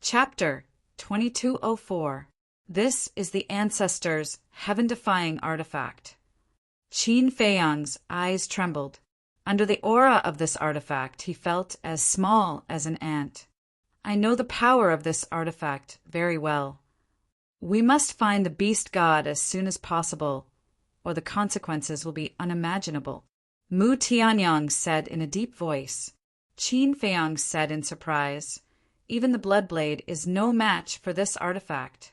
Chapter 2204. This is the ancestors' heaven-defying artifact. Qin Feiyang's eyes trembled. Under the aura of this artifact, he felt as small as an ant. I know the power of this artifact very well. We must find the beast god as soon as possible, or the consequences will be unimaginable, Mu Tianyang said in a deep voice. Qin Feiyang said in surprise, even the Bloodblade is no match for this artifact.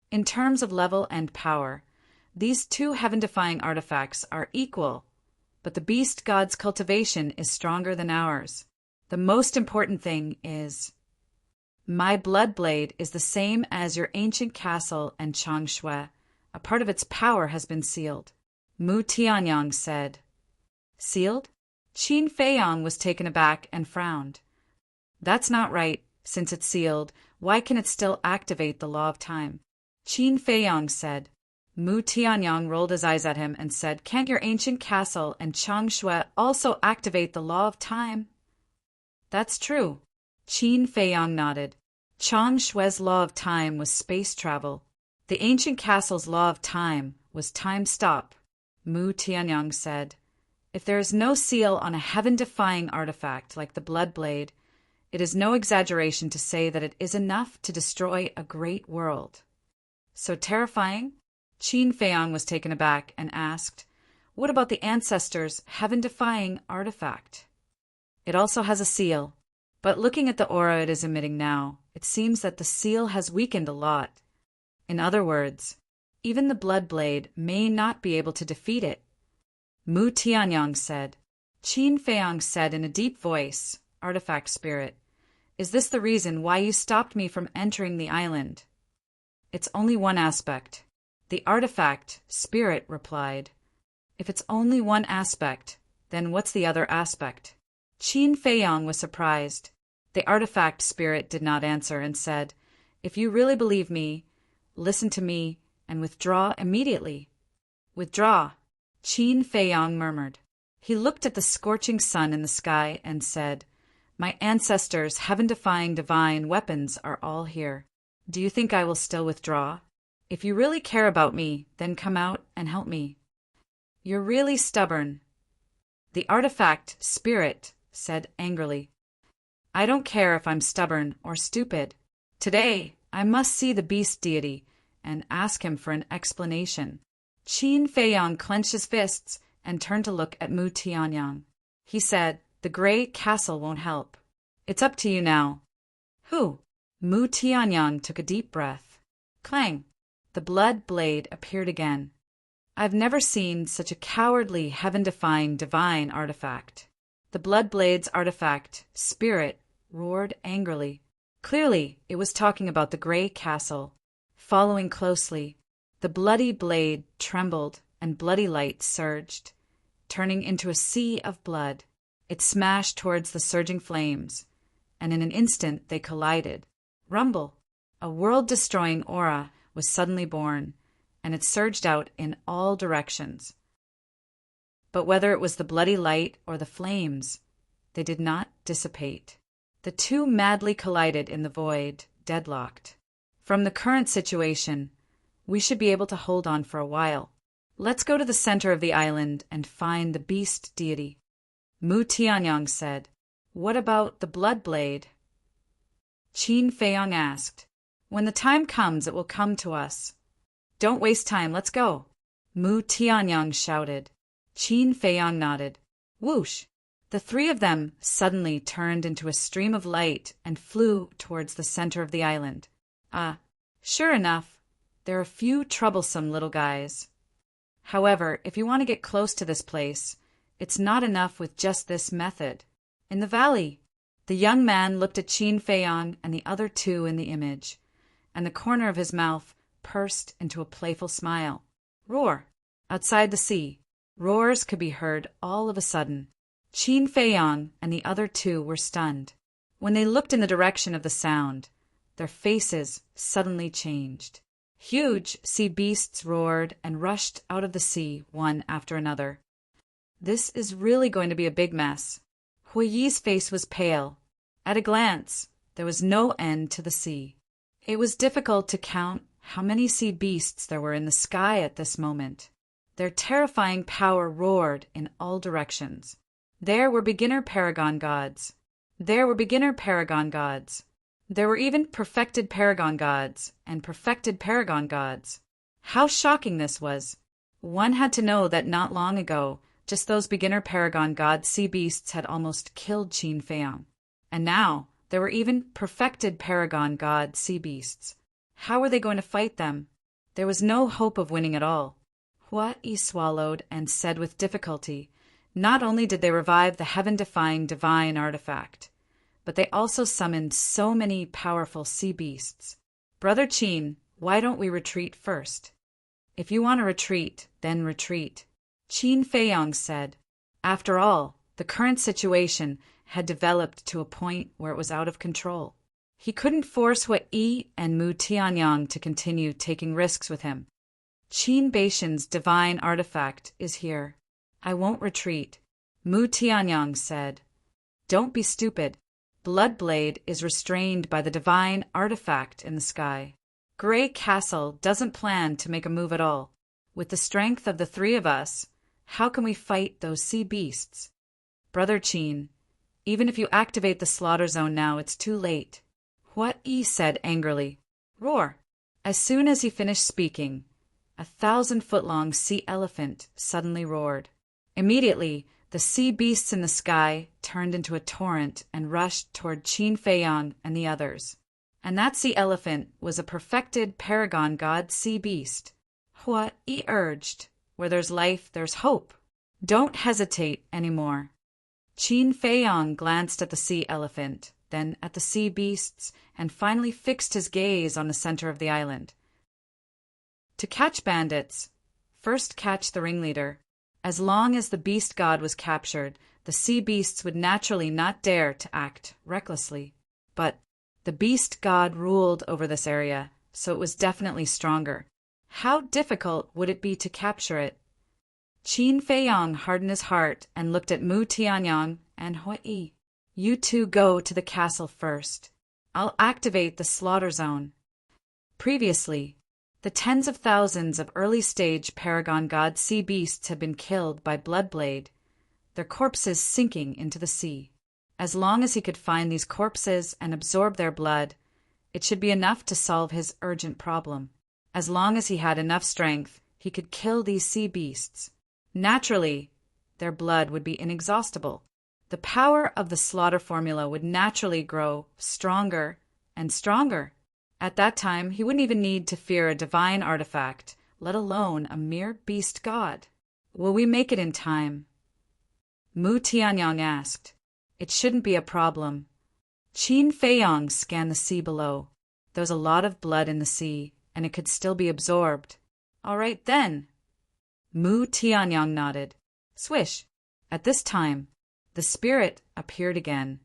In terms of level and power, these two heaven-defying artifacts are equal, but the beast god's cultivation is stronger than ours. The most important thing is, my Bloodblade is the same as your ancient castle and Changshui. A part of its power has been sealed, Mu Tianyang said. Sealed? Qin Feiyang was taken aback and frowned. That's not right. Since it's sealed, why can it still activate the law of time? Qin Feiyang said. Mu Tianyang rolled his eyes at him and said, can't your ancient castle and Changshui also activate the law of time? That's true. Qin Feiyang nodded. Changshui's law of time was space travel. The ancient castle's law of time was time stop, Mu Tianyang said. If there is no seal on a heaven-defying artifact like the Bloodblade, it is no exaggeration to say that it is enough to destroy a great world. So terrifying? Qin Feiyang was taken aback and asked, what about the ancestors' heaven-defying artifact? It also has a seal, but looking at the aura it is emitting now, it seems that the seal has weakened a lot. In other words, even the Bloodblade may not be able to defeat it, Mu Tianyang said. Qin Feiyang said in a deep voice, Artifact Spirit, is this the reason why you stopped me from entering the island? It's only one aspect. The Artifact Spirit replied. If it's only one aspect, then what's the other aspect? Qin Feiyang was surprised. The Artifact Spirit did not answer and said, if you really believe me, listen to me and withdraw immediately. Withdraw, Qin Feiyang murmured. He looked at the scorching sun in the sky and said, my ancestors' heaven-defying divine weapons are all here. Do you think I will still withdraw? If you really care about me, then come out and help me. You're really stubborn. The Artifact Spirit said angrily. I don't care if I'm stubborn or stupid. Today, I must see the beast deity and ask him for an explanation. Qin Feiyang clenched his fists and turned to look at Mu Tianyang. He said, the gray castle won't help. It's up to you now. Who? Mu Tianyang took a deep breath. Clang! The Bloodblade appeared again. I've never seen such a cowardly, heaven-defying divine artifact. The Bloodblade's artifact, Spirit, roared angrily. Clearly, it was talking about the gray castle. Following closely, the bloody blade trembled and bloody light surged, turning into a sea of blood. It smashed towards the surging flames, and in an instant they collided. Rumble! A world-destroying aura was suddenly born, and it surged out in all directions. But whether it was the bloody light or the flames, they did not dissipate. The two madly collided in the void, deadlocked. From the current situation, we should be able to hold on for a while. Let's go to the center of the island and find the beast deity. Mu Tianyang said. What about the Bloodblade? Qin Feiyang asked. When the time comes, it will come to us. Don't waste time, let's go. Mu Tianyang shouted. Qin Feiyang nodded. Whoosh! The three of them suddenly turned into a stream of light and flew towards the center of the island. Sure enough, there are a few troublesome little guys. However, if you want to get close to this place, it's not enough with just this method. In the valley, the young man looked at Qin Feiyang and the other two in the image, and the corner of his mouth pursed into a playful smile. Roar! Outside the sea, roars could be heard all of a sudden. Qin Feiyang and the other two were stunned. When they looked in the direction of the sound, their faces suddenly changed. Huge sea beasts roared and rushed out of the sea one after another. This is really going to be a big mess. Hui Yi's face was pale. At a glance, There was no end to the sea. It was difficult to count how many sea beasts there were in the sky at this moment. Their terrifying power roared in all directions. There were beginner paragon gods. There were beginner paragon gods. There were even perfected paragon gods and perfected paragon gods. How shocking this was! One had to know that not long ago, just those beginner paragon god sea beasts had almost killed Qin Feiyang. And now, there were even perfected paragon god sea beasts. How were they going to fight them? There was no hope of winning at all. Hua Yi swallowed and said with difficulty, not only did they revive the heaven-defying divine artifact, but they also summoned so many powerful sea beasts. Brother Qin, why don't we retreat first? If you want to retreat, then retreat, Qin Feiyang said. After all, the current situation had developed to a point where it was out of control. He couldn't force Hua Yi and Mu Tianyang to continue taking risks with him. Qin Baishan's divine artifact is here. I won't retreat, Mu Tianyang said. Don't be stupid. Bloodblade is restrained by the divine artifact in the sky. Grey Castle doesn't plan to make a move at all. With the strength of the three of us, how can we fight those sea beasts? Brother Qin, even if you activate the slaughter zone now, it's too late, Hua Yi said angrily. Roar! As soon as he finished speaking, a 1,000-foot-long sea elephant suddenly roared. Immediately, the sea beasts in the sky turned into a torrent and rushed toward Qin Feiyang and the others. And that sea elephant was a perfected paragon god sea beast. Hua Yi urged, where there's life, there's hope. Don't hesitate anymore. Qin Feiyang glanced at the sea elephant, then at the sea beasts, and finally fixed his gaze on the center of the island. To catch bandits, first catch the ringleader. As long as the beast god was captured, the sea beasts would naturally not dare to act recklessly. But the beast god ruled over this area, so it was definitely stronger. How difficult would it be to capture it? Qin Feiyang hardened his heart and looked at Mu Tianyang and Hua Yi. You two go to the castle first. I'll activate the slaughter zone. Previously, the tens of thousands of early-stage paragon god sea beasts had been killed by Bloodblade, their corpses sinking into the sea. As long as he could find these corpses and absorb their blood, it should be enough to solve his urgent problem. As long as he had enough strength, he could kill these sea beasts. Naturally, their blood would be inexhaustible. The power of the slaughter formula would naturally grow stronger and stronger. At that time, he wouldn't even need to fear a divine artifact, let alone a mere beast god. Will we make it in time? Mu Tianyang asked. It shouldn't be a problem. Qin Feiyang scanned the sea below. There was a lot of blood in the sea, and it could still be absorbed. All right then. Mu Tianyang nodded. Swish. At this time, the spirit appeared again,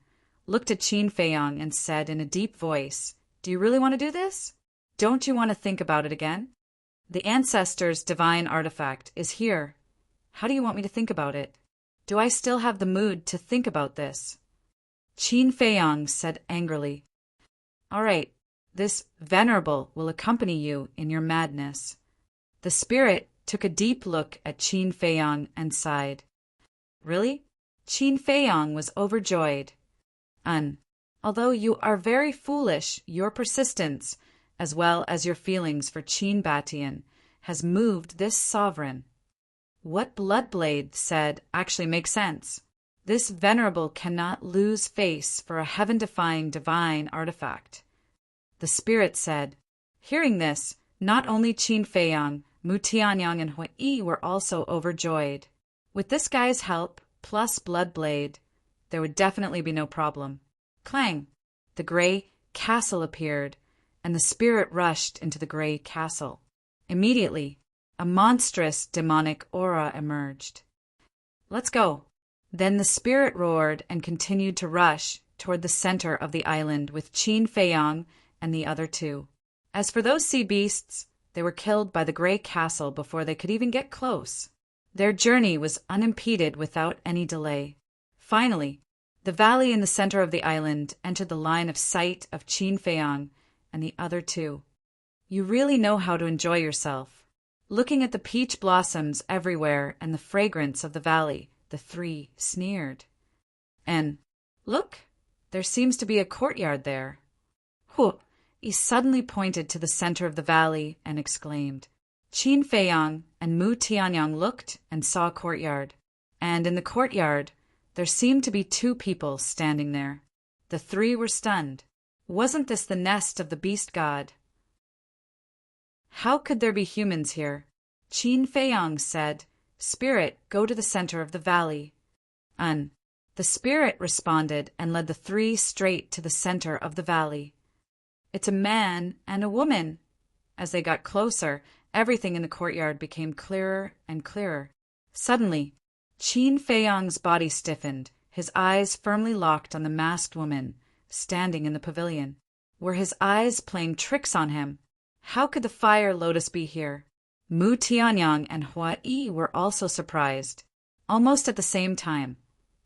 looked at Qin Feiyang and said in a deep voice, Do you really want to do this? Don't you want to think about it again? The ancestors' divine artifact is here. How do you want me to think about it? Do I still have the mood to think about this? Qin Feiyang said angrily. All right, this venerable will accompany you in your madness. The spirit took a deep look at Qin Feiyang and sighed. Really? Qin Feiyang was overjoyed. Although you are very foolish, your persistence, as well as your feelings for Qin Batian, has moved this sovereign. What Bloodblade said actually makes sense. This venerable cannot lose face for a heaven-defying divine artifact. The spirit said. Hearing this, not only Qin Feiyang, Mu Tianyang and Hua Yi were also overjoyed. With this guy's help, plus Bloodblade, there would definitely be no problem. Clang! The gray castle appeared, and the spirit rushed into the gray castle. Immediately, a monstrous demonic aura emerged. Let's go. Then the spirit roared and continued to rush toward the center of the island with Qin Feiyang and the other two. As for those sea beasts, they were killed by the gray castle before they could even get close. Their journey was unimpeded without any delay. Finally, The valley in the center of the island entered the line of sight of Qin Feiyang and the other two. You really know how to enjoy yourself. Looking at the peach blossoms everywhere and the fragrance of the valley, the three sneered. And, look, there seems to be a courtyard there. He suddenly pointed to the center of the valley and exclaimed. Qin Feiyang and Mu Tianyang looked and saw a courtyard, and in the courtyard there seemed to be two people standing there. The three were stunned. Wasn't this the nest of the beast god? How could there be humans here? Qin Feiyang said, Spirit, go to the center of the valley. The spirit responded and led the three straight to the center of the valley. It's a man and a woman. As they got closer, everything in the courtyard became clearer and clearer. Suddenly, Qin Feiyang's body stiffened, his eyes firmly locked on the masked woman standing in the pavilion. Were his eyes playing tricks on him? How could the fire lotus be here? Mu Tianyang and Hua Yi were also surprised. Almost at the same time,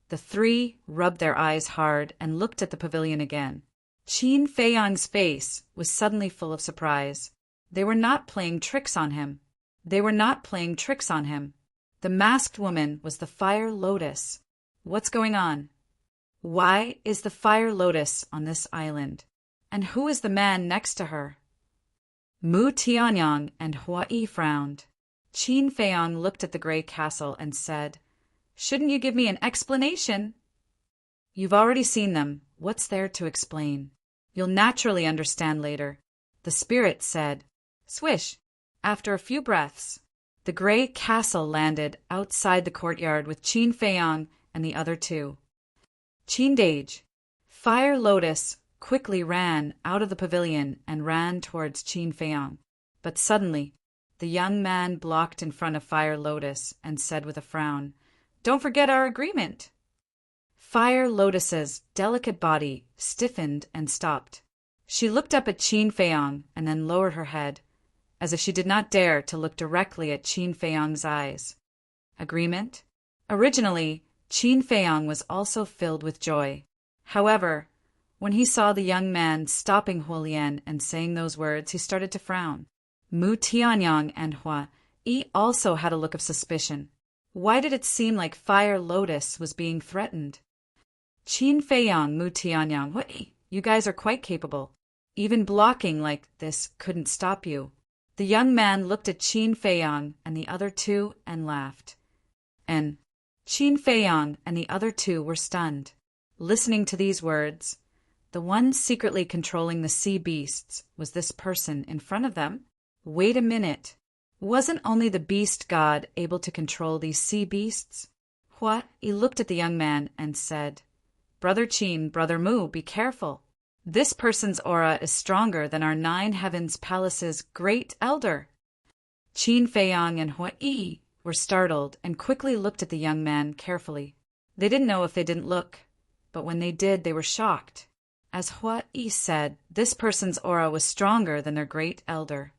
the three rubbed their eyes hard and looked at the pavilion again. Qin Feiyang's face was suddenly full of surprise. They were not playing tricks on him. They were not playing tricks on him. The masked woman was the fire lotus. What's going on? Why is the fire lotus on this island? And who is the man next to her? Mu Tianyang and Hua Yi frowned. Qin Feiyang looked at the gray castle and said, Shouldn't you give me an explanation? You've already seen them. What's there to explain? You'll naturally understand later. The spirit said. Swish! After a few breaths, the gray castle landed outside the courtyard with Qin Feiyang and the other two. Qin Dage. Fire Lotus quickly ran out of the pavilion and ran towards Qin Feiyang. But suddenly, the young man blocked in front of Fire Lotus and said with a frown, Don't forget our agreement. Fire Lotus's delicate body stiffened and stopped. She looked up at Qin Feiyang and then lowered her head, as if she did not dare to look directly at Qin Feiyang's eyes. Agreement? Originally, Qin Feiyang was also filled with joy. However, when he saw the young man stopping Huolian and saying those words, he started to frown. Mu Tianyang and Hua Yi also had a look of suspicion. Why did it seem like Fire Lotus was being threatened? Qin Feiyang, Mu Tianyang, Hua Yi, you guys are quite capable. Even blocking like this couldn't stop you. The young man looked at Qin Feiyang and the other two and laughed. And Qin Feiyang and the other two were stunned. Listening to these words, the one secretly controlling the sea beasts was this person in front of them. Wait a minute. Wasn't only the beast god able to control these sea beasts? Hua Yi looked at the young man and said, Brother Qin, Brother Mu, be careful. This person's aura is stronger than our 9 Heavens Palace's great elder. Qin Feiyang and Hua Yi were startled and quickly looked at the young man carefully. They didn't know if they didn't look, but when they did, they were shocked. As Hua Yi said, this person's aura was stronger than their great elder.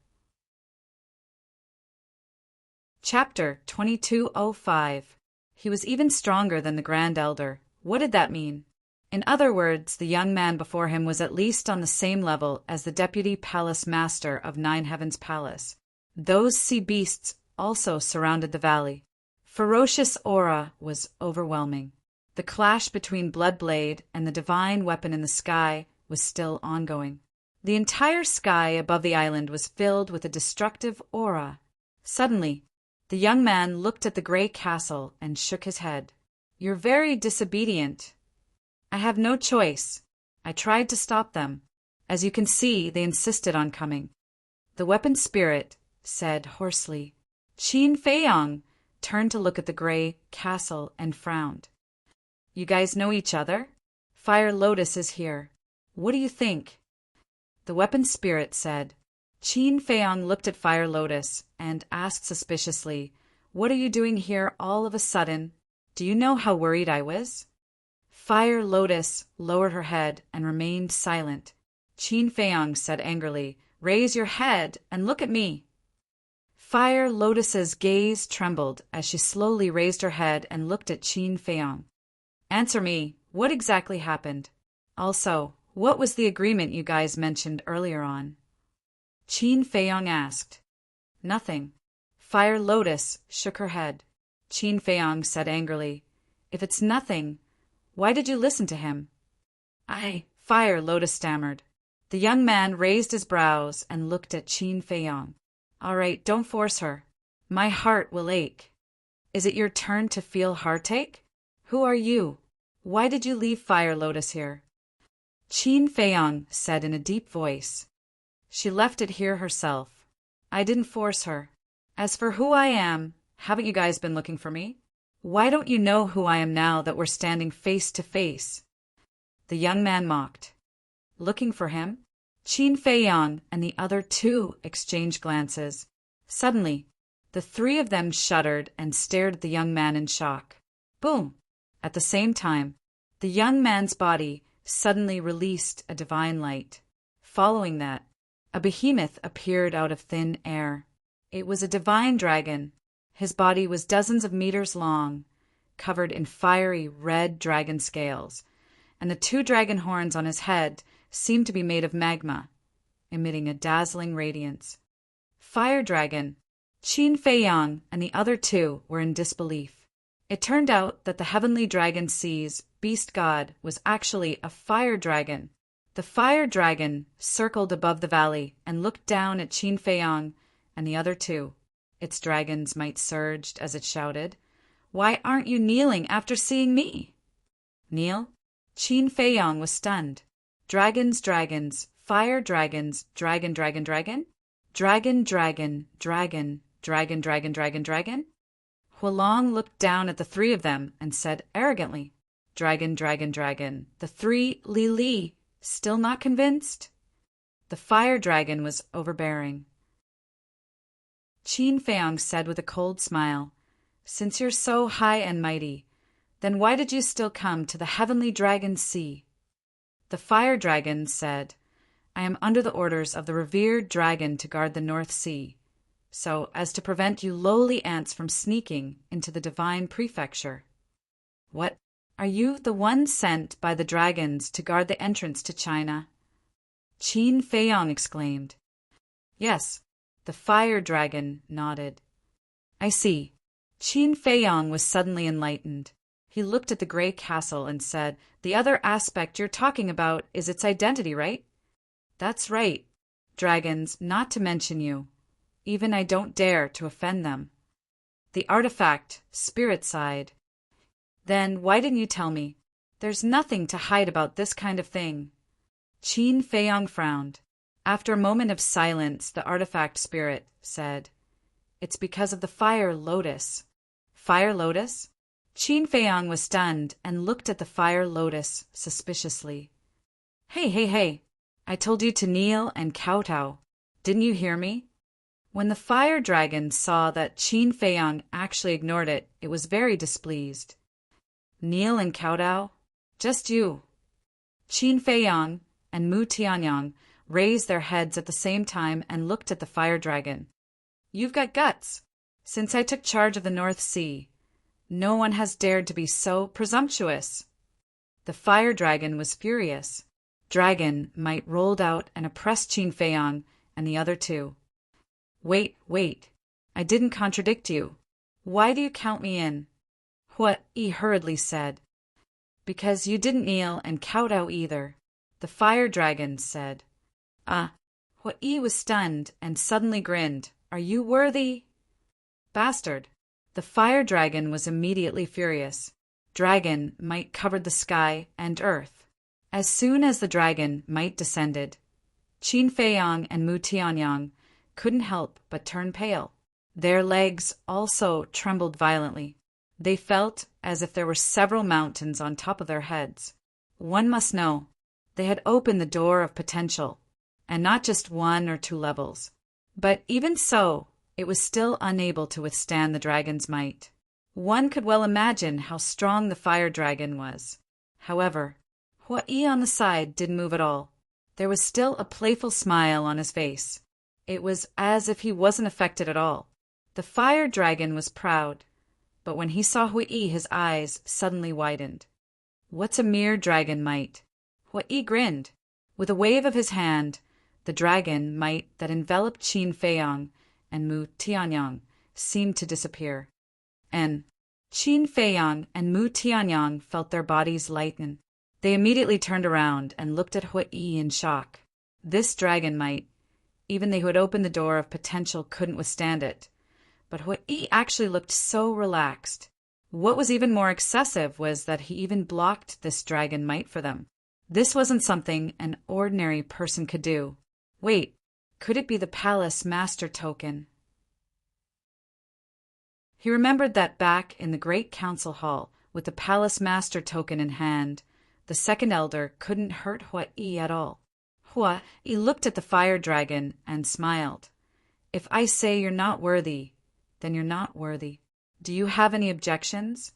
Chapter 2205. He was even stronger than the Grand Elder. What did that mean? In other words, the young man before him was at least on the same level as the Deputy Palace Master of 9 Heavens Palace. Those sea beasts also surrounded the valley. Ferocious aura was overwhelming. The clash between Bloodblade and the divine weapon in the sky was still ongoing. The entire sky above the island was filled with a destructive aura. Suddenly, the young man looked at the gray castle and shook his head. You're very disobedient. I have no choice. I tried to stop them. As you can see, they insisted on coming. The weapon spirit said hoarsely. Qin Feiyang turned to look at the gray castle and frowned. You guys know each other? Fire Lotus is here. What do you think? The weapon spirit said. Qin Feiyang looked at Fire Lotus and asked suspiciously, What are you doing here all of a sudden? Do you know how worried I was? Fire Lotus lowered her head and remained silent. Qin Feiyang said angrily, Raise your head and look at me. Fire Lotus's gaze trembled as she slowly raised her head and looked at Qin Feiyang. Answer me, What exactly happened? Also, what was the agreement you guys mentioned earlier on? Qin Feiyong asked. Nothing. Fire Lotus shook her head. Qin Feiyong said angrily, If it's nothing, why did you listen to him? Fire Lotus stammered. The young man raised his brows and looked at Qin Feiyong. All right, don't force her. My heart will ache. Is it your turn to feel heartache? Who are you? Why did you leave Fire Lotus here? Qin Feiyong said in a deep voice. She left it here herself. I didn't force her. As for who I am, haven't you guys been looking for me? Why don't you know who I am now that we're standing face to face? The young man mocked. Looking for him? Qin Feiyong and the other two exchanged glances. Suddenly, the three of them shuddered and stared at the young man in shock. Boom! At the same time, the young man's body suddenly released a divine light. Following that, a behemoth appeared out of thin air. It was a divine dragon. His body was dozens of meters long, covered in fiery red dragon scales, and the two dragon horns on his head seemed to be made of magma, emitting a dazzling radiance. Fire Dragon, Qin Feiyong and the other two were in disbelief. It turned out that the heavenly dragon sea's beast god was actually a fire dragon. The fire dragon circled above the valley and looked down at Qin Feiyong and the other two. Its dragon's might surged as it shouted, Why aren't you kneeling after seeing me? Kneel? Qin Feiyong was stunned. Dragons, dragons, fire dragons, dragon, dragon, dragon? Dragon, dragon, dragon, dragon, dragon, dragon, dragon? Hualong looked down at the three of them and said arrogantly, Dragon, dragon, dragon. The three Li Li, still not convinced? The fire dragon was overbearing. Qin Feiyong said with a cold smile, Since you're so high and mighty, then why did you still come to the heavenly dragon sea? The fire dragon said, I am under the orders of the revered dragon to guard the North Sea, so as to prevent you lowly ants from sneaking into the divine prefecture. What? Are you the one sent by the dragons to guard the entrance to China? Qin Feiyong exclaimed. Yes, the fire dragon nodded. I see. Qin Feiyong was suddenly enlightened. He looked at the gray castle and said, The other aspect you're talking about is its identity, right? That's right. Dragons, not to mention you. Even I don't dare to offend them. The artifact, spirit side. Then why didn't you tell me? There's nothing to hide about this kind of thing. Qin Feiyong frowned. After a moment of silence, the artifact spirit said, It's because of the fire lotus. Fire lotus? Qin Feiyong was stunned and looked at the fire lotus suspiciously. Hey. I told you to kneel and kowtow. Didn't you hear me? When the fire dragon saw that Qin Feiyong actually ignored it, it was very displeased. Kneel and kowtow? Just you. Qin Feiyong and Mu Tianyang raised their heads at the same time and looked at the fire dragon. You've got guts. Since I took charge of the North Sea, no one has dared to be so presumptuous. The fire dragon was furious. Dragon might rolled out and oppressed Qin Feiyong and the other two. Wait. I didn't contradict you. Why do you count me in? He hurriedly said. Because you didn't kneel and kowtow either, the fire dragon said. He was stunned and suddenly grinned. Are you worthy? Bastard. The fire dragon was immediately furious. Dragon might covered the sky and earth. As soon as the dragon might descended, Qin Feiyong and Mu Tianyang couldn't help but turn pale. Their legs also trembled violently. They felt as if there were several mountains on top of their heads. One must know, they had opened the door of potential, and not just 1 or 2 levels. But even so, it was still unable to withstand the dragon's might. One could well imagine how strong the fire dragon was. However, Hua-yi on the side didn't move at all. There was still a playful smile on his face. It was as if he wasn't affected at all. The fire dragon was proud, but when he saw Hua-yi, his eyes suddenly widened. What's a mere dragon might? Hua-yi grinned. With a wave of his hand, the dragon might that enveloped Qin Feiyang and Mu Tianyang seemed to disappear. And Qin Feiyang and Mu Tianyang felt their bodies lighten. They immediately turned around and looked at Hua-yi in shock. This dragon might, even they who had opened the door of potential couldn't withstand it. But Hua-yi actually looked so relaxed. What was even more excessive was that he even blocked this dragon might for them. This wasn't something an ordinary person could do. Wait, could it be the palace master token? He remembered that back in the great council hall, with the palace master token in hand, the second elder couldn't hurt Hua-yi at all. Hua-yi looked at the fire dragon and smiled. If I say you're not worthy, then you're not worthy. Do you have any objections?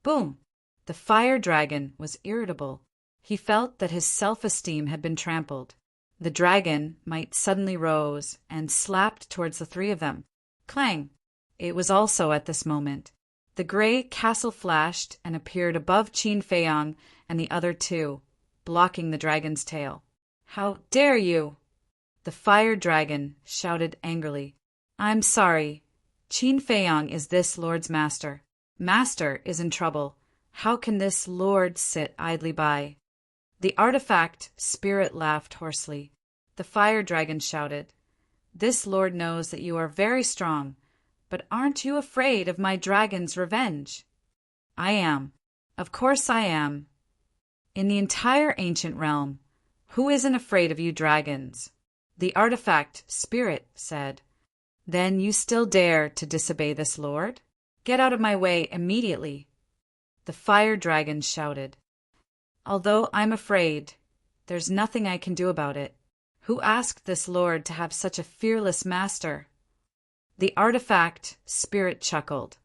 Boom! The fire dragon was irritable. He felt that his self-esteem had been trampled. The dragon might suddenly rose and slapped towards the three of them. Clang! It was also at this moment. The gray castle flashed and appeared above Qin Feiyang and the other two, blocking the dragon's tail. How dare you! The fire dragon shouted angrily. I'm sorry. Qin Feiyang is this lord's master. Master is in trouble. How can this lord sit idly by? The artifact spirit laughed hoarsely. The fire dragon shouted, This lord knows that you are very strong, but aren't you afraid of my dragon's revenge? I am. Of course I am. In the entire ancient realm, who isn't afraid of you dragons? The artifact spirit said. Then you still dare to disobey this lord? Get out of my way immediately. The fire dragon shouted. Although I'm afraid, there's nothing I can do about it. Who asked this lord to have such a fearless master? The artifact spirit chuckled,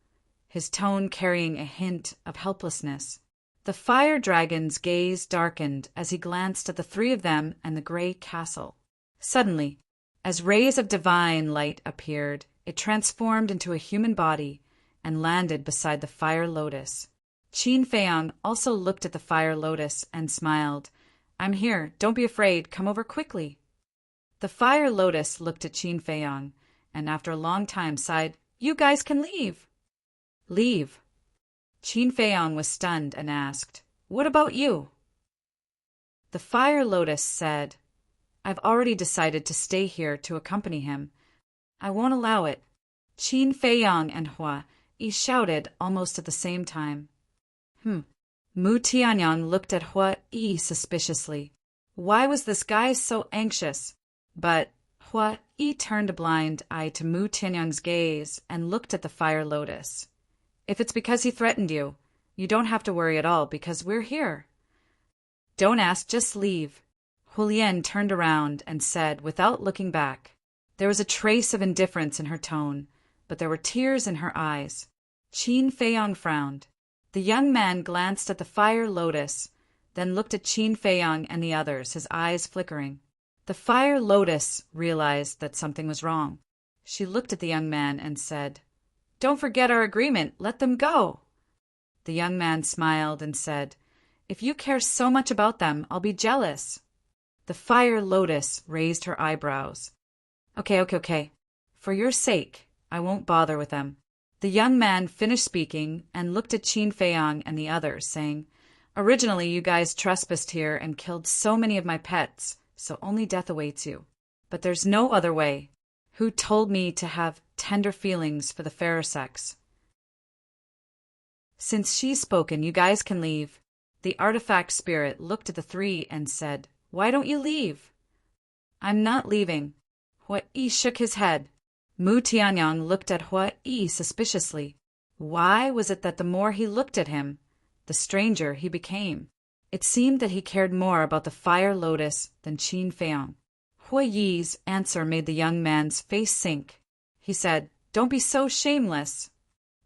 his tone carrying a hint of helplessness. The fire dragon's gaze darkened as he glanced at the three of them and the gray castle. Suddenly, as rays of divine light appeared, it transformed into a human body and landed beside the fire lotus. Qin Feiyang also looked at the fire lotus and smiled. I'm here. Don't be afraid. Come over quickly. The fire lotus looked at Qin Feiyang and after a long time sighed, You guys can leave. Leave? Qin Feiyang was stunned and asked, What about you? The fire lotus said, I've already decided to stay here to accompany him. I won't allow it. Qin Feiyang and Hua-yi shouted almost at the same time. Mu Tianyang looked at Hua-yi suspiciously. Why was this guy so anxious? But Hua-yi turned a blind eye to Mu Tianyang's gaze and looked at the fire lotus. If it's because he threatened you, you don't have to worry at all because we're here. Don't ask, just leave. Hulian turned around and said without looking back. There was a trace of indifference in her tone, but there were tears in her eyes. Qin Feiyang frowned. The young man glanced at the fire lotus, then looked at Qin Feiyang and the others, his eyes flickering. The fire lotus realized that something was wrong. She looked at the young man and said, Don't forget our agreement. Let them go. The young man smiled and said, If you care so much about them, I'll be jealous. The fire lotus raised her eyebrows. Okay. For your sake, I won't bother with them. The young man finished speaking and looked at Qin Feiyang and the others, saying, Originally, you guys trespassed here and killed so many of my pets, so only death awaits you. But there's no other way. Who told me to have tender feelings for the fairer sex? Since she's spoken, you guys can leave. The artifact spirit looked at the three and said, Why don't you leave? I'm not leaving. Hua-yi shook his head. Mu Tianyang looked at Hua-yi suspiciously. Why was it that the more he looked at him, the stranger he became? It seemed that he cared more about the fire lotus than Qin Feiyang. Hua-yi's answer made the young man's face sink. He said, Don't be so shameless.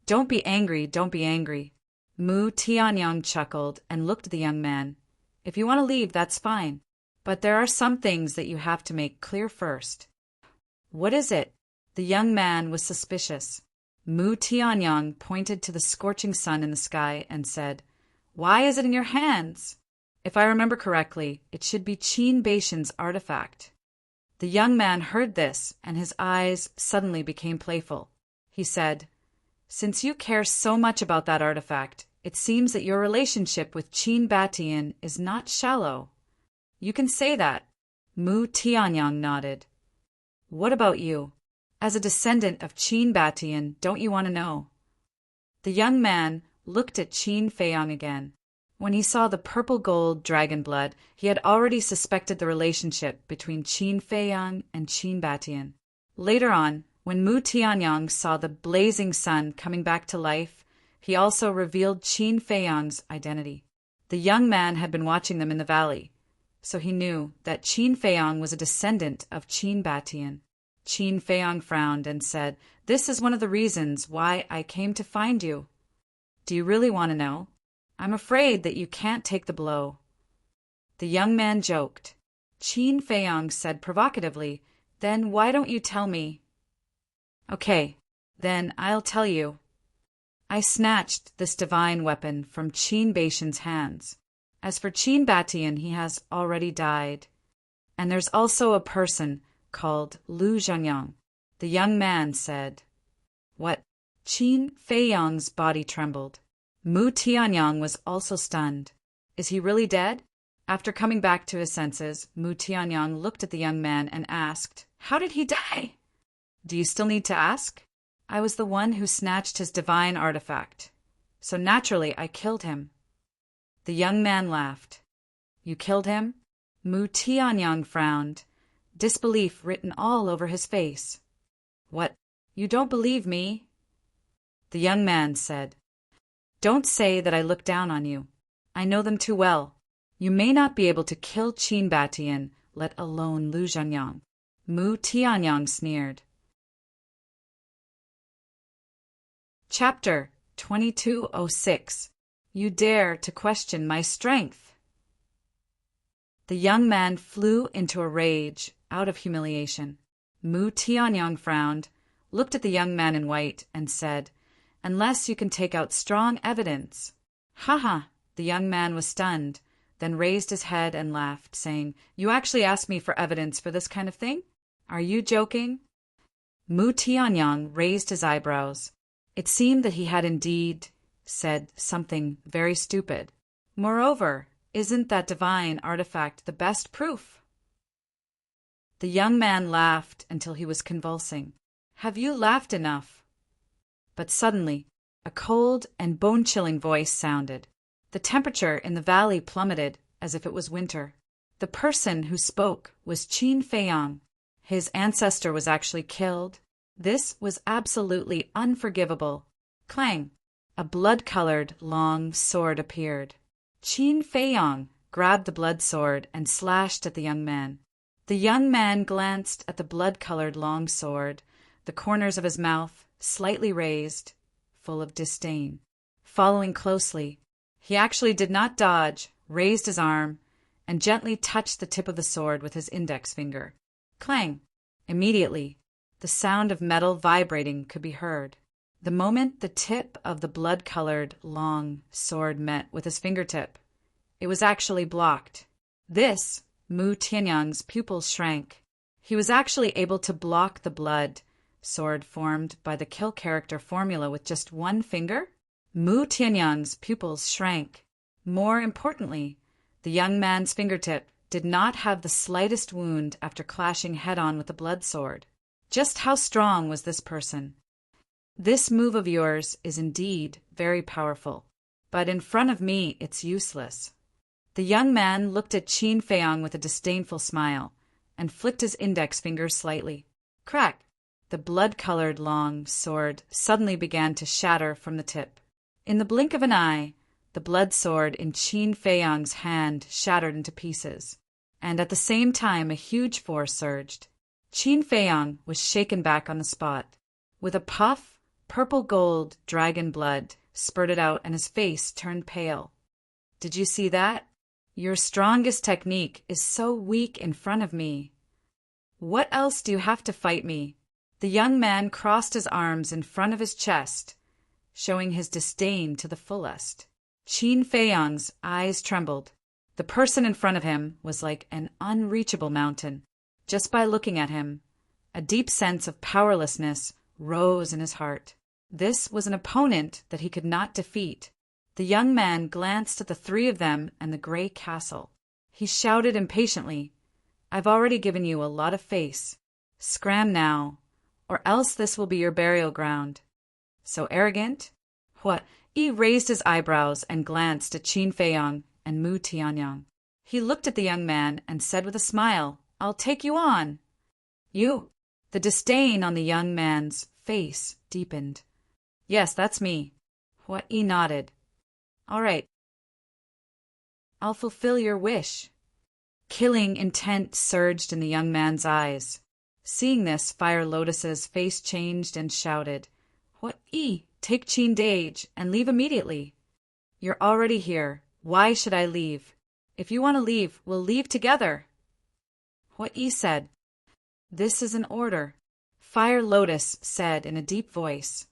Don't be angry. Mu Tianyang chuckled and looked at the young man. If you want to leave, that's fine. But there are some things that you have to make clear first. What is it? The young man was suspicious. Mu Tianyang pointed to the scorching sun in the sky and said, Why is it in your hands? If I remember correctly, it should be Qin Beishan's artifact. The young man heard this, and his eyes suddenly became playful. He said, "Since you care so much about that artifact, it seems that your relationship with Qin Batian is not shallow." "You can say that." Mu Tianyang nodded. "What about you? As a descendant of Qin Batian, don't you want to know?" The young man looked at Qin Feiyang again. When he saw the purple-gold dragon blood, he had already suspected the relationship between Qin Feiyang and Qin Batian. Later on, when Mu Tianyang saw the blazing sun coming back to life, he also revealed Qin Feiyang's identity. The young man had been watching them in the valley, so he knew that Qin Feiyang was a descendant of Qin Batian. Qin Feiyang frowned and said, "This is one of the reasons why I came to find you." "Do you really want to know?" "I'm afraid that you can't take the blow." The young man joked. Qin Feiyang said provocatively, "Then why don't you tell me?" "Okay, then I'll tell you. I snatched this divine weapon from Qin Beishan's hands. As for Qin Batian, he has already died. And there's also a person called Lu Zhangyang." The young man said, "What?" Qin Feiyang's body trembled. Mu Tianyang was also stunned. "Is he really dead?" After coming back to his senses, Mu Tianyang looked at the young man and asked, "How did he die?" "Do you still need to ask?" "I was the one who snatched his divine artifact. So naturally I killed him." The young man laughed. "You killed him?" Mu Tianyang frowned, disbelief written all over his face. "What? You don't believe me?" The young man said, "Don't say that I look down on you. I know them too well. You may not be able to kill Qin Batian, let alone Lu Zhangyang." Mu Tianyang sneered. Chapter 2206. You dare to question my strength. The young man flew into a rage out of humiliation. Mu Tianyang frowned, looked at the young man in white, and said, "Unless you can take out strong evidence." "Ha ha!" The young man was stunned, then raised his head and laughed, saying, "You actually asked me for evidence for this kind of thing? Are you joking?" Mu Tianyang raised his eyebrows. It seemed that he had indeed said something very stupid. Moreover, isn't that divine artifact the best proof? The young man laughed until he was convulsing. "Have you laughed enough?" But suddenly, a cold and bone-chilling voice sounded. The temperature in the valley plummeted as if it was winter. The person who spoke was Qin Feiyang. His ancestor was actually killed. This was absolutely unforgivable. Clang! A blood-colored, long sword appeared. Qin Feiyang grabbed the blood sword and slashed at the young man. The young man glanced at the blood-colored long sword, the corners of his mouth slightly raised, full of disdain. Following closely, he actually did not dodge, raised his arm, and gently touched the tip of the sword with his index finger. Clang! Immediately, the sound of metal vibrating could be heard. The moment the tip of the blood-colored, long sword met with his fingertip, it was actually blocked. This, Mu Tianyang's pupils shrank. He was actually able to block the blood sword formed by the kill character formula with just one finger? Mu Tianyang's pupils shrank. More importantly, the young man's fingertip did not have the slightest wound after clashing head-on with the blood sword. Just how strong was this person? "This move of yours is indeed very powerful, but in front of me it's useless." The young man looked at Qin Feiyang with a disdainful smile and flicked his index finger slightly. Crack! The blood-colored long sword suddenly began to shatter from the tip. In the blink of an eye, the blood sword in Qin Feiyang's hand shattered into pieces, and at the same time a huge force surged. Qin Feiyang was shaken back on the spot. With a puff, purple-gold dragon blood spurted out and his face turned pale. "Did you see that? Your strongest technique is so weak in front of me. What else do you have to fight me?" The young man crossed his arms in front of his chest, showing his disdain to the fullest. Qin Feiyang's eyes trembled. The person in front of him was like an unreachable mountain. Just by looking at him, a deep sense of powerlessness rose in his heart. This was an opponent that he could not defeat. The young man glanced at the three of them and the gray castle. He shouted impatiently, "I've already given you a lot of face. Scram now, or else this will be your burial ground." So arrogant? What? Yi raised his eyebrows and glanced at Qin Feiyang and Mu Tianyang. He looked at the young man and said with a smile, "I'll take you on." "You?" The disdain on the young man's face deepened. "Yes, that's me." What? Yi nodded. "All right. I'll fulfill your wish." Killing intent surged in the young man's eyes. Seeing this, Fire Lotus's face changed and shouted, "What? Yi, take Qin Dage and leave immediately." "You're already here. Why should I leave? If you want to leave, we'll leave together." What? Yi said, "This is an order," Fire Lotus said in a deep voice.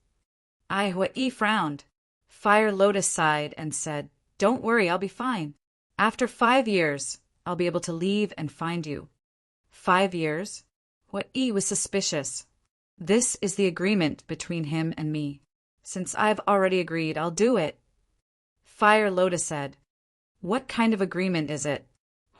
What? Yi frowned. Fire Lotus sighed and said, "Don't worry, I'll be fine. After 5 years, I'll be able to leave and find you." 5 years? What? Yi was suspicious. "This is the agreement between him and me. Since I've already agreed, I'll do it." Fire Lotus said, "What kind of agreement is it?"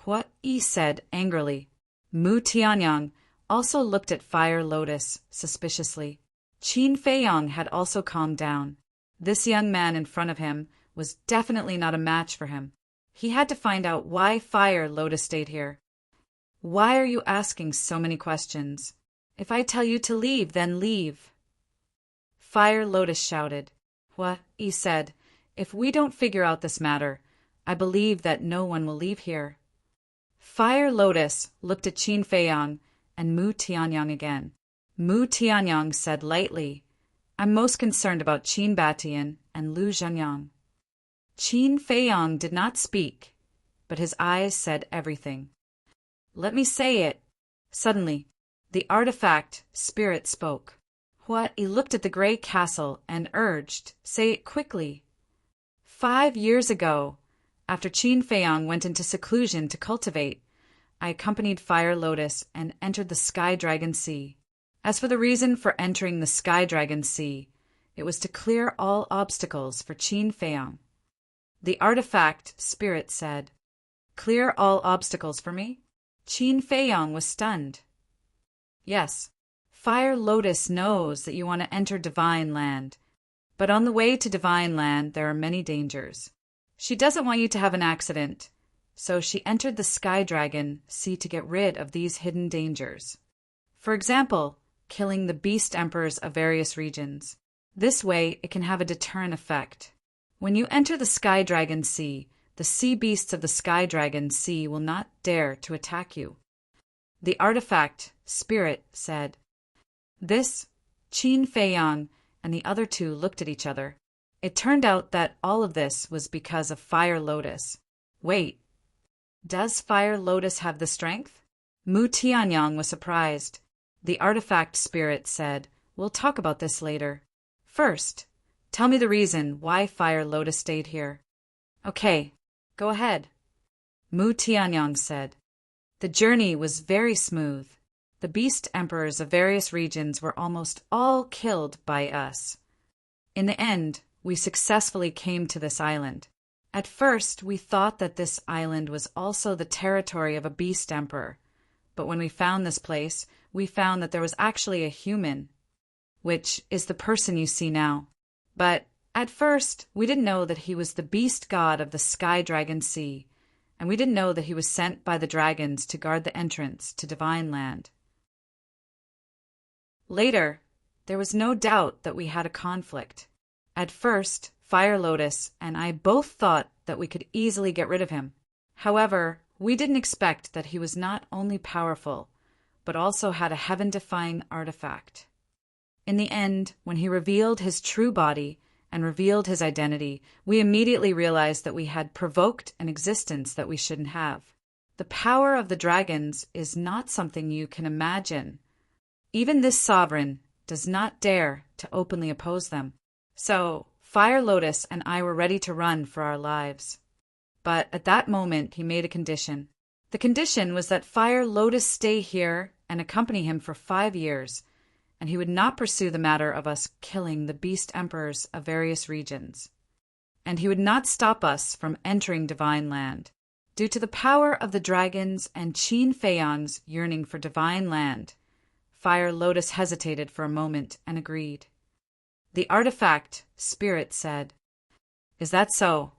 What? Yi said angrily. Mu Tianyang also looked at Fire Lotus suspiciously. Qin Feiyang had also calmed down. This young man in front of him was definitely not a match for him. He had to find out why Fire Lotus stayed here. "Why are you asking so many questions? If I tell you to leave, then leave." Fire Lotus shouted. What? He said, "If we don't figure out this matter, I believe that no one will leave here." Fire Lotus looked at Qin Feiyang and Mu Tianyang again. Mu Tianyang said lightly, "I'm most concerned about Qin Batian and Lu Zhenyang." Qin Feiyang did not speak, but his eyes said everything. "Let me say it." Suddenly, the artifact spirit spoke. What? He looked at the gray castle and urged, "Say it quickly." 5 years ago, after Qin Feiyang went into seclusion to cultivate, I accompanied Fire Lotus and entered the Sky Dragon Sea. As for the reason for entering the Sky Dragon Sea, it was to clear all obstacles for Qin Feiyang. The artifact spirit said, "Clear all obstacles for me?" Qin Feiyang was stunned. "Yes, Fire Lotus knows that you want to enter Divine Land, but on the way to Divine Land there are many dangers. She doesn't want you to have an accident, so she entered the Sky Dragon Sea to get rid of these hidden dangers. For example, killing the beast emperors of various regions. This way it can have a deterrent effect. When you enter the Sky Dragon Sea, the sea beasts of the Sky Dragon Sea will not dare to attack you." The artifact spirit said. This, Qin Feiyang and the other two looked at each other. It turned out that all of this was because of Fire Lotus. Wait, does Fire Lotus have the strength? Mu Tianyang was surprised. The artifact spirit said, "We'll talk about this later. First, tell me the reason why Fire Lotus stayed here." "Okay, go ahead." Mu Tianyang said. "The journey was very smooth. The beast emperors of various regions were almost all killed by us. In the end, we successfully came to this island. At first, we thought that this island was also the territory of a beast emperor, but when we found this place, we found that there was actually a human, which is the person you see now. But at first, we didn't know that he was the beast god of the Sky Dragon Sea, and we didn't know that he was sent by the dragons to guard the entrance to Divine Land. Later, there was no doubt that we had a conflict. At first, Fire Lotus and I both thought that we could easily get rid of him. However, we didn't expect that he was not only powerful, but also had a heaven-defying artifact. In the end, when he revealed his true body and revealed his identity, we immediately realized that we had provoked an existence that we shouldn't have. The power of the dragons is not something you can imagine. Even this sovereign does not dare to openly oppose them. So, Fire Lotus and I were ready to run for our lives. But at that moment he made a condition. The condition was that Fire Lotus stay here and accompany him for 5 years, and he would not pursue the matter of us killing the beast emperors of various regions. And he would not stop us from entering Divine Land. Due to the power of the dragons and Qin Feiyang's yearning for Divine Land, Fire Lotus hesitated for a moment and agreed. The artifact spirit said, "Is that so?"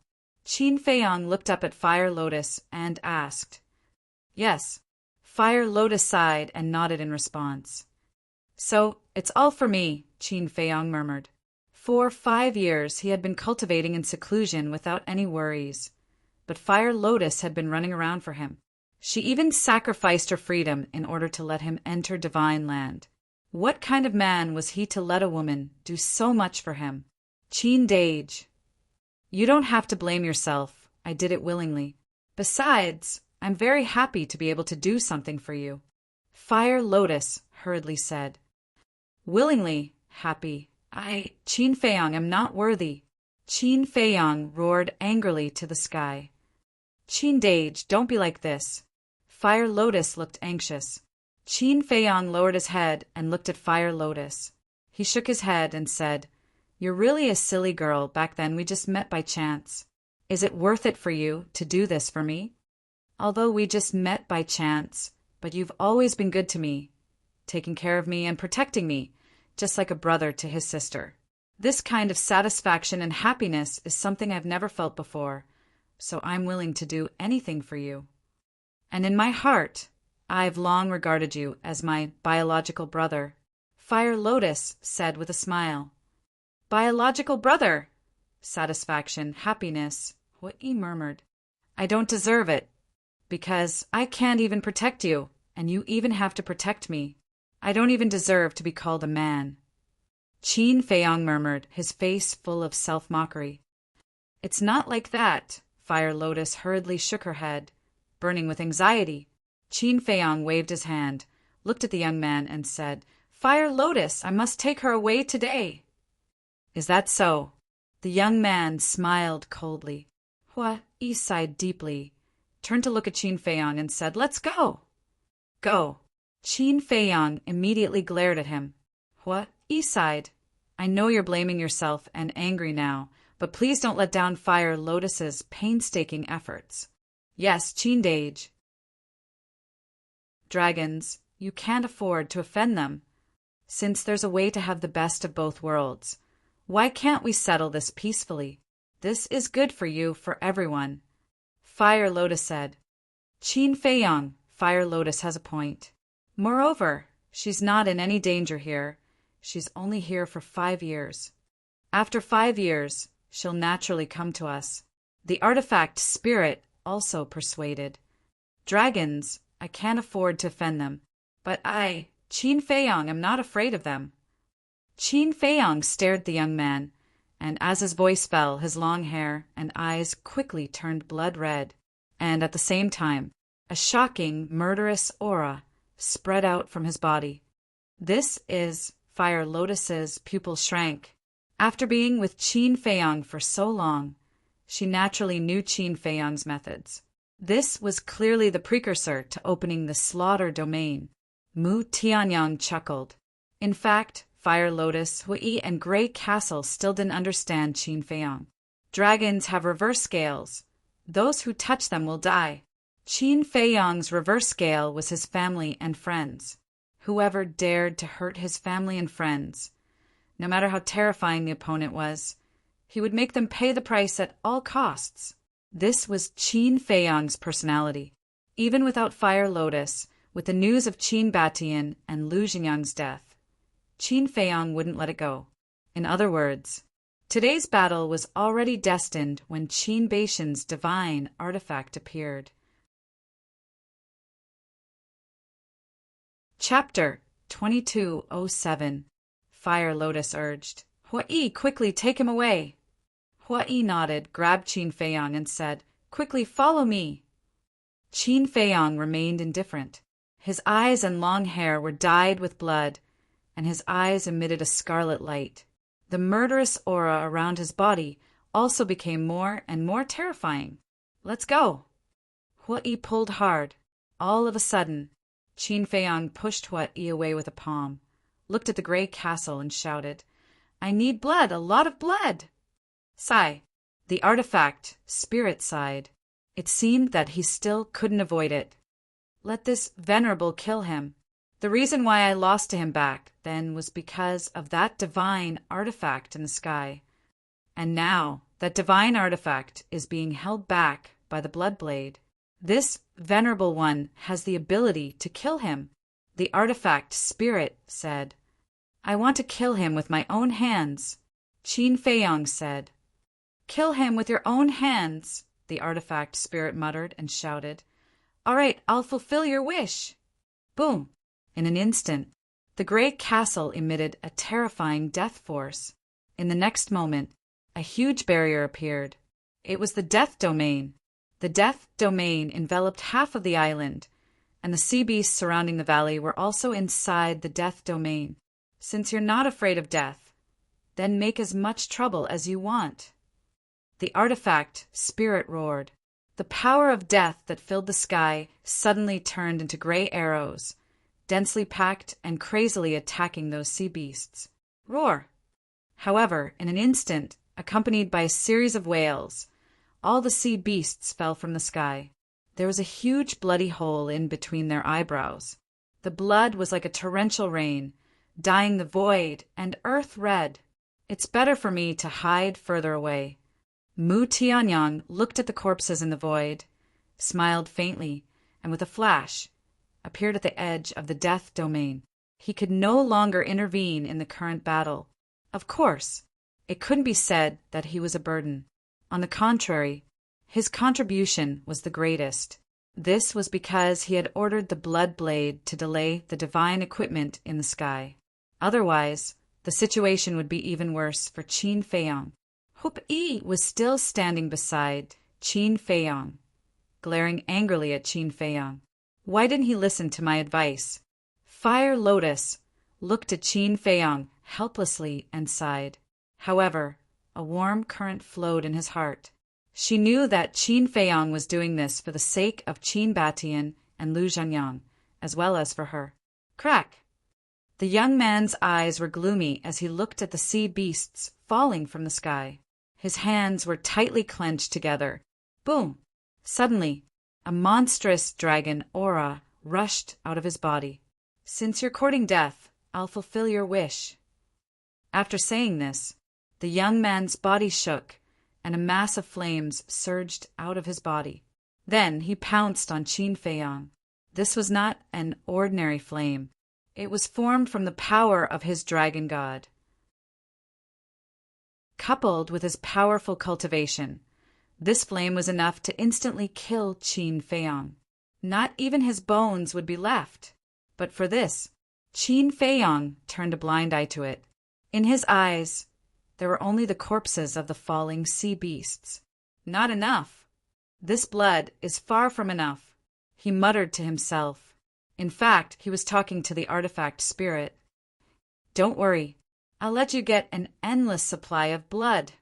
Qin Feiyang looked up at Fire Lotus and asked. "Yes." Fire Lotus sighed and nodded in response. "So, it's all for me," Qin Feiyang murmured. For 5 years he had been cultivating in seclusion without any worries, but Fire Lotus had been running around for him. She even sacrificed her freedom in order to let him enter Divine Land. What kind of man was he to let a woman do so much for him? Qin Dage. "You don't have to blame yourself. I did it willingly. Besides, I'm very happy to be able to do something for you," Fire Lotus hurriedly said. "Willingly, happy. Qin Feiyang, am not worthy." Qin Feiyang roared angrily to the sky. "Qin Dage, don't be like this." Fire Lotus looked anxious. Qin Feiyang lowered his head and looked at Fire Lotus. He shook his head and said, "You're really a silly girl. Back then we just met by chance. Is it worth it for you to do this for me? Although we just met by chance, but you've always been good to me, taking care of me and protecting me, just like a brother to his sister. This kind of satisfaction and happiness is something I've never felt before, so I'm willing to do anything for you. And in my heart, I've long regarded you as my biological brother," Fire Lotus said with a smile. "Biological brother!" Satisfaction, happiness, what he murmured. "I don't deserve it, because I can't even protect you, and you even have to protect me. I don't even deserve to be called a man." Qin Feiyang murmured, his face full of self-mockery. "It's not like that." Fire Lotus hurriedly shook her head, burning with anxiety. Qin Feiyang waved his hand, looked at the young man, and said, "Fire Lotus, I must take her away today." "Is that so?" The young man smiled coldly. Hua Yi sighed deeply, turned to look at Qin Feiyang, and said, "Let's go." "Go." Qin Feiyang immediately glared at him. Hua Yi sighed. "I know you're blaming yourself and angry now, but please don't let down Fire Lotus's painstaking efforts." "Yes, Qin Dage." "Dragons, you can't afford to offend them. Since there's a way to have the best of both worlds, why can't we settle this peacefully? This is good for you, for everyone," Fire Lotus said. "Qin Feiyang, Fire Lotus has a point. Moreover, she's not in any danger here. She's only here for 5 years. After 5 years, she'll naturally come to us." The artifact spirit also persuaded. "Dragons, I can't afford to offend them, but I, Qin Feiyang, am not afraid of them." Qin Feiyang stared at the young man, and as his voice fell, his long hair and eyes quickly turned blood red, and at the same time, a shocking, murderous aura spread out from his body. This is Fire Lotus's pupil shrank. After being with Qin Feiyang for so long, she naturally knew Qin Feiyang's methods. This was clearly the precursor to opening the slaughter domain. Mu Tianyang chuckled. In fact, Fire Lotus, Hui, and Grey Castle still didn't understand Qin Feiyang. Dragons have reverse scales. Those who touch them will die. Qin Feiyang's reverse scale was his family and friends. Whoever dared to hurt his family and friends, no matter how terrifying the opponent was, he would make them pay the price at all costs. This was Qin Feiyang's personality. Even without Fire Lotus, with the news of Qin Batian and Lu Jingyang's death, Qin Feiyang wouldn't let it go. In other words, today's battle was already destined when Qin Batian's divine artifact appeared. Chapter 2207. Fire Lotus urged. Hua-Yi, quickly take him away. Hua-Yi nodded, grabbed Qin Feiyang, and said, Quickly follow me. Qin Feiyang remained indifferent. His eyes and long hair were dyed with blood, and his eyes emitted a scarlet light. The murderous aura around his body also became more and more terrifying. Let's go. Hua-i pulled hard. All of a sudden, Qin Feiyang pushed Hua-i away with a palm, looked at the gray castle and shouted, "I need blood, a lot of blood!" Sigh. The artifact, spirit, sighed. It seemed that he still couldn't avoid it. Let this venerable kill him. The reason why I lost to him back then was because of that divine artifact in the sky. And now that divine artifact is being held back by the blood blade. This venerable one has the ability to kill him. The artifact spirit said, "I want to kill him with my own hands," Qin Feiyang said. "Kill him with your own hands," the artifact spirit muttered and shouted. "All right, I'll fulfill your wish." Boom! In an instant, the gray castle emitted a terrifying death force. In the next moment, a huge barrier appeared. It was the death domain. The death domain enveloped half of the island, and the sea beasts surrounding the valley were also inside the death domain. Since you're not afraid of death, then make as much trouble as you want. The artifact spirit roared. The power of death that filled the sky suddenly turned into gray arrows, densely packed and crazily attacking those sea beasts. Roar! However, in an instant, accompanied by a series of wails, all the sea beasts fell from the sky. There was a huge bloody hole in between their eyebrows. The blood was like a torrential rain, dyeing the void and earth red. It's better for me to hide further away. Mu Tianyang looked at the corpses in the void, smiled faintly, and with a flash, appeared at the edge of the death domain. He could no longer intervene in the current battle. Of course, it couldn't be said that he was a burden. On the contrary, his contribution was the greatest. This was because he had ordered the blood blade to delay the divine equipment in the sky. Otherwise, the situation would be even worse for Qin Feiyang. Hup-I was still standing beside Qin Feiyang, glaring angrily at Qin Feiyang. Why didn't he listen to my advice? Fire Lotus looked at Qin Feiyang helplessly and sighed. However, a warm current flowed in his heart. She knew that Qin Feiyang was doing this for the sake of Qin Batian and Lu Zhanyang, as well as for her. Crack! The young man's eyes were gloomy as he looked at the sea beasts falling from the sky. His hands were tightly clenched together. Boom! Suddenly, a monstrous dragon aura rushed out of his body. "Since you're courting death, I'll fulfill your wish." After saying this, the young man's body shook, and a mass of flames surged out of his body. Then he pounced on Qin Feiyang. This was not an ordinary flame. It was formed from the power of his dragon god. Coupled with his powerful cultivation, this flame was enough to instantly kill Qin Feiyang. Not even his bones would be left. But for this, Qin Feiyang turned a blind eye to it. In his eyes, there were only the corpses of the falling sea beasts. Not enough. This blood is far from enough, he muttered to himself. In fact, he was talking to the artifact spirit. Don't worry, I'll let you get an endless supply of blood.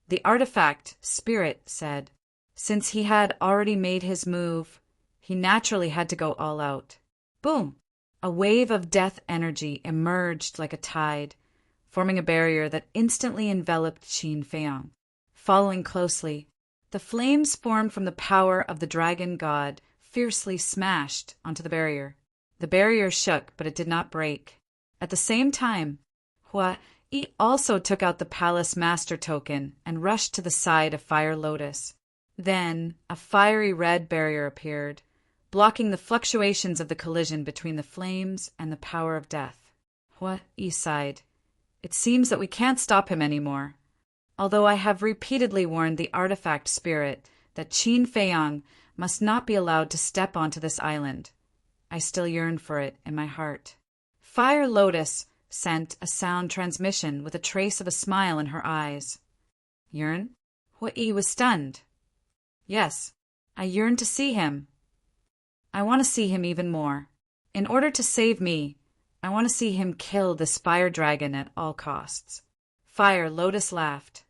The artifact spirit said. Since he had already made his move, he naturally had to go all out. Boom! A wave of death energy emerged like a tide, forming a barrier that instantly enveloped Qin Feiyang. Following closely, the flames formed from the power of the dragon god fiercely smashed onto the barrier. The barrier shook, but it did not break. At the same time, Hua-I also took out the palace master token and rushed to the side of Fire Lotus. Then a fiery red barrier appeared, blocking the fluctuations of the collision between the flames and the power of death. Hua-I sighed. It seems that we can't stop him anymore. Although I have repeatedly warned the artifact spirit that Qin Feiyang must not be allowed to step onto this island, I still yearn for it in my heart. Fire Lotus sent a sound transmission with a trace of a smile in her eyes. Yearn? Hua-I was stunned. Yes, I yearn to see him. I want to see him even more. In order to save me, I want to see him kill this fire dragon at all costs. Fire Lotus laughed.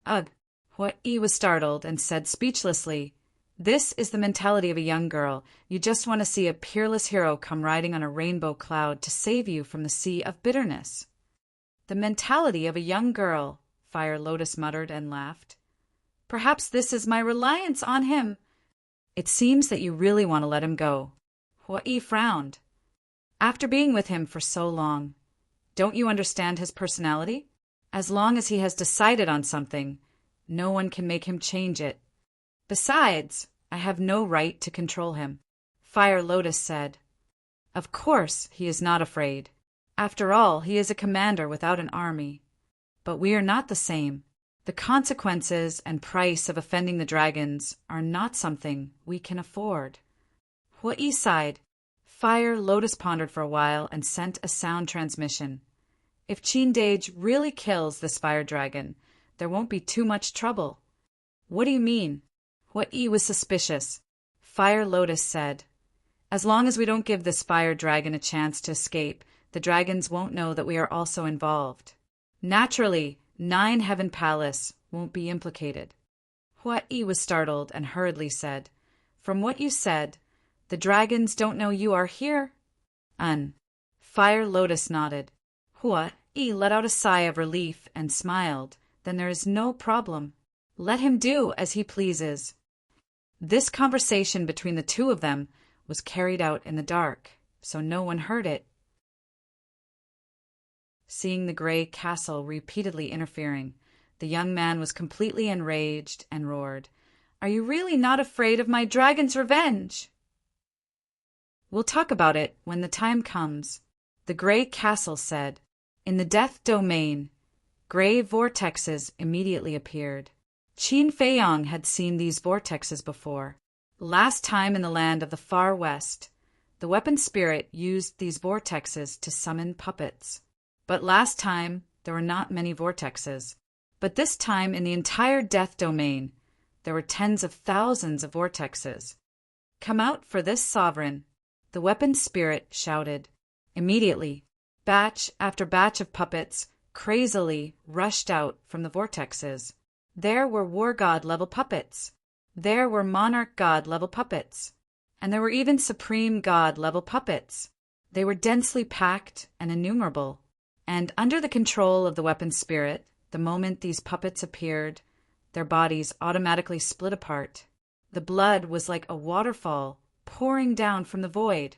Ugh! Hui was startled and said speechlessly, "This is the mentality of a young girl. You just want to see a peerless hero come riding on a rainbow cloud to save you from the sea of bitterness." "The mentality of a young girl," Fire Lotus muttered and laughed. "Perhaps this is my reliance on him." "It seems that you really want to let him go." Hui frowned. "After being with him for so long, don't you understand his personality? As long as he has decided on something, no one can make him change it. Besides, I have no right to control him." Fire Lotus said, "Of course he is not afraid. After all, he is a commander without an army. But we are not the same. The consequences and price of offending the dragons are not something we can afford." Hui sighed. Fire Lotus pondered for a while and sent a sound transmission. "If Dage really kills this fire dragon, there won't be too much trouble." "What do you mean?" Hui was suspicious. Fire Lotus said, "As long as we don't give this fire dragon a chance to escape, the dragons won't know that we are also involved. Naturally, 9 Heaven Palace won't be implicated." Hui was startled and hurriedly said, "From what you said, the dragons don't know you are here?" Fire Lotus nodded. Hui let out a sigh of relief and smiled. "Then there is no problem. Let him do as he pleases." This conversation between the two of them was carried out in the dark, so no one heard it. Seeing the gray castle repeatedly interfering, the young man was completely enraged and roared, "Are you really not afraid of my dragon's revenge?" "We'll talk about it when the time comes," the gray castle said. In the death domain, gray vortexes immediately appeared. Qin Feiyang had seen these vortexes before. Last time in the land of the far west, the weapon spirit used these vortexes to summon puppets. But last time, there were not many vortexes. But this time in the entire death domain, there were tens of thousands of vortexes. "Come out for this sovereign," the weapon spirit shouted. Immediately, batch after batch of puppets crazily rushed out from the vortexes. There were war god level puppets. There were monarch god level puppets. And there were even supreme god level puppets. They were densely packed and innumerable. And under the control of the weapon spirit, the moment these puppets appeared, their bodies automatically split apart. The blood was like a waterfall pouring down from the void.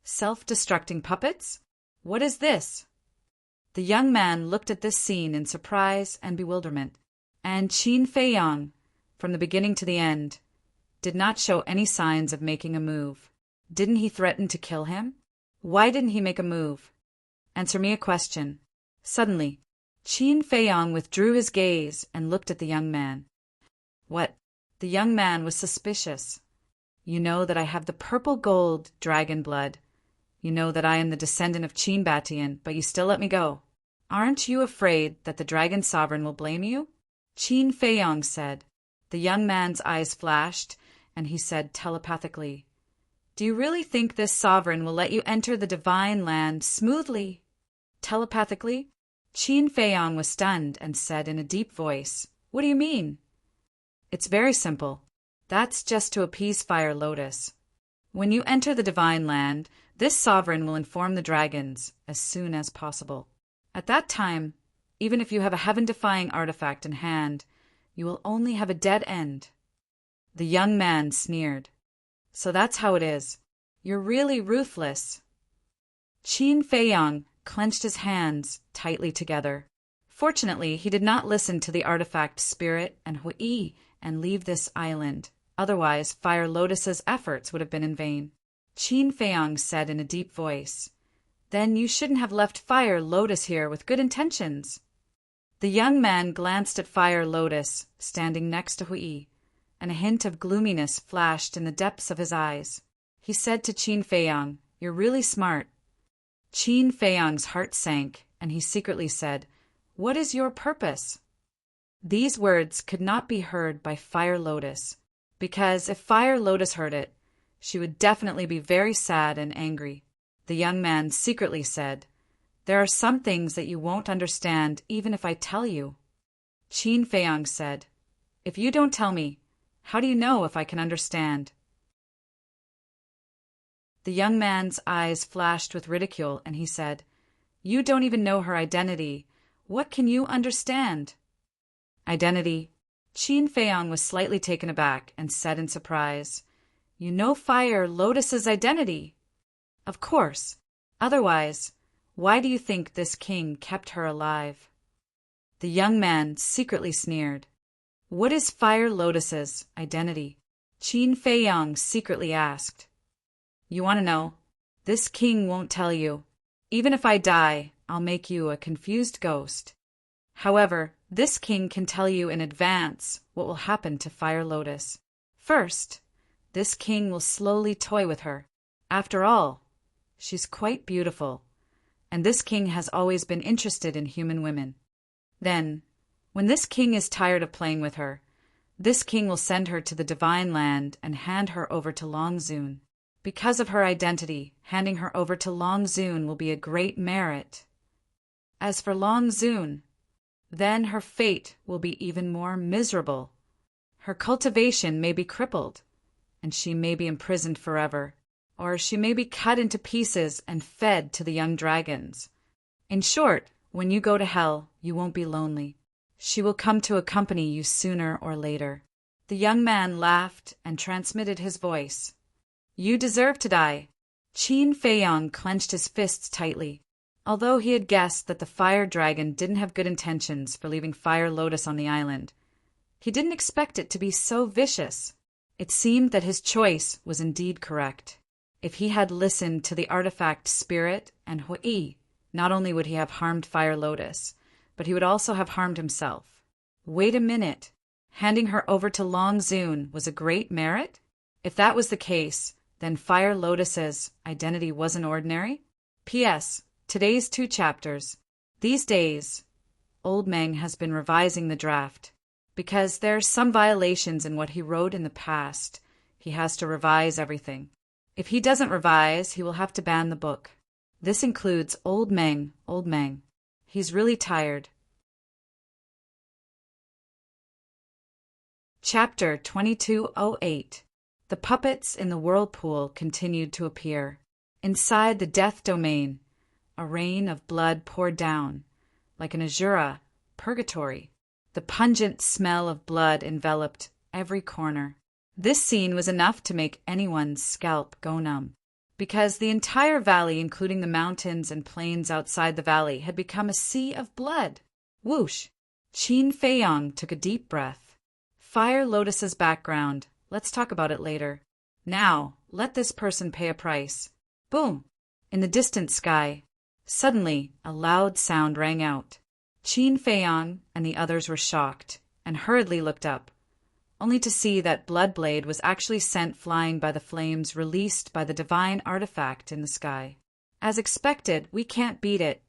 Self-destructing puppets? What is this? The young man looked at this scene in surprise and bewilderment. And Qin Feiyang, from the beginning to the end, did not show any signs of making a move. Didn't he threaten to kill him? Why didn't he make a move? Answer me a question. Suddenly, Qin Feiyang withdrew his gaze and looked at the young man. What? The young man was suspicious. "You know that I have the purple gold dragon blood. You know that I am the descendant of Qin Batian, but you still let me go. Aren't you afraid that the dragon sovereign will blame you?" Qin Feiyang said. The young man's eyes flashed, and he said telepathically, "Do you really think this sovereign will let you enter the divine land smoothly?" Telepathically, Qin Feiyang was stunned and said in a deep voice, "What do you mean?" "It's very simple. That's just to appease Fire Lotus. When you enter the divine land, this sovereign will inform the dragons as soon as possible. At that time, even if you have a heaven-defying artifact in hand, you will only have a dead end." The young man sneered. "So that's how it is. You're really ruthless." Qin Feiyang clenched his hands tightly together. Fortunately, he did not listen to the artifact spirit and Hui and leave this island. Otherwise, Fire Lotus's efforts would have been in vain. Qin Feiyang said in a deep voice, "Then you shouldn't have left Fire Lotus here with good intentions." The young man glanced at Fire Lotus, standing next to Hui, and a hint of gloominess flashed in the depths of his eyes. He said to Qin Feiyang, "You're really smart." Qin Feiyang's heart sank, and he secretly said, "What is your purpose?" These words could not be heard by Fire Lotus, because if Fire Lotus heard it, she would definitely be very sad and angry. The young man secretly said, There are some things that you won't understand even if I tell you. Qin Feiyang said, If you don't tell me, how do you know if I can understand? The young man's eyes flashed with ridicule, and he said, You don't even know her identity. What can you understand? Identity. Qin Feiyang was slightly taken aback and said in surprise, You know Fire Lotus's identity? Of course. Otherwise, why do you think this king kept her alive? The young man secretly sneered. What is Fire Lotus's identity? Qin Feiyang secretly asked. You want to know? This king won't tell you. Even if I die, I'll make you a confused ghost. However, this king can tell you in advance what will happen to Fire Lotus. First, this king will slowly toy with her. After all, she's quite beautiful, and this king has always been interested in human women. Then, when this king is tired of playing with her, this king will send her to the divine land and hand her over to Long Zun. Because of her identity, handing her over to Long Zun will be a great merit. As for Long Zun, then her fate will be even more miserable. Her cultivation may be crippled, and she may be imprisoned forever, or she may be cut into pieces and fed to the young dragons. In short, when you go to hell, you won't be lonely. She will come to accompany you sooner or later. The young man laughed and transmitted his voice. You deserve to die. Qin Feiyang clenched his fists tightly. Although he had guessed that the fire dragon didn't have good intentions for leaving Fire Lotus on the island, he didn't expect it to be so vicious. It seemed that his choice was indeed correct. If he had listened to the artifact spirit and Hui, not only would he have harmed Fire Lotus, but he would also have harmed himself. Wait a minute. Handing her over to Long Zun was a great merit? If that was the case, then Fire Lotus's identity wasn't ordinary? P.S. Today's 2 chapters. These days, Old Meng has been revising the draft. Because there are some violations in what he wrote in the past, he has to revise everything. If he doesn't revise, he will have to ban the book. This includes Old Meng. He's really tired. Chapter 2208. The puppets in the whirlpool continued to appear. Inside the death domain, a rain of blood poured down, like an Azura, purgatory. The pungent smell of blood enveloped every corner. This scene was enough to make anyone's scalp go numb, because the entire valley, including the mountains and plains outside the valley, had become a sea of blood. Whoosh! Qin Feiyang took a deep breath. Fire Lotus's background. Let's talk about it later. Now, let this person pay a price. Boom! In the distant sky, suddenly a loud sound rang out. Qin Feiyang and the others were shocked and hurriedly looked up, only to see that Bloodblade was actually sent flying by the flames released by the divine artifact in the sky. As expected, we can't beat it,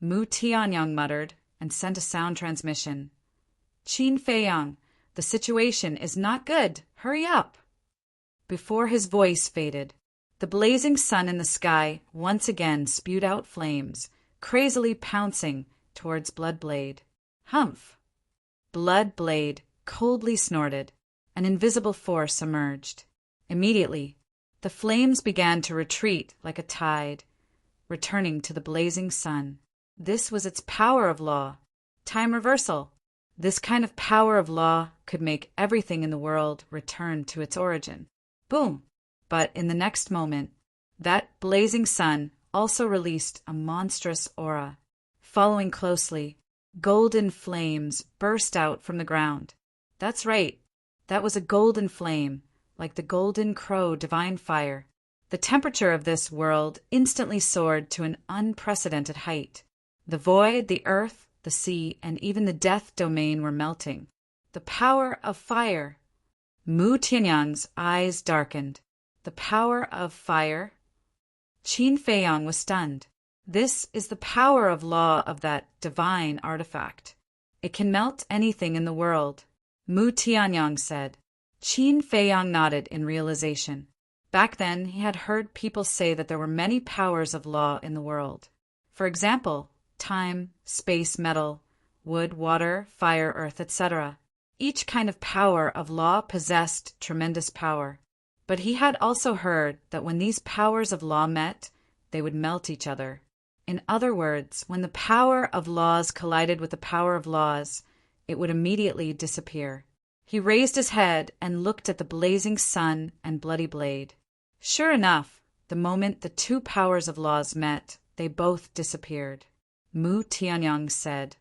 Mu Tianyang muttered and sent a sound transmission. Qin Feiyang, the situation is not good. Hurry up! Before his voice faded, the blazing sun in the sky once again spewed out flames, crazily pouncing towards Bloodblade. Humph! Bloodblade coldly snorted. An invisible force emerged. Immediately, the flames began to retreat like a tide, returning to the blazing sun. This was its power of law. Time reversal. This kind of power of law could make everything in the world return to its origin. Boom! But in the next moment, that blazing sun also released a monstrous aura. Following closely, golden flames burst out from the ground. That's right, that was a golden flame, like the golden crow divine fire. The temperature of this world instantly soared to an unprecedented height. The void, the earth, the sea, and even the death domain were melting. The power of fire. Mu Tianyang's eyes darkened. The power of fire? Qin Feiyang was stunned. This is the power of law of that divine artifact. It can melt anything in the world, Mu Tianyang said. Qin Feiyang nodded in realization. Back then, he had heard people say that there were many powers of law in the world. For example, time, space, metal, wood, water, fire, earth, etc. Each kind of power of law possessed tremendous power. But he had also heard that when these powers of law met, they would melt each other. In other words, when the power of laws collided with the power of laws, it would immediately disappear. He raised his head and looked at the blazing sun and bloody blade. Sure enough, the moment the two powers of laws met, they both disappeared. Mu Tianyang said,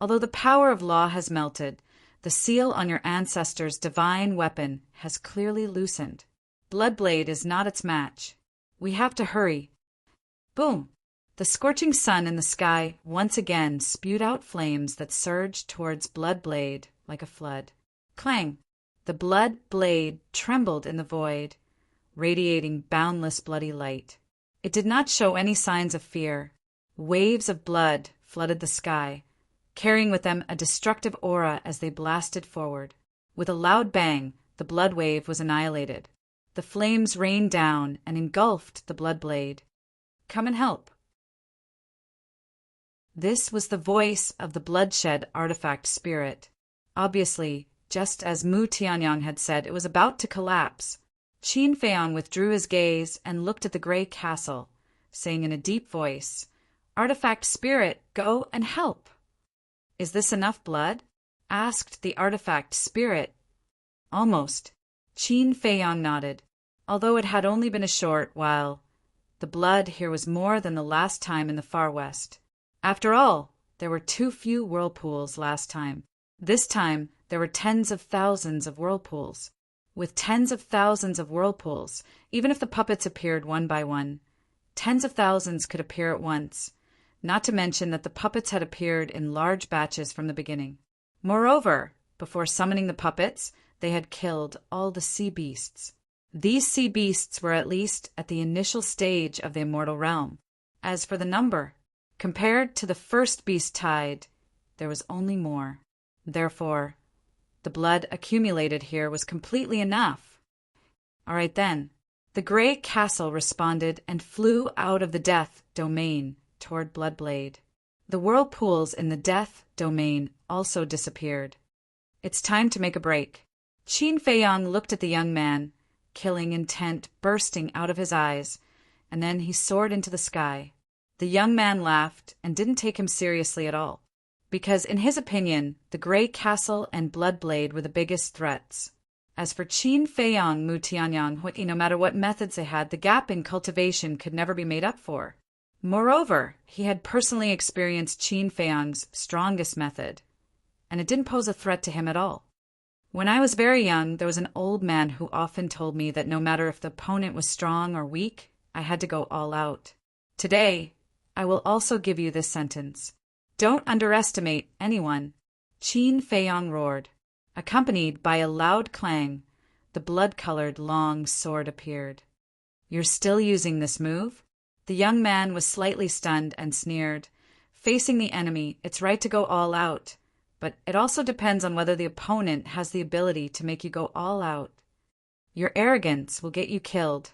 "Although the power of law has melted, the seal on your ancestors' divine weapon has clearly loosened. Bloodblade is not its match. We have to hurry." Boom! The scorching sun in the sky once again spewed out flames that surged towards Bloodblade like a flood. Clang! The blood blade trembled in the void, radiating boundless bloody light. It did not show any signs of fear. Waves of blood flooded the sky, carrying with them a destructive aura as they blasted forward. With a loud bang, the blood wave was annihilated. The flames rained down and engulfed the blood blade. "Come and help." This was the voice of the bloodshed artifact spirit. Obviously, just as Mu Tianyang had said, it was about to collapse. Qin Feiyang withdrew his gaze and looked at the gray castle, saying in a deep voice, "Artifact spirit, go and help." "Is this enough blood?" asked the artifact spirit. "Almost." Qin Feiyang nodded. Although it had only been a short while, the blood here was more than the last time in the far west. After all, there were too few whirlpools last time. This time, there were tens of thousands of whirlpools. With tens of thousands of whirlpools, even if the puppets appeared one by one, tens of thousands could appear at once, not to mention that the puppets had appeared in large batches from the beginning. Moreover, before summoning the puppets, they had killed all the sea beasts. These sea beasts were at least at the initial stage of the immortal realm. As for the number, compared to the first beast tide, there was only more. Therefore, the blood accumulated here was completely enough. All right then. The gray castle responded and flew out of the death domain toward Bloodblade. The whirlpools in the death domain also disappeared. "It's time to make a break." Qin Feiyang looked at the young man, killing intent bursting out of his eyes, and then he soared into the sky. The young man laughed and didn't take him seriously at all, because in his opinion, the gray castle and Bloodblade were the biggest threats. As for Qin Feiyang, Mu Tianyang, no matter what methods they had, the gap in cultivation could never be made up for. Moreover, he had personally experienced Qin Feiyang's strongest method, and it didn't pose a threat to him at all. When I was very young, there was an old man who often told me that no matter if the opponent was strong or weak, I had to go all out. Today, I will also give you this sentence. Don't underestimate anyone. Qin Feiyang roared. Accompanied by a loud clang, the blood-colored long sword appeared. "You're still using this move?" The young man was slightly stunned and sneered. "Facing the enemy, it's right to go all out, but it also depends on whether the opponent has the ability to make you go all out. Your arrogance will get you killed."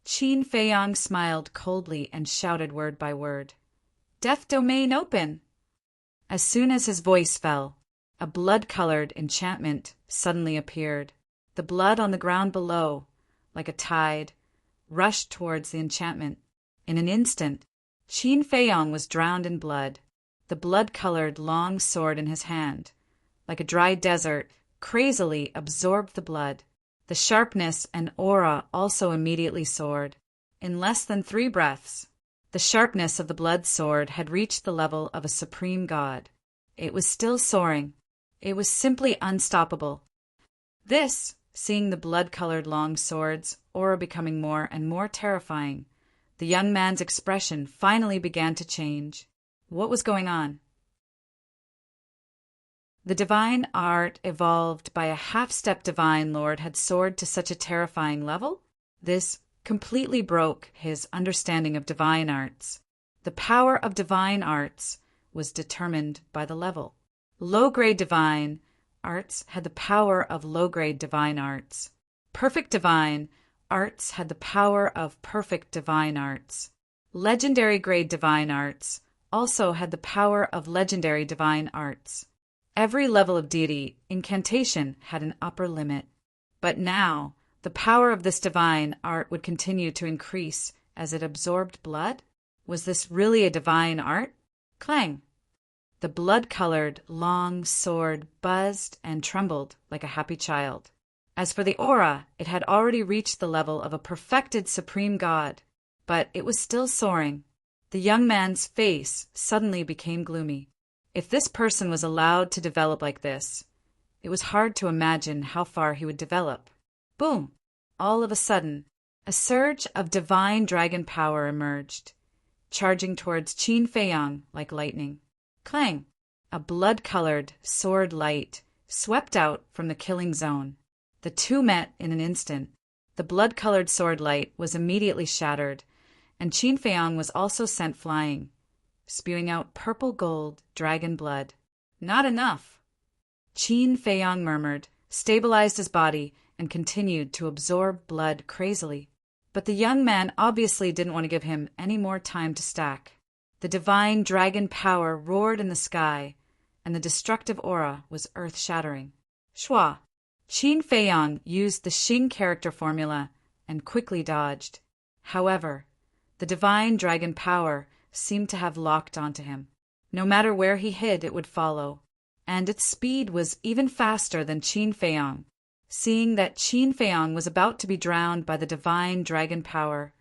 Qin Feiyang smiled coldly and shouted word by word. "Death domain open!" As soon as his voice fell, a blood-colored enchantment suddenly appeared. The blood on the ground below, like a tide, rushed towards the enchantment. In an instant, Qin Feiyang was drowned in blood, the blood-colored long sword in his hand, like a dry desert, crazily absorbed the blood. The sharpness and aura also immediately soared. In less than 3 breaths, the sharpness of the blood sword had reached the level of a supreme god. It was still soaring. It was simply unstoppable. This, seeing the blood-colored long sword's aura becoming more and more terrifying, the young man's expression finally began to change. What was going on? The divine art evolved by a half-step divine lord had soared to such a terrifying level? This completely broke his understanding of divine arts. The power of divine arts was determined by the level. Low-grade divine arts had the power of low-grade divine arts. Perfect divine arts had the power of perfect divine arts. Legendary grade divine arts also had the power of legendary divine arts. Every level of deity incantation had an upper limit. But now, the power of this divine art would continue to increase as it absorbed blood? Was this really a divine art? Clang! The blood-colored, long sword buzzed and trembled like a happy child. As for the aura, it had already reached the level of a perfected supreme god, but it was still soaring. The young man's face suddenly became gloomy. If this person was allowed to develop like this, it was hard to imagine how far he would develop. Boom! All of a sudden, a surge of divine dragon power emerged, charging towards Qin Feiyang like lightning. Clang! A blood-colored sword light swept out from the killing zone. The two met in an instant. The blood-colored sword light was immediately shattered, and Qin Feiyang was also sent flying, spewing out purple gold dragon blood. Not enough! Qin Feiyang murmured, stabilized his body, and continued to absorb blood crazily. But the young man obviously didn't want to give him any more time to stack. The divine dragon power roared in the sky, and the destructive aura was earth-shattering. Shua! Qin Feiyang used the Xing character formula and quickly dodged. However, the divine dragon power seemed to have locked onto him. No matter where he hid, it would follow, and its speed was even faster than Qin Feiyang. Seeing that Qin Feiyang was about to be drowned by the divine dragon power,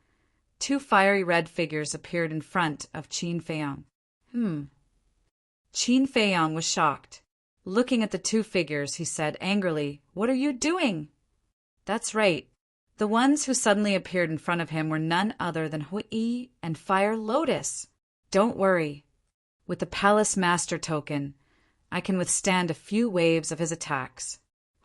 two fiery red figures appeared in front of Qin Feiyang. Qin Feiyang was shocked. Looking at the two figures, he said angrily, "What are you doing?" That's right. The ones who suddenly appeared in front of him were none other than Hui and Fire Lotus. Don't worry. With the Palace Master token, I can withstand a few waves of his attacks.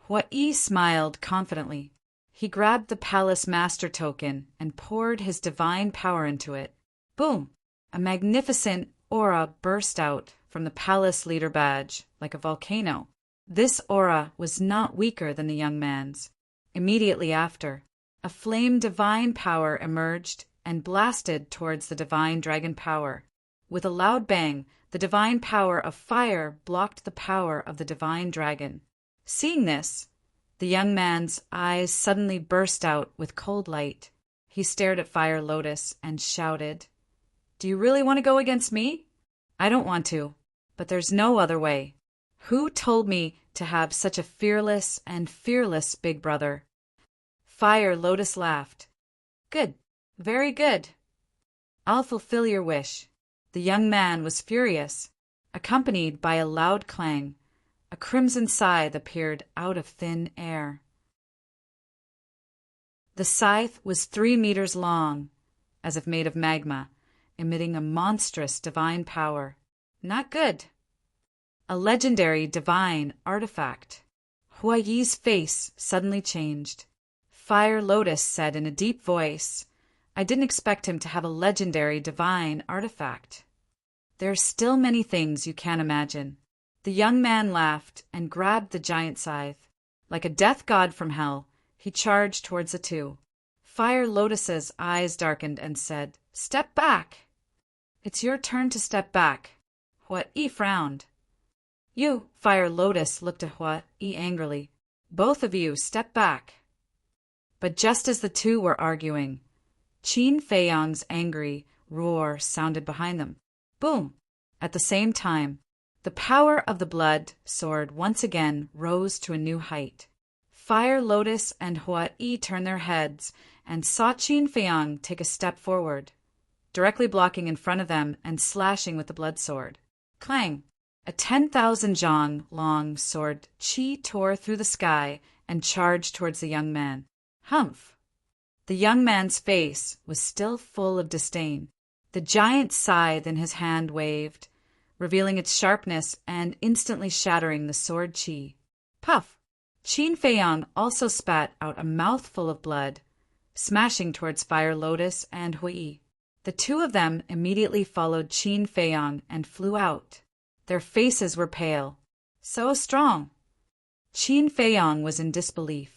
Hui smiled confidently. He grabbed the Palace Master token and poured his divine power into it. Boom! A magnificent aura burst out from the Palace Leader badge like a volcano. This aura was not weaker than the young man's. Immediately after, a flame divine power emerged and blasted towards the divine dragon power. With a loud bang, the divine power of fire blocked the power of the divine dragon. Seeing this, the young man's eyes suddenly burst out with cold light. He stared at Fire Lotus and shouted, "Do you really want to go against me?" "I don't want to, but there's no other way. Who told me to have such a fearless and fearless big brother?" Fire Lotus laughed. "Good, very good. I'll fulfill your wish." The young man was furious. Accompanied by a loud clang, a crimson scythe appeared out of thin air. The scythe was 3 meters long, as if made of magma, emitting a monstrous divine power. Not good. A legendary divine artifact. Huayi's face suddenly changed. Fire Lotus said in a deep voice, "I didn't expect him to have a legendary divine artifact." "There are still many things you can't imagine." The young man laughed and grabbed the giant scythe. Like a death god from hell, he charged towards the two. Fire Lotus's eyes darkened and said, "Step back." "It's your turn to step back." Huai frowned. "You," Fire Lotus looked at Huai angrily. "Both of you step back." But just as the two were arguing, Qin Feiyang's angry roar sounded behind them. Boom! At the same time, the power of the blood sword once again rose to a new height. Fire Lotus and Huai turned their heads and saw Qin Feiyang take a step forward, directly blocking in front of them and slashing with the blood sword. Clang! A 10,000 zhang long sword Qi tore through the sky and charged towards the young man. Humph! The young man's face was still full of disdain. The giant scythe in his hand waved, revealing its sharpness and instantly shattering the sword Qi. Puff! Qin Feiyang also spat out a mouthful of blood, smashing towards Fire Lotus and Hui. The two of them immediately followed Qin Feiyang and flew out. Their faces were pale. So strong! Qin Feiyang was in disbelief.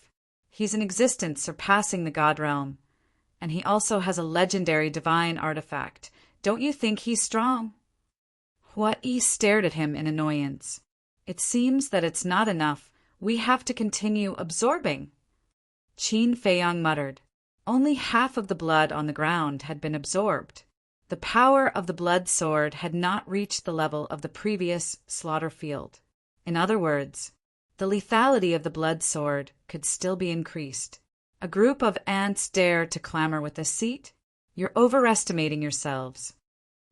He's an existence surpassing the god realm, and he also has a legendary divine artifact. Don't you think he's strong? Hua Yi stared at him in annoyance. It seems that it's not enough. We have to continue absorbing. Qin Feiyang muttered. Only half of the blood on the ground had been absorbed. The power of the blood sword had not reached the level of the previous slaughter field. In other words, the lethality of the blood sword could still be increased. A group of ants dare to clamor with this seat? You're overestimating yourselves.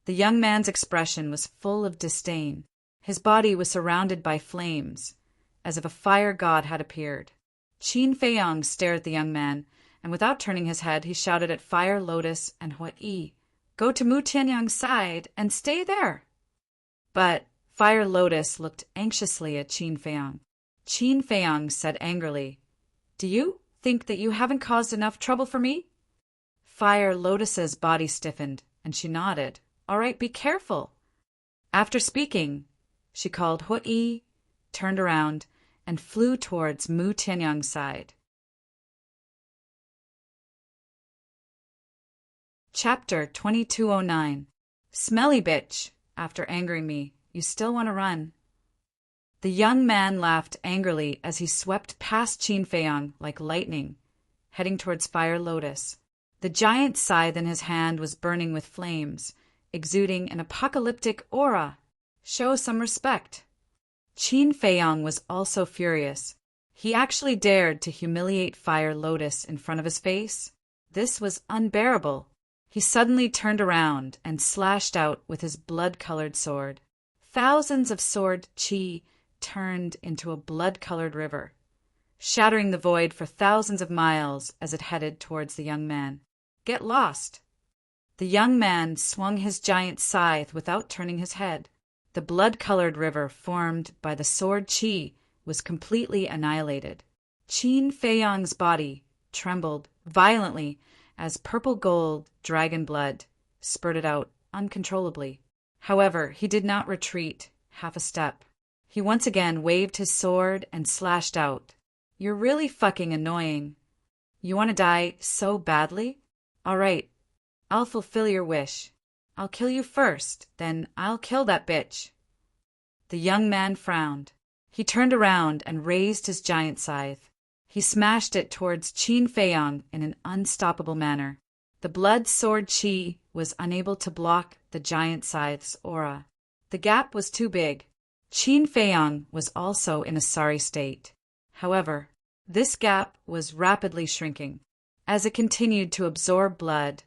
The young man's expression was full of disdain. His body was surrounded by flames, as if a fire god had appeared. Qin Feiyang stared at the young man, and without turning his head, he shouted at Fire Lotus and Hua Yi, "Go to Mu Tianyang's side and stay there." But Fire Lotus looked anxiously at Qin Feiyang. Qin Feiyang said angrily, "Do you think that you haven't caused enough trouble for me?" Fire Lotus's body stiffened, and she nodded. "All right, be careful." After speaking, she called Hua Yi, turned around, and flew towards Mu Tianyang's side. Chapter 2209. Smelly bitch. After angering me, you still want to run. The young man laughed angrily as he swept past Qin Feiyang like lightning, heading towards Fire Lotus. The giant scythe in his hand was burning with flames, exuding an apocalyptic aura. Show some respect. Qin Feiyang was also furious. He actually dared to humiliate Fire Lotus in front of his face. This was unbearable. He suddenly turned around and slashed out with his blood-colored sword. Thousands of sword qi turned into a blood-colored river, shattering the void for thousands of miles as it headed towards the young man. Get lost! The young man swung his giant scythe without turning his head. The blood-colored river formed by the sword qi was completely annihilated. Qin Feiyang's body trembled violently as purple gold dragon blood spurted out uncontrollably. However, he did not retreat half a step. He once again waved his sword and slashed out. You're really fucking annoying. You want to die so badly? All right, I'll fulfill your wish. I'll kill you first, then I'll kill that bitch. The young man frowned. He turned around and raised his giant scythe. He smashed it towards Qin Feiyang in an unstoppable manner. The blood sword qi was unable to block the giant scythe's aura. The gap was too big. Qin Feiyang was also in a sorry state. However, this gap was rapidly shrinking. As it continued to absorb blood,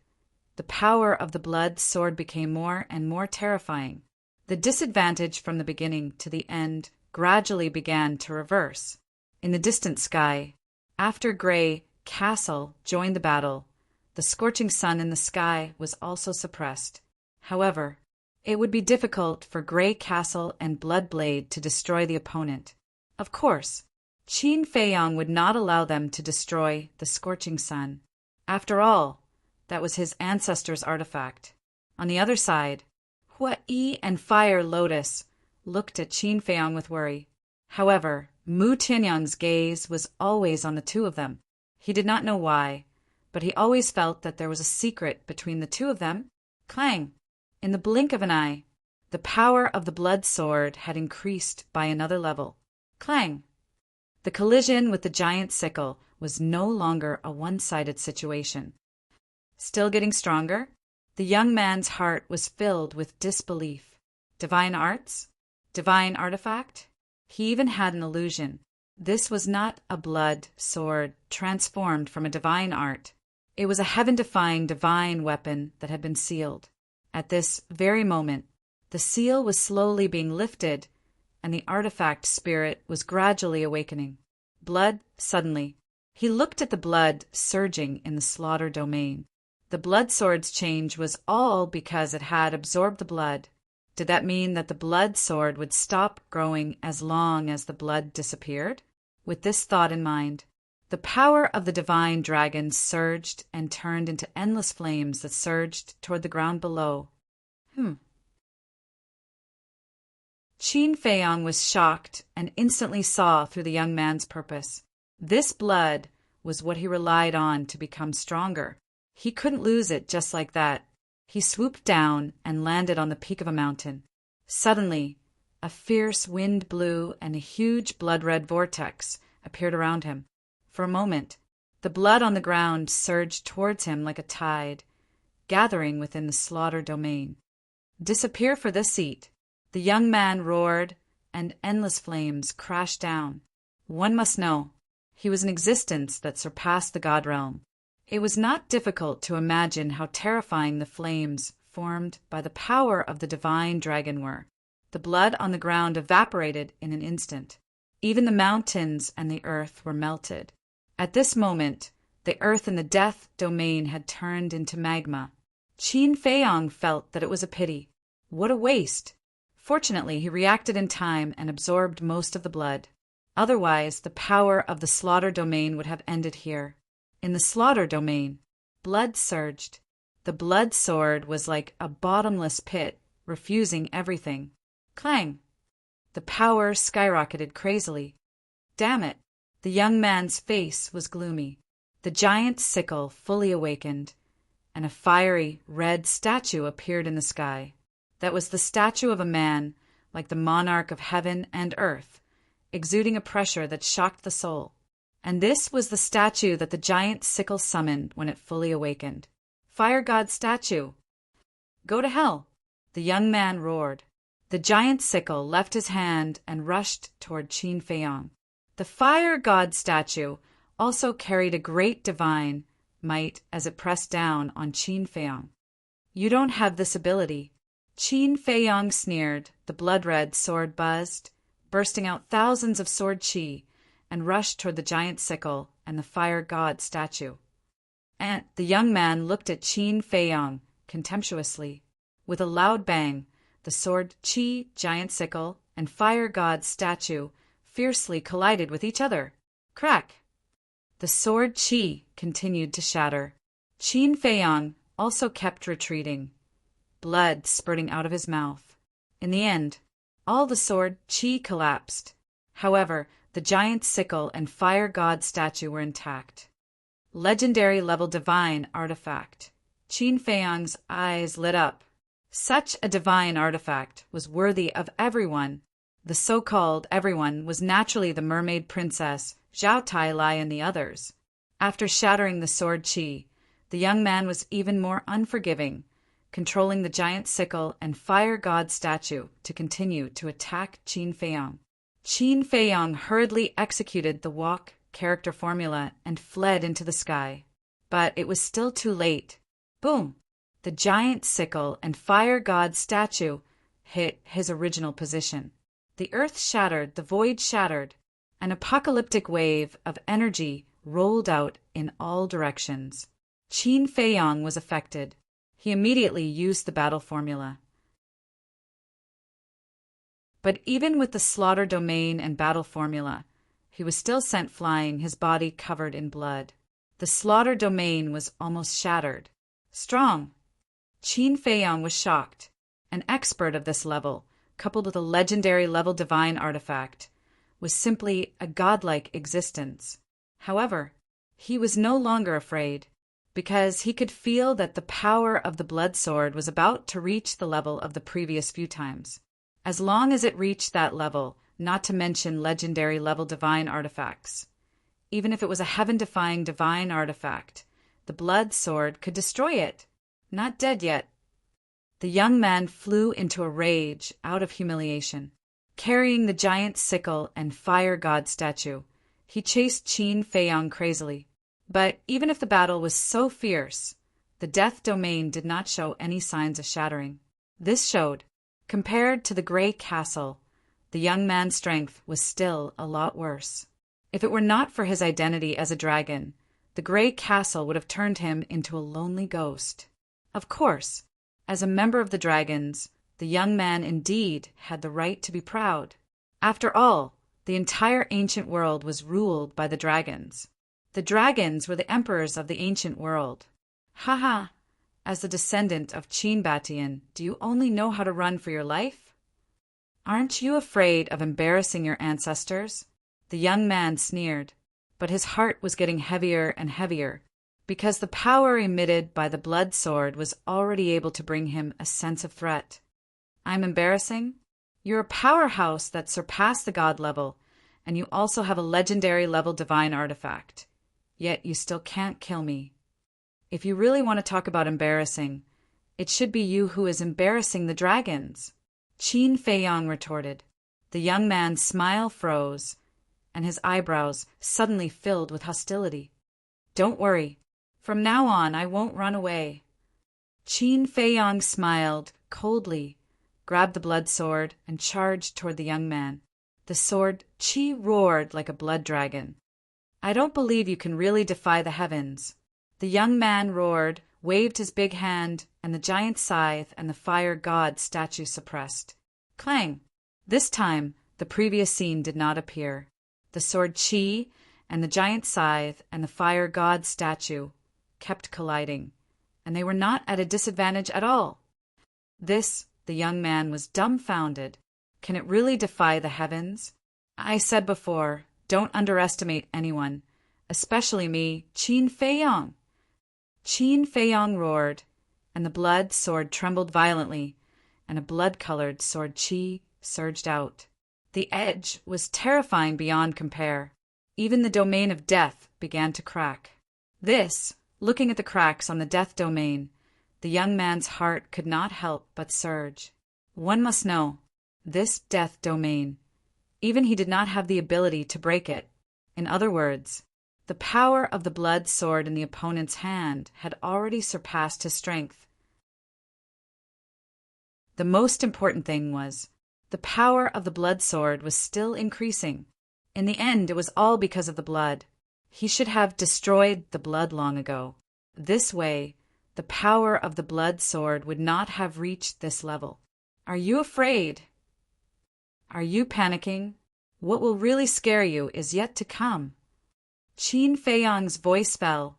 the power of the blood sword became more and more terrifying. The disadvantage from the beginning to the end gradually began to reverse. In the distant sky, after Grey Castle joined the battle, the scorching sun in the sky was also suppressed. However, it would be difficult for Grey Castle and Bloodblade to destroy the opponent. Of course, Qin Feiyang would not allow them to destroy the scorching sun. After all, that was his ancestor's artifact. On the other side, Hua Yi and Fire Lotus looked at Qin Feiyang with worry. However, Mu Tianyang's gaze was always on the two of them. He did not know why, but he always felt that there was a secret between the two of them. Clang! In the blink of an eye, the power of the blood sword had increased by another level. Clang! The collision with the giant sickle was no longer a one-sided situation. Still getting stronger, the young man's heart was filled with disbelief. Divine arts? Divine artifact? He even had an illusion. This was not a blood sword transformed from a divine art. It was a heaven-defying divine weapon that had been sealed. At this very moment, the seal was slowly being lifted, and the artifact spirit was gradually awakening. Blood, suddenly. He looked at the blood surging in the slaughter domain. The blood sword's change was all because it had absorbed the blood. Did that mean that the blood sword would stop growing as long as the blood disappeared? With this thought in mind, the power of the divine dragon surged and turned into endless flames that surged toward the ground below. Qin Feiyang was shocked and instantly saw through the young man's purpose. This blood was what he relied on to become stronger. He couldn't lose it just like that. He swooped down and landed on the peak of a mountain. Suddenly, a fierce wind blew and a huge blood-red vortex appeared around him. For a moment, the blood on the ground surged towards him like a tide, gathering within the slaughter domain. "Disappear for this seat!" The young man roared, and endless flames crashed down. One must know, he was an existence that surpassed the god realm. It was not difficult to imagine how terrifying the flames formed by the power of the divine dragon were. The blood on the ground evaporated in an instant. Even the mountains and the earth were melted. At this moment, the earth in the death domain had turned into magma. Qin Feiyang felt that it was a pity. What a waste! Fortunately, he reacted in time and absorbed most of the blood. Otherwise, the power of the slaughter domain would have ended here. In the slaughter domain, blood surged. The blood sword was like a bottomless pit, refusing everything. Clang! The power skyrocketed crazily. Damn it! The young man's face was gloomy. The giant sickle fully awakened, and a fiery, red statue appeared in the sky. That was the statue of a man, like the monarch of heaven and earth, exuding a pressure that shocked the soul. And this was the statue that the giant sickle summoned when it fully awakened. "Fire god statue! Go to hell!" the young man roared. The giant sickle left his hand and rushed toward Qin Feiyang. The fire god statue also carried a great divine might as it pressed down on Qin Feiyang. "You don't have this ability." Qin Feiyang sneered, the blood-red sword buzzed, bursting out thousands of sword qi, and rushed toward the giant sickle and the fire god statue. And the young man looked at Qin Feiyang contemptuously. With a loud bang, the sword qi, giant sickle, and fire god statue fiercely collided with each other. Crack! The sword qi continued to shatter. Qin Feiyang also kept retreating, blood spurting out of his mouth. In the end, all the sword qi collapsed. However, the giant sickle and fire god statue were intact. Legendary level divine artifact. Qin Feiyang's eyes lit up. Such a divine artifact was worthy of everyone. The so-called everyone was naturally the mermaid princess, Zhao Tai and the others. After shattering the sword qi, the young man was even more unforgiving, controlling the giant sickle and fire god statue to continue to attack Qin Feiyang. Qin Feiyang hurriedly executed the walk character formula and fled into the sky. But it was still too late. Boom! The giant sickle and fire god statue hit his original position. The earth shattered, the void shattered. An apocalyptic wave of energy rolled out in all directions. Qin Feiyang was affected. He immediately used the battle formula. But even with the slaughter domain and battle formula, he was still sent flying, his body covered in blood. The slaughter domain was almost shattered. Strong! Qin Feiyang was shocked. An expert of this level, coupled with a legendary level divine artifact, was simply a godlike existence. However, he was no longer afraid, because he could feel that the power of the blood sword was about to reach the level of the previous few times. As long as it reached that level, not to mention legendary level divine artifacts, even if it was a heaven-defying divine artifact, the blood sword could destroy it. Not dead yet. The young man flew into a rage out of humiliation. Carrying the giant sickle and fire god statue, he chased Qin Feiyang crazily. But even if the battle was so fierce, the death domain did not show any signs of shattering. This showed, compared to the gray castle, the young man's strength was still a lot worse. If it were not for his identity as a dragon, the gray castle would have turned him into a lonely ghost. Of course, as a member of the dragons, the young man indeed had the right to be proud. After all, the entire ancient world was ruled by the dragons. The dragons were the emperors of the ancient world. Haha! As the descendant of Qin Batian, do you only know how to run for your life? Aren't you afraid of embarrassing your ancestors? The young man sneered, but his heart was getting heavier and heavier, because the power emitted by the blood sword was already able to bring him a sense of threat. I'm embarrassing? You're a powerhouse that surpassed the god level, and you also have a legendary level divine artifact. Yet you still can't kill me. If you really want to talk about embarrassing, it should be you who is embarrassing the dragons, Qin Feiyang retorted. The young man's smile froze, and his eyebrows suddenly filled with hostility. Don't worry. From now on, I won't run away. Qin Feiyang smiled coldly, grabbed the blood sword, and charged toward the young man. The sword Qi roared like a blood dragon. I don't believe you can really defy the heavens. The young man roared, waved his big hand, and the giant scythe and the fire god statue suppressed. Clang! This time, the previous scene did not appear. The sword Qi and the giant scythe and the fire god statue kept colliding, and they were not at a disadvantage at all. The young man was dumbfounded. Can it really defy the heavens? I said before, don't underestimate anyone, especially me, Qin Feiyang. Qin Feiyang roared, and the blood sword trembled violently, and a blood-colored sword Qi surged out. The edge was terrifying beyond compare. Even the domain of death began to crack. Looking at the cracks on the death domain, the young man's heart could not help but surge. One must know, this death domain, even he did not have the ability to break it. In other words, the power of the blood sword in the opponent's hand had already surpassed his strength. The most important thing was, the power of the blood sword was still increasing. In the end, it was all because of the blood. He should have destroyed the blood long ago. This way, the power of the blood sword would not have reached this level. Are you afraid? Are you panicking? What will really scare you is yet to come. Qin Feiyang's voice fell,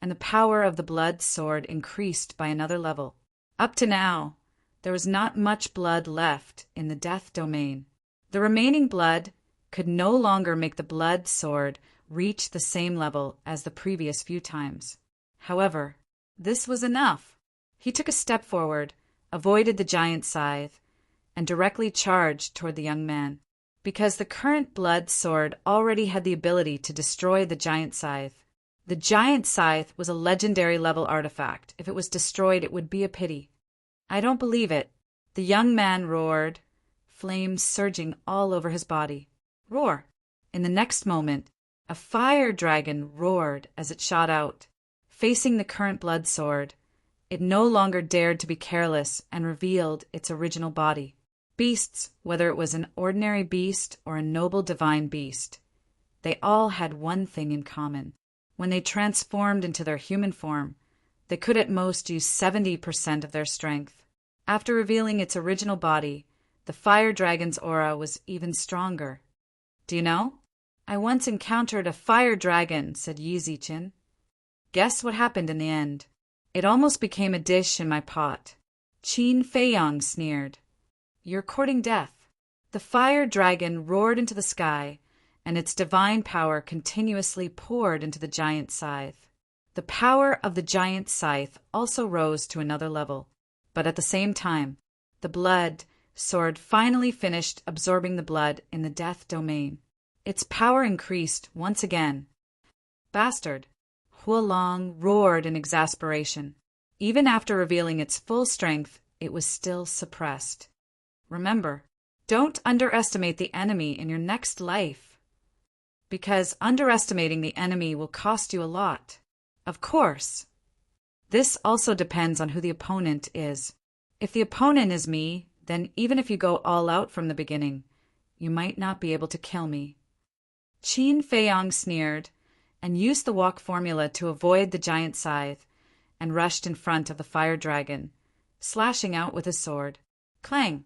and the power of the blood sword increased by another level. Up to now, there was not much blood left in the death domain. The remaining blood could no longer make the blood sword reach the same level as the previous few times. However, this was enough. He took a step forward, avoided the giant scythe, and directly charged toward the young man. Because the current blood sword already had the ability to destroy the giant scythe. The giant scythe was a legendary level artifact. If it was destroyed, it would be a pity. I don't believe it. The young man roared, flames surging all over his body. Roar! In the next moment, a fire dragon roared as it shot out. Facing the current blood sword, it no longer dared to be careless and revealed its original body. Beasts, whether it was an ordinary beast or a noble divine beast, they all had one thing in common. When they transformed into their human form, they could at most use 70% of their strength. After revealing its original body, the fire dragon's aura was even stronger. Do you know? I once encountered a fire dragon, said Yi Ziqin. Guess what happened in the end? It almost became a dish in my pot. Qin Feiyang sneered. You're courting death. The fire dragon roared into the sky, and its divine power continuously poured into the giant scythe. The power of the giant scythe also rose to another level, but at the same time, the blood sword finally finished absorbing the blood in the death domain. Its power increased once again. Bastard! Huolong roared in exasperation. Even after revealing its full strength, it was still suppressed. Remember, don't underestimate the enemy in your next life, because underestimating the enemy will cost you a lot. Of course, this also depends on who the opponent is. If the opponent is me, then even if you go all out from the beginning, you might not be able to kill me. Qin Feiyang sneered and used the walk formula to avoid the giant scythe and rushed in front of the fire dragon, slashing out with his sword. Clang!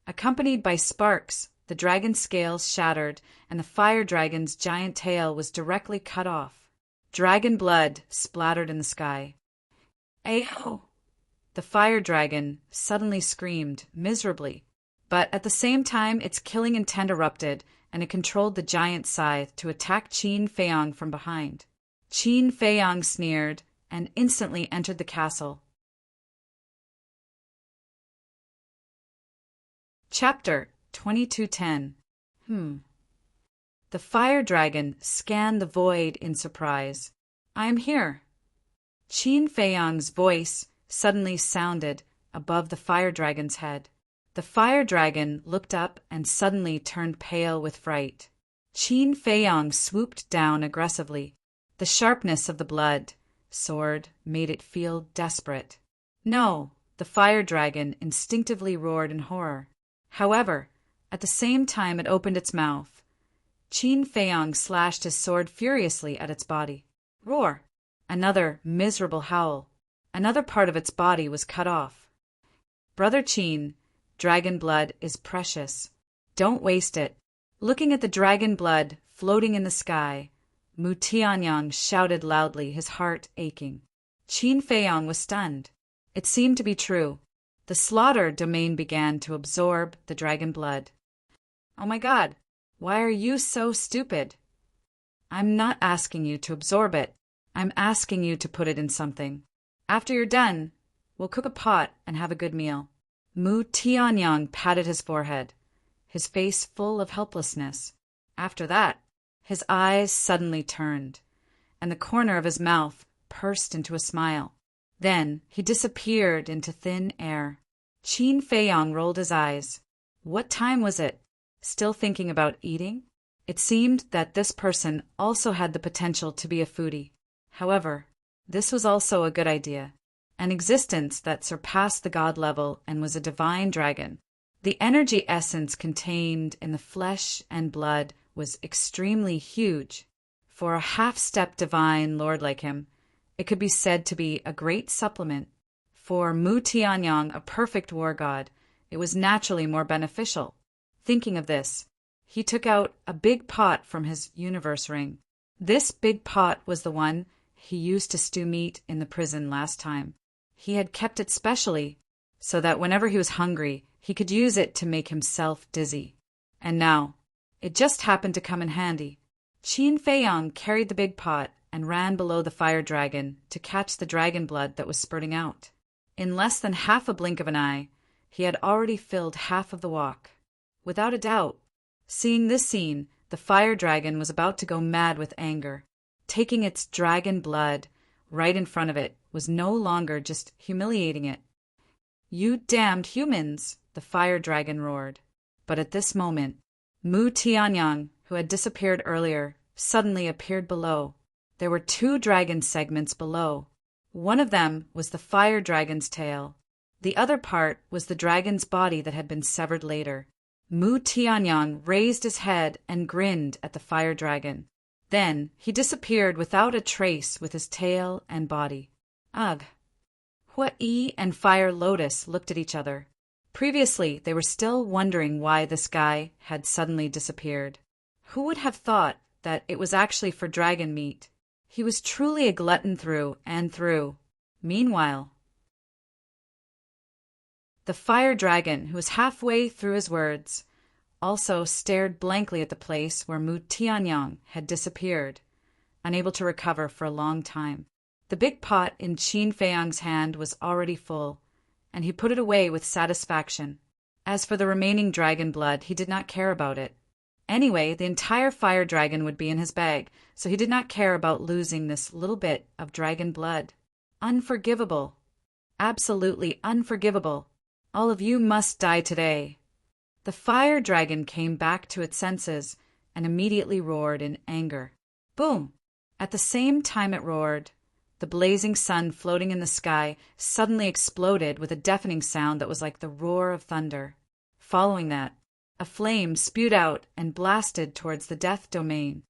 Accompanied by sparks, the dragon's scales shattered and the fire dragon's giant tail was directly cut off. Dragon blood splattered in the sky. Ayo! The fire dragon suddenly screamed miserably, but at the same time its killing intent erupted and it controlled the giant scythe to attack Qin Feiyang from behind. Qin Feiyang sneered and instantly entered the castle. Chapter 2210. The fire dragon scanned the void in surprise. I am here. Qin Feiyang's voice suddenly sounded above the fire dragon's head. The fire dragon looked up and suddenly turned pale with fright. Qin Feiyang swooped down aggressively. The sharpness of the blood sword made it feel desperate. No, the fire dragon instinctively roared in horror. However, at the same time it opened its mouth, Qin Feiyang slashed his sword furiously at its body. Roar! Another miserable howl. Another part of its body was cut off. Brother Qin, dragon blood is precious. Don't waste it. Looking at the dragon blood floating in the sky, Mu Tianyang shouted loudly, his heart aching. Qin Feiyang was stunned. It seemed to be true. The slaughter domain began to absorb the dragon blood. Oh my God, why are you so stupid? I'm not asking you to absorb it. I'm asking you to put it in something. After you're done, we'll cook a pot and have a good meal. Mu Tianyang patted his forehead, his face full of helplessness. After that, his eyes suddenly turned, and the corner of his mouth pursed into a smile. Then he disappeared into thin air. Qin Feiyang rolled his eyes. What time was it? Still thinking about eating? It seemed that this person also had the potential to be a foodie. However, this was also a good idea. An existence that surpassed the god level and was a divine dragon. The energy essence contained in the flesh and blood was extremely huge. For a half-step divine lord like him, it could be said to be a great supplement. For Mu Tianyang, a perfect war god, it was naturally more beneficial. Thinking of this, he took out a big pot from his universe ring. This big pot was the one he used to stew meat in the prison last time. He had kept it specially so that whenever he was hungry, he could use it to make himself dizzy. And now, it just happened to come in handy. Qin Feiyang carried the big pot and ran below the fire dragon to catch the dragon blood that was spurting out. In less than half a blink of an eye, he had already filled half of the wok. Without a doubt, seeing this scene, the fire dragon was about to go mad with anger. Taking its dragon blood right in front of it was no longer just humiliating it. You damned humans, the fire dragon roared. But at this moment, Mu Tianyang, who had disappeared earlier, suddenly appeared below. There were 2 dragon segments below. One of them was the fire dragon's tail. The other part was the dragon's body that had been severed later. Mu Tianyang raised his head and grinned at the fire dragon. Then he disappeared without a trace with his tail and body. Ugh. Hua Yi and Fire Lotus looked at each other. Previously, they were still wondering why this guy had suddenly disappeared. Who would have thought that it was actually for dragon meat? He was truly a glutton through and through. Meanwhile, the fire dragon, who was halfway through his words, also stared blankly at the place where Mu Tianyang had disappeared, unable to recover for a long time. The big pot in Qin Feiyang's hand was already full, and he put it away with satisfaction. As for the remaining dragon blood, he did not care about it. Anyway, the entire fire dragon would be in his bag, so he did not care about losing this little bit of dragon blood. Unforgivable. Absolutely unforgivable. All of you must die today. The fire dragon came back to its senses and immediately roared in anger. Boom! At the same time it roared, the blazing sun floating in the sky suddenly exploded with a deafening sound that was like the roar of thunder. Following that, a flame spewed out and blasted towards the death domain.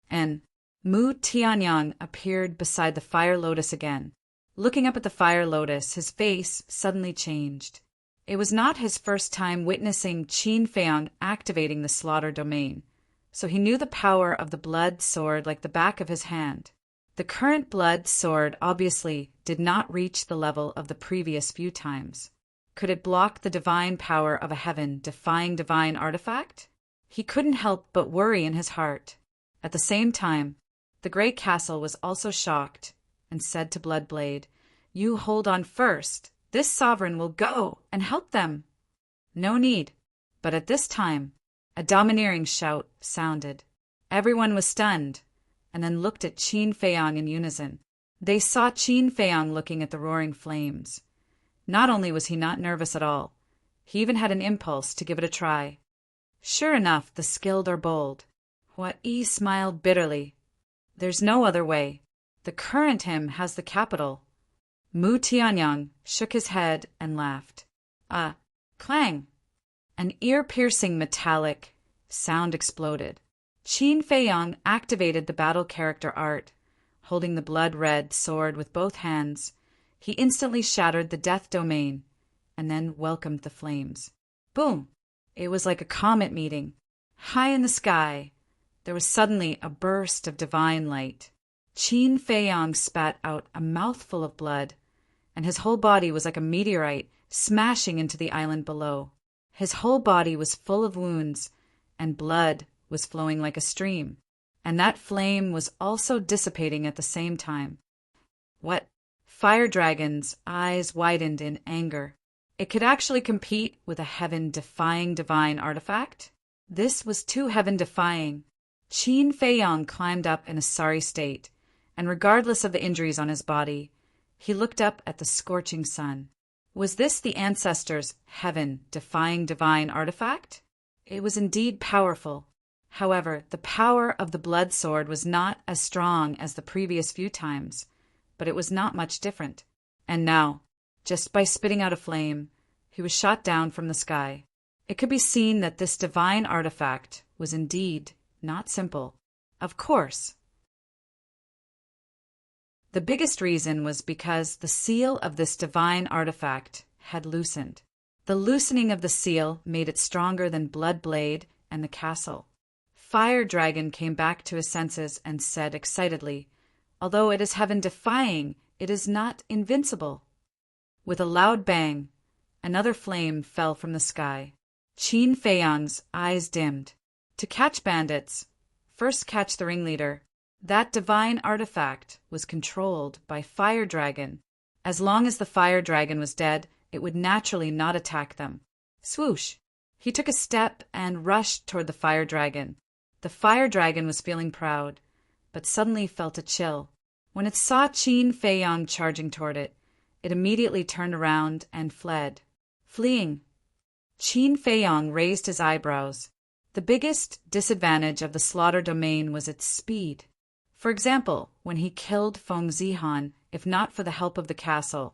And Mu Tianyang appeared beside the fire lotus again. Looking up at the fire lotus, his face suddenly changed. It was not his first time witnessing Qin Feiyang activating the slaughter domain, so he knew the power of the blood sword like the back of his hand. The current blood sword obviously did not reach the level of the previous few times. Could it block the divine power of a heaven-defying divine artifact? He couldn't help but worry in his heart. At the same time, the Grey Castle was also shocked and said to Bloodblade, "You hold on first. This sovereign will go and help them." "No need. But at this time, a domineering shout sounded. Everyone was stunned, and then looked at Qin Feiyang in unison. They saw Qin Feiyang looking at the roaring flames. Not only was he not nervous at all, he even had an impulse to give it a try. Sure enough, the skilled are bold. Hua-yi smiled bitterly. There's no other way. The current hymn has the capital. Mu Tianyang shook his head and laughed. Clang! An ear-piercing metallic sound exploded. Qin Feiyang activated the battle character art. Holding the blood-red sword with both hands, he instantly shattered the death domain and then welcomed the flames. Boom! It was like a comet meeting. High in the sky, there was suddenly a burst of divine light. Qin Feiyang spat out a mouthful of blood, and his whole body was like a meteorite smashing into the island below. His whole body was full of wounds, and blood was flowing like a stream. And that flame was also dissipating at the same time. What? Fire Dragon's eyes widened in anger. It could actually compete with a heaven-defying divine artifact? This was too heaven-defying. Qin Feiyang climbed up in a sorry state, and regardless of the injuries on his body, he looked up at the scorching sun. Was this the ancestors' heaven-defying divine artifact? It was indeed powerful. However, the power of the blood sword was not as strong as the previous few times, but it was not much different. And now, just by spitting out a flame, he was shot down from the sky. It could be seen that this divine artifact was indeed not simple. Of course. The biggest reason was because the seal of this divine artifact had loosened. The loosening of the seal made it stronger than Bloodblade and the castle. Fire Dragon came back to his senses and said excitedly, "Although it is heaven-defying, it is not invincible." With a loud bang, another flame fell from the sky. Qin Feiyang's eyes dimmed. To catch bandits, first catch the ringleader. That divine artifact was controlled by Fire Dragon. As long as the Fire Dragon was dead, it would naturally not attack them. Swoosh! He took a step and rushed toward the Fire Dragon. The Fire Dragon was feeling proud, but suddenly felt a chill. When it saw Qin Feiyang charging toward it, it immediately turned around and fled. Fleeing. Qin Feiyang raised his eyebrows. The biggest disadvantage of the slaughter domain was its speed. For example, when he killed Feng Zihan, if not for the help of the castle,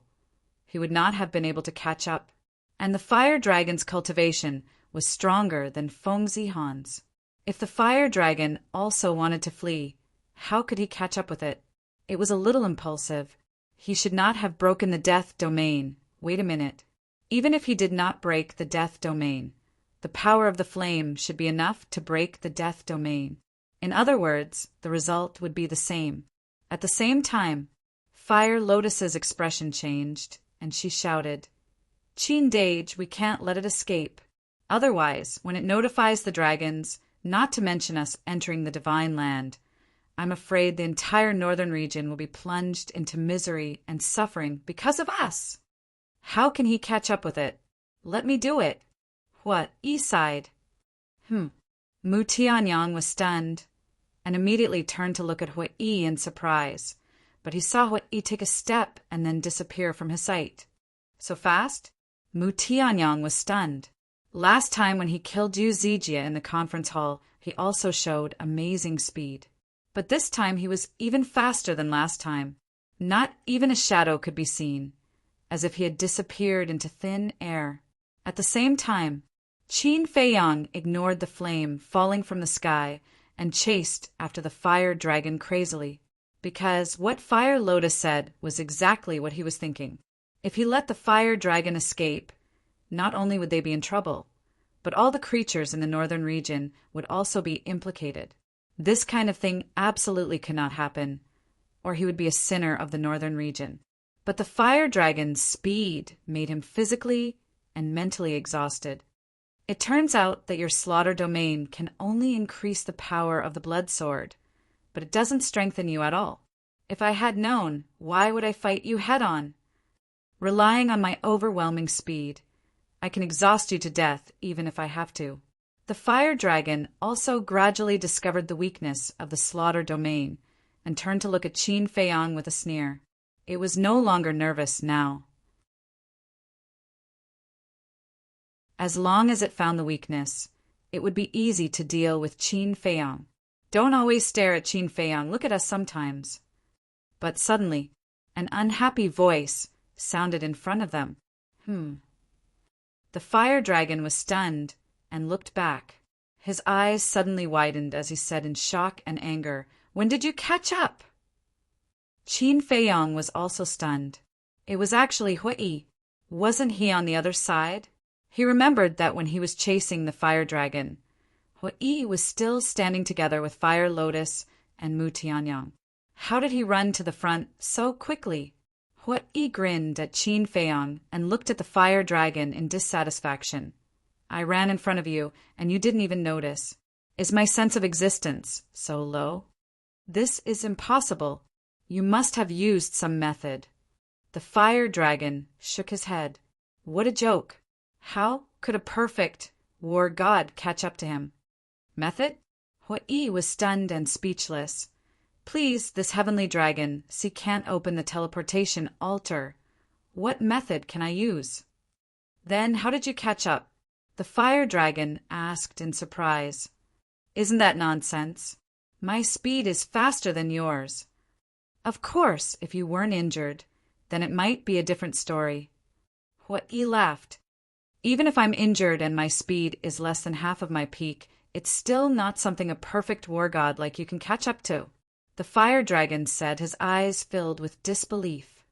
he would not have been able to catch up. And the Fire Dragon's cultivation was stronger than Feng Zihan's. If the Fire Dragon also wanted to flee, how could he catch up with it? It was a little impulsive. He should not have broken the death domain. Wait a minute. Even if he did not break the death domain, the power of the flame should be enough to break the death domain. In other words, the result would be the same. At the same time, Fire Lotus's expression changed, and she shouted, "Qin Dage, we can't let it escape. Otherwise, when it notifies the dragons, not to mention us entering the divine land, I'm afraid the entire northern region will be plunged into misery and suffering because of us. How can he catch up with it? Let me do it." What? Sighed. Mu Tianyang was stunned and immediately turned to look at Hua-yi in surprise, but he saw Hua-yi take a step and then disappear from his sight. So fast? Mu Tianyang was stunned. Last time when he killed Yu Zijia in the conference hall, he also showed amazing speed. But this time he was even faster than last time. Not even a shadow could be seen, as if he had disappeared into thin air. At the same time, Qin Feiyang ignored the flame falling from the sky and chased after the Fire Dragon crazily, because what Fire Lotus said was exactly what he was thinking. If he let the Fire Dragon escape, not only would they be in trouble, but all the creatures in the northern region would also be implicated. This kind of thing absolutely could not happen, or he would be a sinner of the northern region. But the Fire Dragon's speed made him physically and mentally exhausted. It turns out that your slaughter domain can only increase the power of the blood sword, but it doesn't strengthen you at all. If I had known, why would I fight you head-on? Relying on my overwhelming speed, I can exhaust you to death, even if I have to. The fire dragon also gradually discovered the weakness of the slaughter domain and turned to look at Qin Feiyang with a sneer. It was no longer nervous now. As long as it found the weakness, it would be easy to deal with Qin Feiyang. Don't always stare at Qin Feiyang, look at us sometimes. But suddenly, an unhappy voice sounded in front of them. The fire dragon was stunned and looked back. His eyes suddenly widened as he said in shock and anger, "When did you catch up?" Qin Feiyang was also stunned. It was actually Hui. Wasn't he on the other side? He remembered that when he was chasing the fire dragon, Hui was still standing together with Fire Lotus and Mu Tianyang. How did he run to the front so quickly? Hui grinned at Qin Feiyang and looked at the fire dragon in dissatisfaction. "I ran in front of you, and you didn't even notice. Is my sense of existence so low?" "This is impossible. You must have used some method." The fire dragon shook his head. What a joke! How could a perfect war god catch up to him? Method? Hui was stunned and speechless. "Please, this heavenly dragon, see can't open the teleportation altar. What method can I use?" "Then how did you catch up?" The fire dragon asked in surprise. "Isn't that nonsense? My speed is faster than yours." "Of course, if you weren't injured, then it might be a different story." Hui laughed. "Even if I'm injured and my speed is less than half of my peak, it's still not something a perfect war god like you can catch up to." The fire dragon said, his eyes filled with disbelief.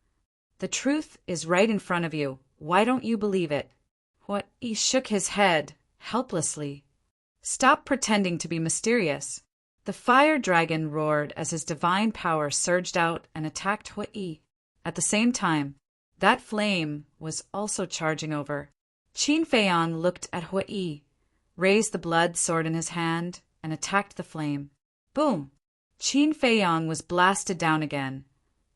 "The truth is right in front of you. Why don't you believe it?" Hui shook his head helplessly. "Stop pretending to be mysterious." The fire dragon roared as his divine power surged out and attacked Hui. At the same time, that flame was also charging over. Qin Feiyang looked at Hui, raised the blood sword in his hand, and attacked the flame. Boom! Qin Feiyang was blasted down again,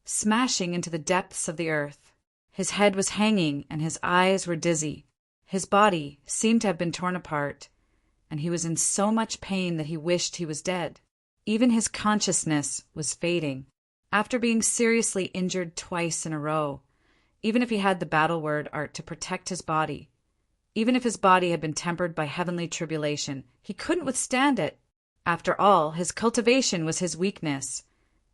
smashing into the depths of the earth. His head was hanging and his eyes were dizzy. His body seemed to have been torn apart, and he was in so much pain that he wished he was dead. Even his consciousness was fading. After being seriously injured twice in a row, even if he had the battle word art to protect his body, even if his body had been tempered by heavenly tribulation, he couldn't withstand it. After all, his cultivation was his weakness,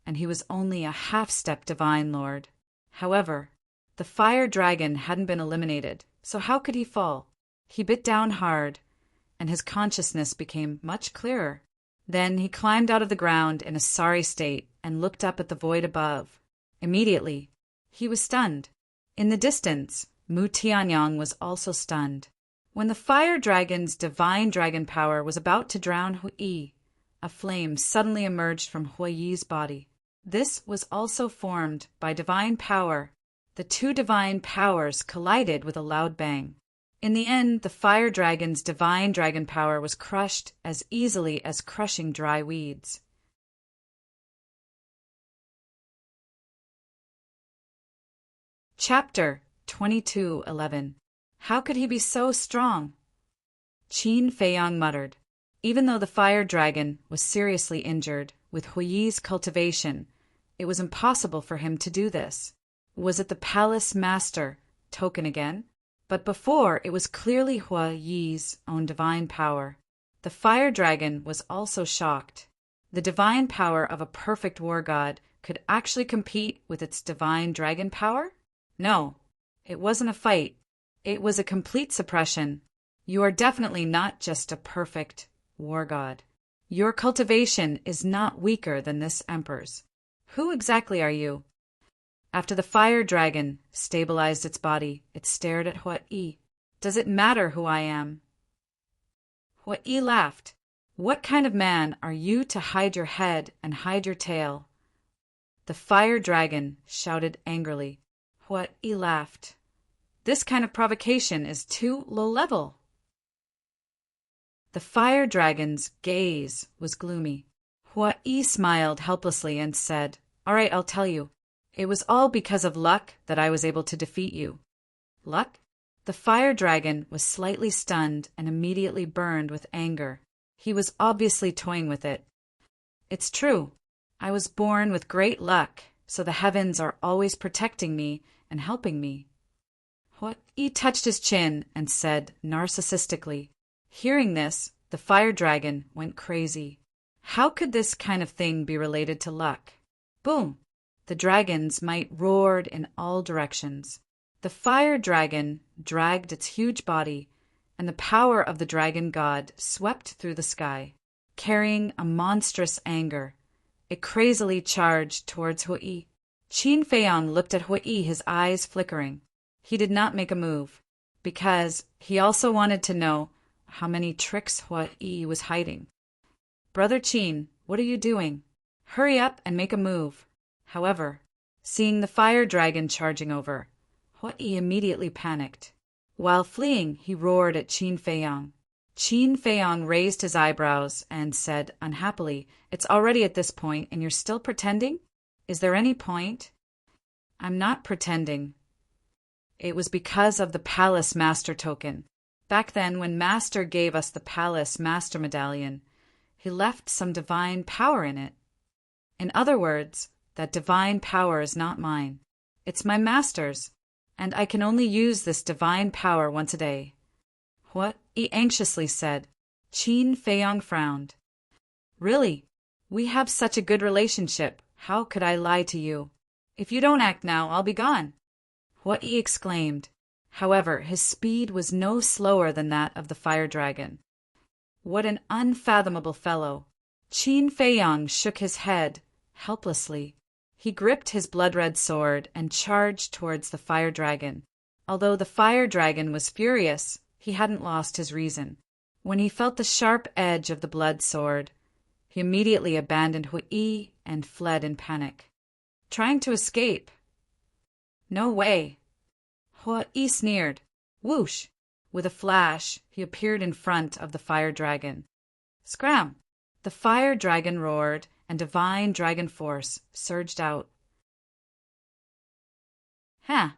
and he was only a half-step divine lord. However, the fire dragon hadn't been eliminated, so how could he fall? He bit down hard, and his consciousness became much clearer. Then he climbed out of the ground in a sorry state and looked up at the void above. Immediately, he was stunned. In the distance, Mu Tianyang was also stunned. When the fire dragon's divine dragon power was about to drown Hui, a flame suddenly emerged from Hui's body. This was also formed by divine power. The two divine powers collided with a loud bang. In the end, the fire dragon's divine dragon power was crushed as easily as crushing dry weeds. Chapter 22:11. How could he be so strong? Qin Feiyang muttered. Even though the fire dragon was seriously injured, with Hui's cultivation, it was impossible for him to do this. Was it the palace master token again? But before, it was clearly Hui's own divine power. The fire dragon was also shocked. The divine power of a perfect war god could actually compete with its divine dragon power? No, it wasn't a fight. It was a complete suppression. You are definitely not just a perfect war god. Your cultivation is not weaker than this emperor's. Who exactly are you? After the fire dragon stabilized its body, it stared at Hui. Does it matter who I am? Hui laughed. What kind of man are you to hide your head and hide your tail? The fire dragon shouted angrily. Hui laughed. This kind of provocation is too low level. The fire dragon's gaze was gloomy. Hui smiled helplessly and said, "All right, I'll tell you. It was all because of luck that I was able to defeat you." Luck? The fire dragon was slightly stunned and immediately burned with anger. He was obviously toying with it. It's true. I was born with great luck, so the heavens are always protecting me and helping me. He touched his chin and said narcissistically. Hearing this, the fire dragon went crazy. How could this kind of thing be related to luck? Boom! The dragon's might roared in all directions. The fire dragon dragged its huge body, and the power of the dragon god swept through the sky, carrying a monstrous anger. It crazily charged towards Hui. Qin Feiyang looked at Hui, his eyes flickering. He did not make a move, because he also wanted to know how many tricks Hui was hiding. Brother Qin, what are you doing? Hurry up and make a move. However, seeing the fire dragon charging over, Hui immediately panicked. While fleeing, he roared at Qin Feiyang. Qin Feiyang raised his eyebrows and said unhappily, It's already at this point and you're still pretending? Is there any point? I'm not pretending. It was because of the Palace Master token. Back then, when Master gave us the Palace Master Medallion, he left some divine power in it. In other words, that divine power is not mine. It's my master's, and I can only use this divine power once a day. What? He anxiously said. Qin Feiyang frowned. Really? We have such a good relationship. How could I lie to you? If you don't act now, I'll be gone. What? He exclaimed. However, his speed was no slower than that of the fire dragon. What an unfathomable fellow. Qin Feiyang shook his head, helplessly. He gripped his blood-red sword and charged towards the fire dragon. Although the fire dragon was furious, he hadn't lost his reason. When he felt the sharp edge of the blood sword, he immediately abandoned Hui and fled in panic, trying to escape. No way. Hui sneered. Whoosh! With a flash, he appeared in front of the fire dragon. Scram! The fire dragon roared, and divine dragon force surged out. Huh!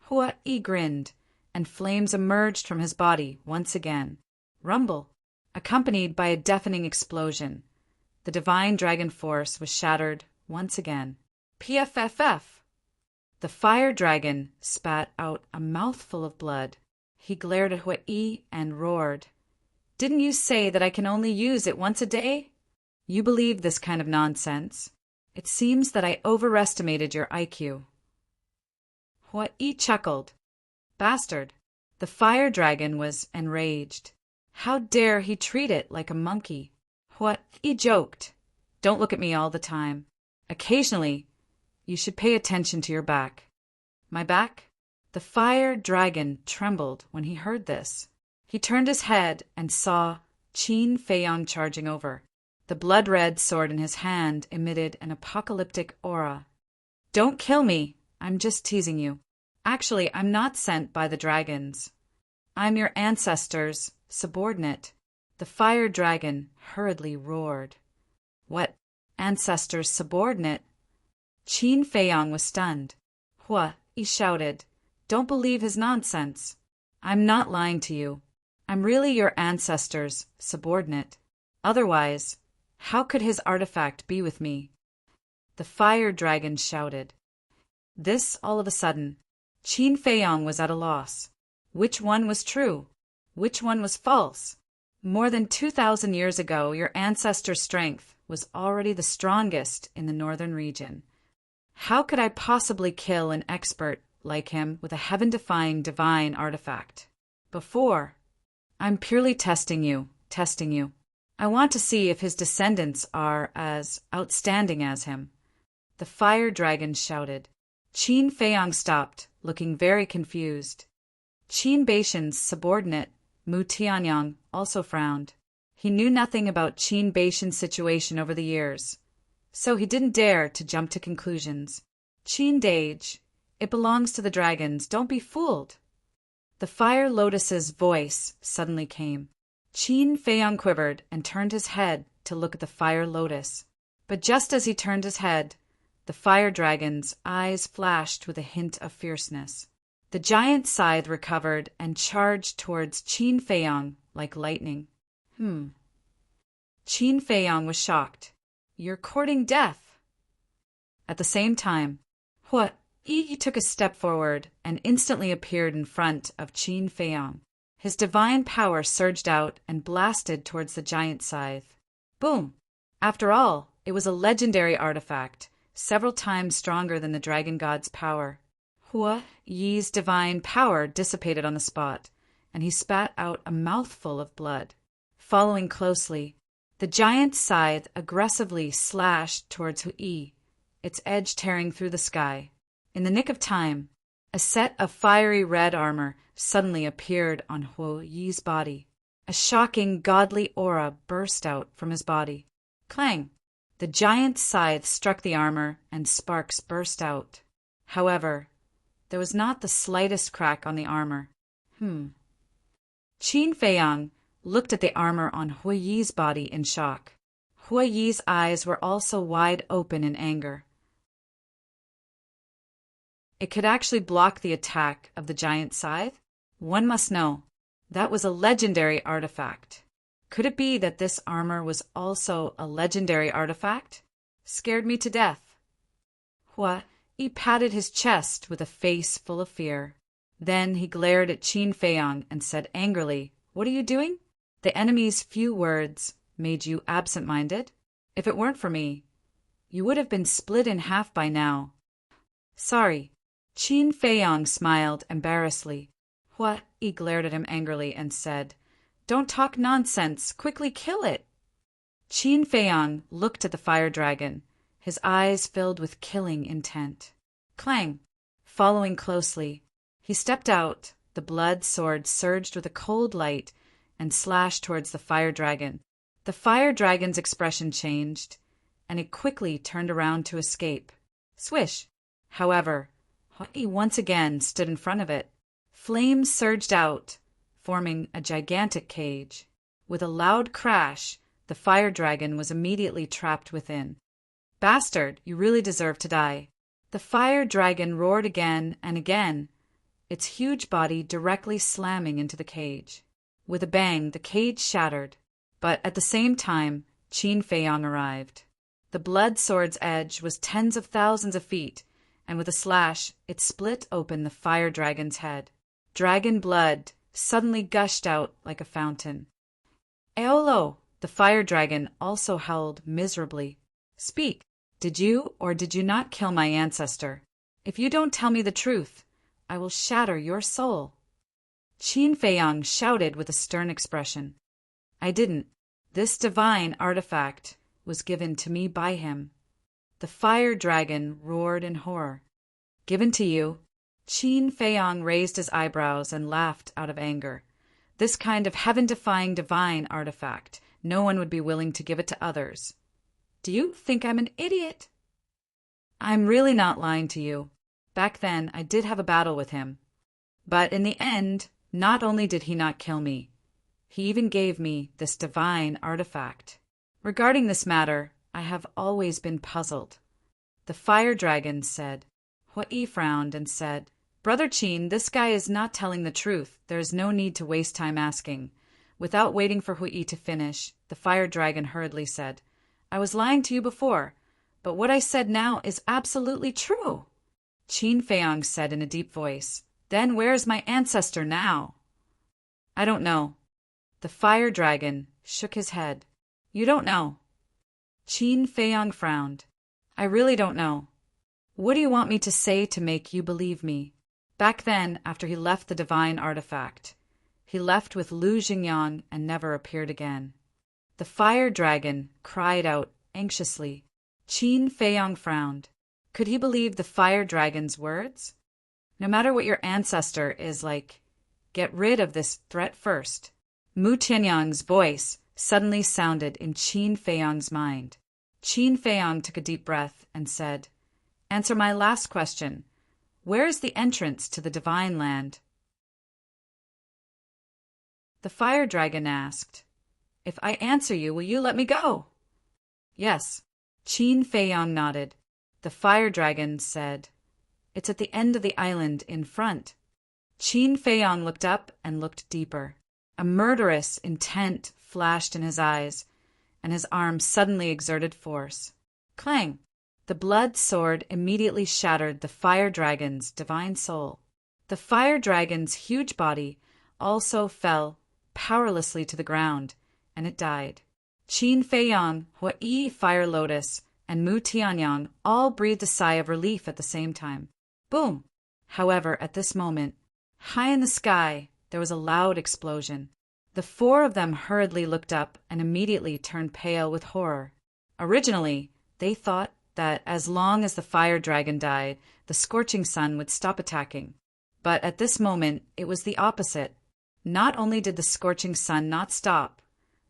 Hui grinned, and flames emerged from his body once again. Rumble! Accompanied by a deafening explosion. The divine dragon force was shattered once again. PFFF! The fire dragon spat out a mouthful of blood. He glared at Hui and roared. Didn't you say that I can only use it once a day? You believe this kind of nonsense. It seems that I overestimated your IQ. Hui chuckled. Bastard. The fire dragon was enraged. How dare he treat it like a monkey? Hui joked. Don't look at me all the time. Occasionally, you should pay attention to your back. My back? The fire dragon trembled when he heard this. He turned his head and saw Qin Feiyang charging over. The blood-red sword in his hand emitted an apocalyptic aura. Don't kill me. I'm just teasing you. Actually, I'm not sent by the dragons. I'm your ancestors' subordinate. The fire dragon hurriedly roared. What? Ancestors' subordinate? Qin Feiyang was stunned. Hui shouted. Don't believe his nonsense. I'm not lying to you. I'm really your ancestors' subordinate. Otherwise, how could his artifact be with me? The fire dragon shouted. This all of a sudden. Qin Feiyang was at a loss. Which one was true? Which one was false? More than 2,000 years ago, your ancestor's strength was already the strongest in the northern region. How could I possibly kill an expert like him with a heaven-defying divine artifact? Before, I'm purely testing you. I want to see if his descendants are as outstanding as him. The fire dragon shouted. Qin Feiyang stopped, looking very confused. Qin Baishan's subordinate, Mu Tianyang, also frowned. He knew nothing about Qin Baishan's situation over the years, so he didn't dare to jump to conclusions. Qin Dage, it belongs to the dragons. Don't be fooled. The Fire Lotus's voice suddenly came. Qin Feiyang quivered and turned his head to look at the Fire Lotus. But just as he turned his head, the fire dragon's eyes flashed with a hint of fierceness. The giant scythe recovered and charged towards Qin Feiyang like lightning. Qin Feiyang was shocked. You're courting death. At the same time, Hua Yi took a step forward and instantly appeared in front of Qin Feiyang. His divine power surged out and blasted towards the giant scythe. Boom! After all, it was a legendary artifact, several times stronger than the dragon god's power. Hua Yi's divine power dissipated on the spot, and he spat out a mouthful of blood. Following closely, the giant scythe aggressively slashed towards Hua Yi, its edge tearing through the sky. In the nick of time, a set of fiery red armor suddenly appeared on Hua Yi's body. A shocking, godly aura burst out from his body. Clang! The giant scythe struck the armor, and sparks burst out. However, there was not the slightest crack on the armor. Qin Feiyang looked at the armor on Hua Yi's body in shock. Hua Yi's eyes were also wide open in anger. It could actually block the attack of the giant scythe? One must know, that was a legendary artifact. Could it be that this armor was also a legendary artifact? Scared me to death. Hua Yi patted his chest with a face full of fear. Then he glared at Qin Feiyang and said angrily, "What are you doing?" The enemy's few words made you absent-minded. If it weren't for me, you would have been split in half by now. Sorry. Qin Feiyang smiled embarrassedly. Hua Yi glared at him angrily and said, "Don't talk nonsense. Quickly kill it." Qin Feiyang looked at the fire dragon, his eyes filled with killing intent. Clang! Following closely, he stepped out. The blood sword surged with a cold light and slashed towards the fire dragon. The fire dragon's expression changed, and it quickly turned around to escape. Swish! However, Hua Yi once again stood in front of it. Flames surged out, forming a gigantic cage. With a loud crash, the fire dragon was immediately trapped within. "Bastard, you really deserve to die." The fire dragon roared again and again, its huge body directly slamming into the cage. With a bang, the cage shattered. But at the same time, Qin Feiyang arrived. The blood sword's edge was tens of thousands of feet, and with a slash, it split open the fire dragon's head. Dragon blood suddenly gushed out like a fountain. Aolo! The fire dragon also howled miserably. "Speak. Did you or did you not kill my ancestor? If you don't tell me the truth, I will shatter your soul." Qin Feiyang shouted with a stern expression. "I didn't. This divine artifact was given to me by him." The fire dragon roared in horror. "Given to you?" Qin Feiyang raised his eyebrows and laughed out of anger. This kind of heaven-defying divine artifact, no one would be willing to give it to others. "Do you think I'm an idiot?" "I'm really not lying to you. Back then, I did have a battle with him. But in the end, not only did he not kill me, he even gave me this divine artifact. Regarding this matter, I have always been puzzled." The fire dragon said. Hua Yi frowned and said, "Brother Qin, this guy is not telling the truth. There is no need to waste time asking." Without waiting for Hua Yi to finish, the fire dragon hurriedly said, "I was lying to you before, but what I said now is absolutely true." Qin Feiyang said in a deep voice, "Then where is my ancestor now?" "I don't know." The fire dragon shook his head. "You don't know?" Qin Feiyang frowned. "I really don't know. What do you want me to say to make you believe me?" Back then, after he left the divine artifact, he left with Lu Xingyan and never appeared again. The fire dragon cried out anxiously. Qin Feiyang frowned. Could he believe the fire dragon's words? No matter what your ancestor is like, get rid of this threat first. Mu Tianyang's voice suddenly sounded in Qin Feiyang's mind. Qin Feiyang took a deep breath and said, "Answer my last question. Where is the entrance to the divine land?" The fire dragon asked, "If I answer you, will you let me go?" "Yes." Qin Feiyang nodded. The fire dragon said, "It's at the end of the island in front." Qin Feiyang looked up and looked deeper. A murderous intent flashed in his eyes, and his arm suddenly exerted force. Clang! The blood sword immediately shattered the fire dragon's divine soul. The fire dragon's huge body also fell powerlessly to the ground, and it died. Qin Feiyang, Huai Fire Lotus, and Mu Tianyang all breathed a sigh of relief at the same time. Boom! However, at this moment, high in the sky, there was a loud explosion. The four of them hurriedly looked up and immediately turned pale with horror. Originally, they thought that as long as the fire dragon died, the scorching sun would stop attacking. But at this moment, it was the opposite. Not only did the scorching sun not stop,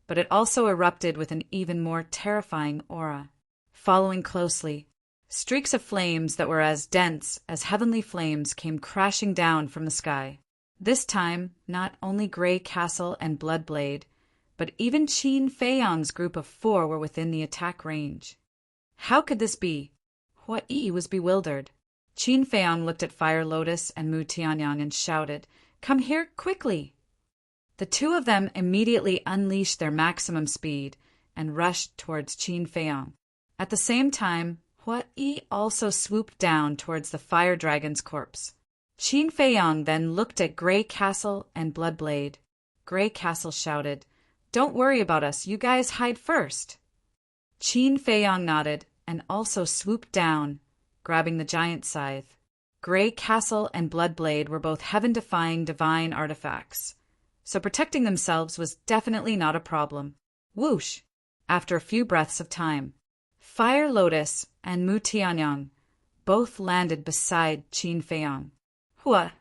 but it also erupted with an even more terrifying aura. Following closely, streaks of flames that were as dense as heavenly flames came crashing down from the sky. This time, not only Grey Castle and Bloodblade, but even Qin Feiyang's group of 4 were within the attack range. How could this be? Huai was bewildered. Qin Feiyang looked at Fire Lotus and Mu Tianyang and shouted, "Come here, quickly!" The two of them immediately unleashed their maximum speed and rushed towards Qin Feiyang. At the same time, Huai also swooped down towards the fire dragon's corpse. Qin Feiyang then looked at Grey Castle and Bloodblade. Grey Castle shouted, "Don't worry about us, you guys hide first." Qin Feiyang nodded and also swooped down, grabbing the giant scythe. Grey Castle and Bloodblade were both heaven-defying divine artifacts, so protecting themselves was definitely not a problem. Whoosh! After a few breaths of time, Fire Lotus and Mu Tianyang both landed beside Qin Feiyang. Huai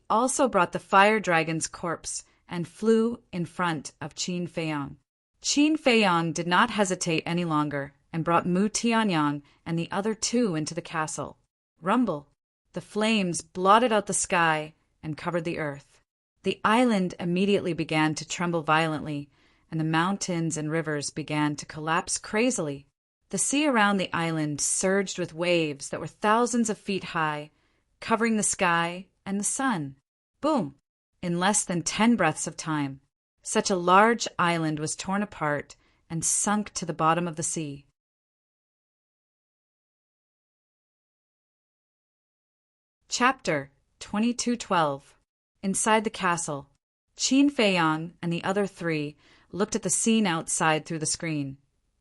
also brought the fire dragon's corpse and flew in front of Qin Feiyang. Qin Feiyang did not hesitate any longer and brought Mu Tianyang and the other 2 into the castle. Rumble! The flames blotted out the sky and covered the earth. The island immediately began to tremble violently, and the mountains and rivers began to collapse crazily. The sea around the island surged with waves that were thousands of feet high, covering the sky and the sun. Boom! In less than 10 breaths of time, such a large island was torn apart and sunk to the bottom of the sea. Chapter 2212. Inside the castle, Qin Feiyang and the other 3 looked at the scene outside through the screen,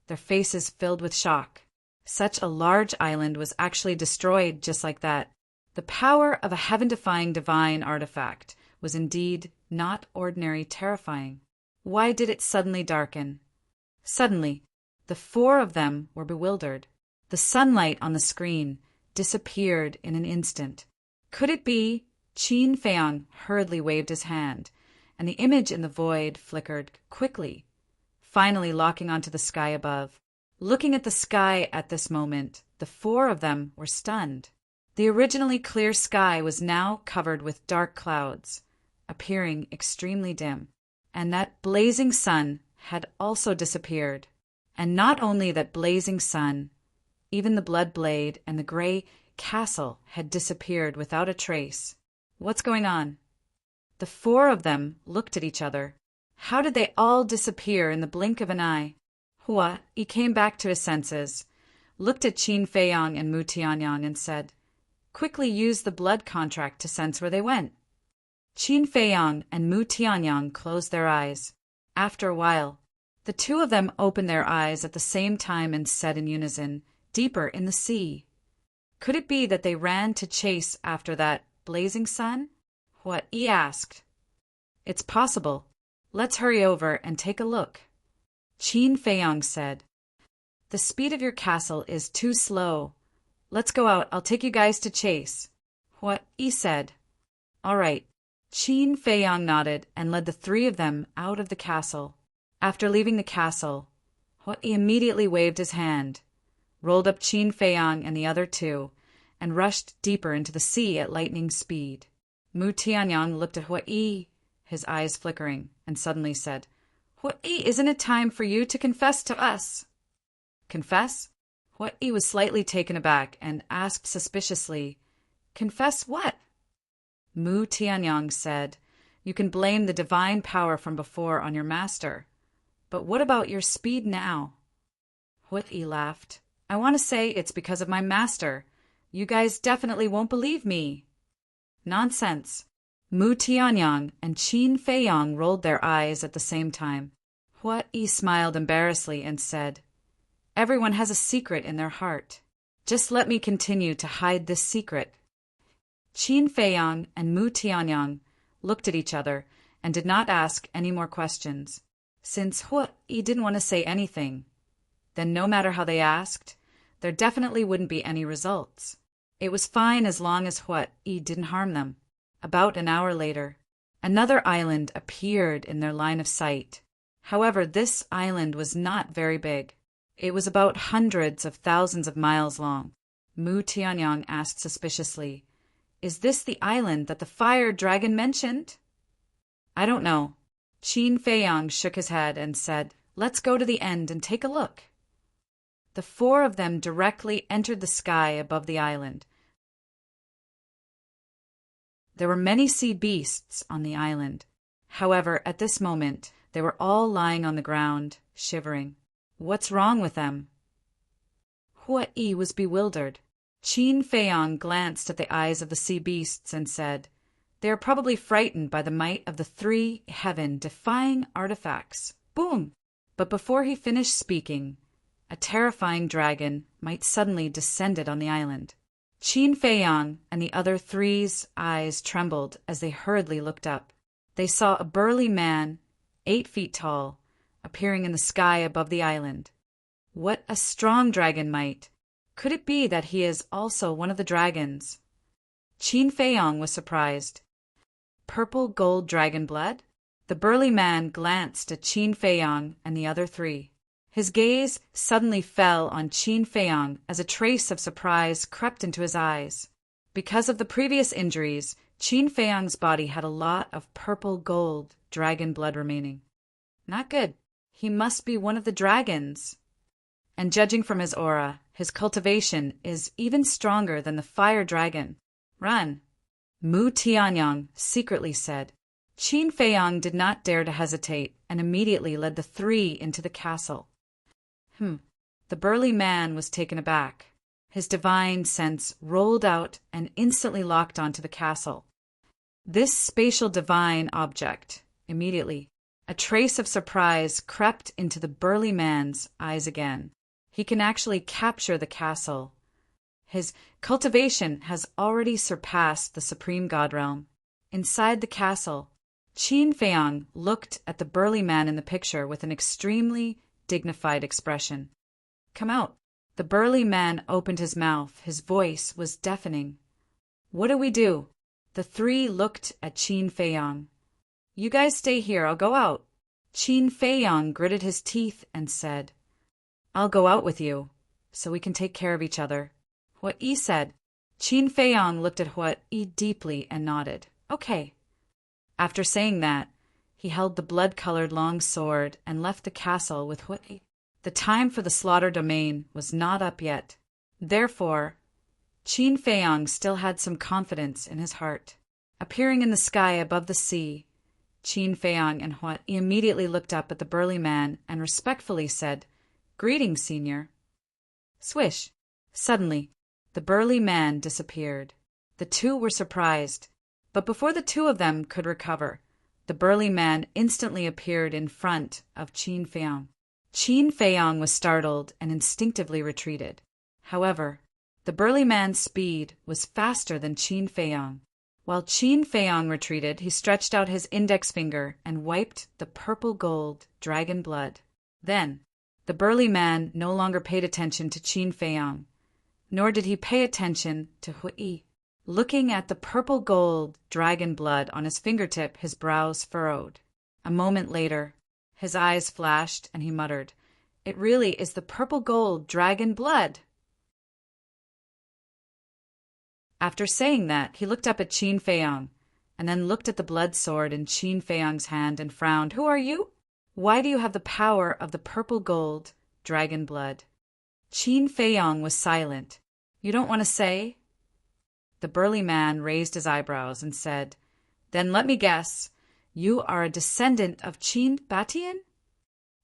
their faces filled with shock. Such a large island was actually destroyed just like that. The power of a heaven-defying divine artifact was indeed not ordinary terrifying. Why did it suddenly darken? Suddenly, the 4 of them were bewildered. The sunlight on the screen disappeared in an instant. Could it be? Qin Feiyang hurriedly waved his hand, and the image in the void flickered quickly, finally locking onto the sky above. Looking at the sky at this moment, the 4 of them were stunned. The originally clear sky was now covered with dark clouds, appearing extremely dim, and that blazing sun had also disappeared. And not only that blazing sun, even the Bloodblade and the Grey Castle had disappeared without a trace. What's going on? The 4 of them looked at each other. How did they all disappear in the blink of an eye? Huai came back to his senses, looked at Qin Feiyang and Mu Tianyang and said, "Quickly use the blood contract to sense where they went." Qin Feiyang and Mu Tianyang closed their eyes. After a while, the 2 of them opened their eyes at the same time and said in unison, "Deeper in the sea." Could it be that they ran to chase after that blazing sun? Huai asked. "It's possible. Let's hurry over and take a look." Qin Feiyang said, "The speed of your castle is too slow. Let's go out. I'll take you guys to chase." Huai said, "All right." Qin Feiyang nodded and led the 3 of them out of the castle. After leaving the castle, Huai immediately waved his hand, rolled up Qin Feiyang and the other 2, and rushed deeper into the sea at lightning speed. Mu Tianyang looked at Huai, his eyes flickering, and suddenly said, "Huai, isn't it time for you to confess to us?" "Confess?" Huai was slightly taken aback and asked suspiciously, "Confess what?" Mu Tianyang said, "You can blame the divine power from before on your master. But what about your speed now?" Huiyi laughed. "I want to say it's because of my master. You guys definitely won't believe me." "Nonsense." Mu Tianyang and Qin Feiyang rolled their eyes at the same time. Huiyi smiled embarrassedly and said, "Everyone has a secret in their heart. Just let me continue to hide this secret." Qin Feiyang and Mu Tianyang looked at each other and did not ask any more questions. Since Huiyi didn't want to say anything, then no matter how they asked, there definitely wouldn't be any results. It was fine as long as Huiyi didn't harm them. About an hour later, another island appeared in their line of sight. However, this island was not very big. It was about hundreds of thousands of miles long. Mu Tianyang asked suspiciously, "Is this the island that the fire dragon mentioned?" "I don't know." Qin Feiyang shook his head and said, "Let's go to the end and take a look." The four of them directly entered the sky above the island. There were many sea beasts on the island. However, at this moment, they were all lying on the ground, shivering. "What's wrong with them?" Huiyi was bewildered. Qin Feiyang glanced at the eyes of the sea beasts and said, "They are probably frightened by the might of the three heaven-defying artifacts." Boom! But before he finished speaking, a terrifying dragon might suddenly descended on the island. Qin Feiyang and the other three's eyes trembled as they hurriedly looked up. They saw a burly man, 8 feet tall, appearing in the sky above the island. What a strong dragon might! Could it be that he is also one of the dragons? Qin Feiyang was surprised. Purple gold dragon blood? The burly man glanced at Qin Feiyang and the other three. His gaze suddenly fell on Qin Feiyang as a trace of surprise crept into his eyes. Because of the previous injuries, Qin Feiyang's body had a lot of purple gold dragon blood remaining. Not good. He must be one of the dragons. And judging from his aura, his cultivation is even stronger than the fire dragon. Run! Mu Tianyang secretly said. Qin Feiyang did not dare to hesitate and immediately led the three into the castle. The burly man was taken aback. His divine sense rolled out and instantly locked onto the castle. This spatial divine object, immediately, a trace of surprise crept into the burly man's eyes again. He can actually capture the castle. His cultivation has already surpassed the supreme god realm. Inside the castle, Qin Feiyang looked at the burly man in the picture with an extremely dignified expression. "Come out." The burly man opened his mouth. His voice was deafening. "What do we do?" The three looked at Qin Feiyang. "You guys stay here. I'll go out." Qin Feiyang gritted his teeth and said, "I'll go out with you, so we can take care of each other." Huiyi said. Qin Feiyang looked at Huiyi deeply and nodded. "Okay." After saying that, he held the blood-colored long sword and left the castle with Huiyi. The time for the slaughter domain was not up yet. Therefore, Qin Feiyang still had some confidence in his heart. Appearing in the sky above the sea, Qin Feiyang and Huiyi immediately looked up at the burly man and respectfully said, "Greetings, senior." Swish! Suddenly, the burly man disappeared. The two were surprised, but before the two of them could recover, the burly man instantly appeared in front of Qin Feiyang. Qin Feiyang was startled and instinctively retreated. However, the burly man's speed was faster than Qin Feiyang. While Qin Feiyang retreated, he stretched out his index finger and wiped the purple gold dragon blood. Then, the burly man no longer paid attention to Qin Feiyang, nor did he pay attention to Huiyi. Looking at the purple gold dragon blood on his fingertip, his brows furrowed. A moment later, his eyes flashed and he muttered, "It really is the purple gold dragon blood." After saying that, he looked up at Qin Feiyang, and then looked at the blood sword in Qin Feiyang's hand and frowned. "Who are you? Why do you have the power of the purple gold dragon blood?" Qin Feiyang was silent. "You don't want to say?" The burly man raised his eyebrows and said, "Then let me guess. You are a descendant of Qin Batian?"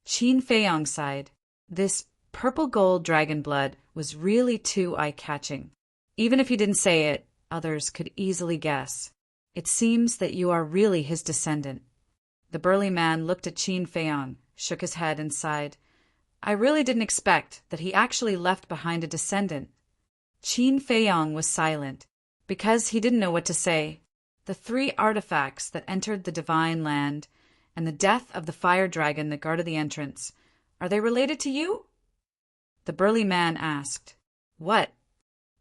Qin Feiyong sighed. This purple-gold dragon blood was really too eye-catching. Even if he didn't say it, others could easily guess. "It seems that you are really his descendant." The burly man looked at Qin Feiyong, shook his head, and sighed. "I really didn't expect that he actually left behind a descendant." Qin Feiyong was silent, because he didn't know what to say. The 3 artifacts that entered the divine land and the death of the fire dragon that guarded the entrance, are they related to you? The burly man asked. "What?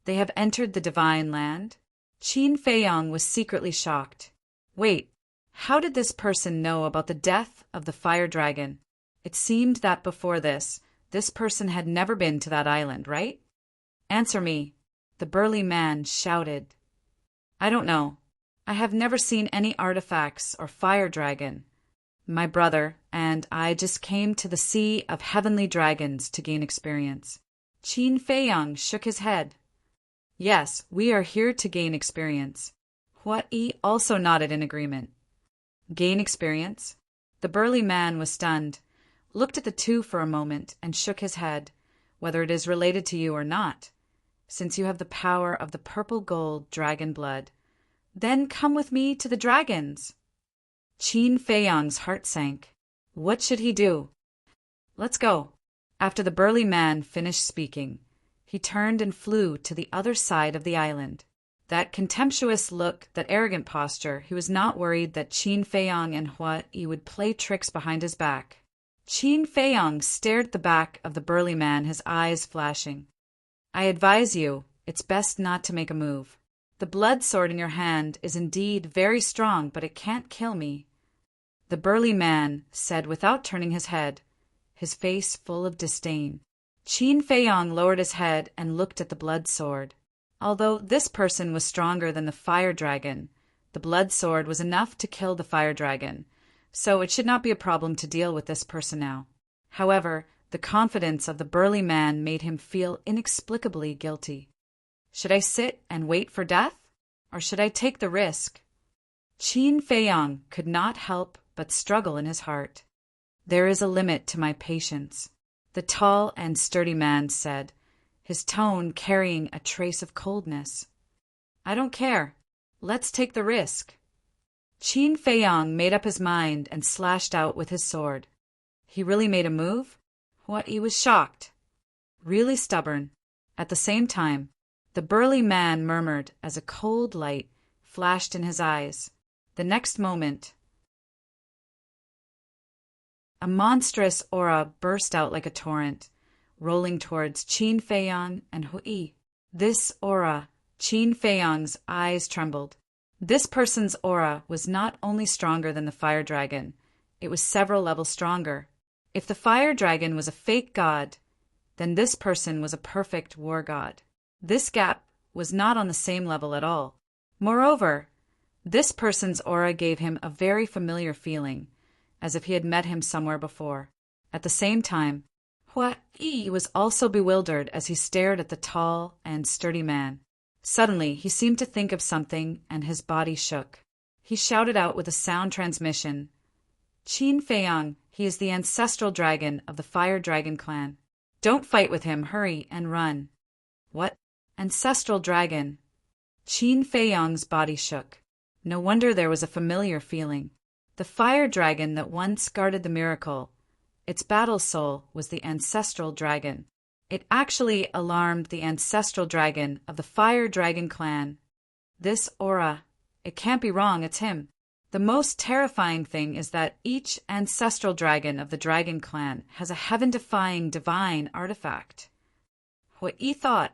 They have entered the divine land?" Qin Feiyong was secretly shocked. Wait, how did this person know about the death of the fire dragon? It seemed that before this person had never been to that island, right? "Answer me," the burly man shouted. "I don't know. I have never seen any artifacts or fire dragon. My brother and I just came to the Sea of Heavenly Dragons to gain experience." Qin Feiyong shook his head. "Yes, we are here to gain experience." Hua-Yi also nodded in agreement. "Gain experience?" The burly man was stunned, looked at the 2 for a moment, and shook his head. "Whether it is related to you or not, since you have the power of the purple-gold dragon blood, then come with me to the dragons." Qin Feiyong's heart sank. What should he do? "Let's go." After the burly man finished speaking, he turned and flew to the other side of the island. That contemptuous look, that arrogant posture, he was not worried that Qin Feiyong and Hua-Yi would play tricks behind his back. Qin Feiyong stared at the back of the burly man, his eyes flashing. "I advise you, it's best not to make a move. The blood sword in your hand is indeed very strong, but it can't kill me," the burly man said without turning his head, his face full of disdain. Qin Feiyong lowered his head and looked at the blood sword. Although this person was stronger than the fire dragon, the blood sword was enough to kill the fire dragon, so it should not be a problem to deal with this person now. However, the confidence of the burly man made him feel inexplicably guilty. Should I sit and wait for death, or should I take the risk? Qin Feiyong could not help but struggle in his heart. "There is a limit to my patience," the tall and sturdy man said, his tone carrying a trace of coldness. "I don't care. Let's take the risk." Qin Feiyong made up his mind and slashed out with his sword. He really made a move? He was shocked. Really stubborn. At the same time, the burly man murmured as a cold light flashed in his eyes. The next moment, a monstrous aura burst out like a torrent, rolling towards Qin Feiyong and Hua-Yi. This aura, Qin Feiyong's eyes trembled. This person's aura was not only stronger than the fire dragon, it was several levels stronger. If the fire dragon was a fake god, then this person was a perfect war god. This gap was not on the same level at all. Moreover, this person's aura gave him a very familiar feeling, as if he had met him somewhere before. At the same time, Hua-Yi was also bewildered as he stared at the tall and sturdy man. Suddenly, he seemed to think of something, and his body shook. He shouted out with a sound transmission, "Qin Feiyong, he is the ancestral dragon of the Fire Dragon clan. Don't fight with him, hurry and run." "What? Ancestral dragon?" Qin Feiyong's body shook. No wonder there was a familiar feeling. The fire dragon that once guarded the miracle, its battle soul was the ancestral dragon. It actually alarmed the ancestral dragon of the Fire Dragon clan. This aura, it can't be wrong, it's him. The most terrifying thing is that each ancestral dragon of the dragon clan has a heaven-defying divine artifact. What he thought,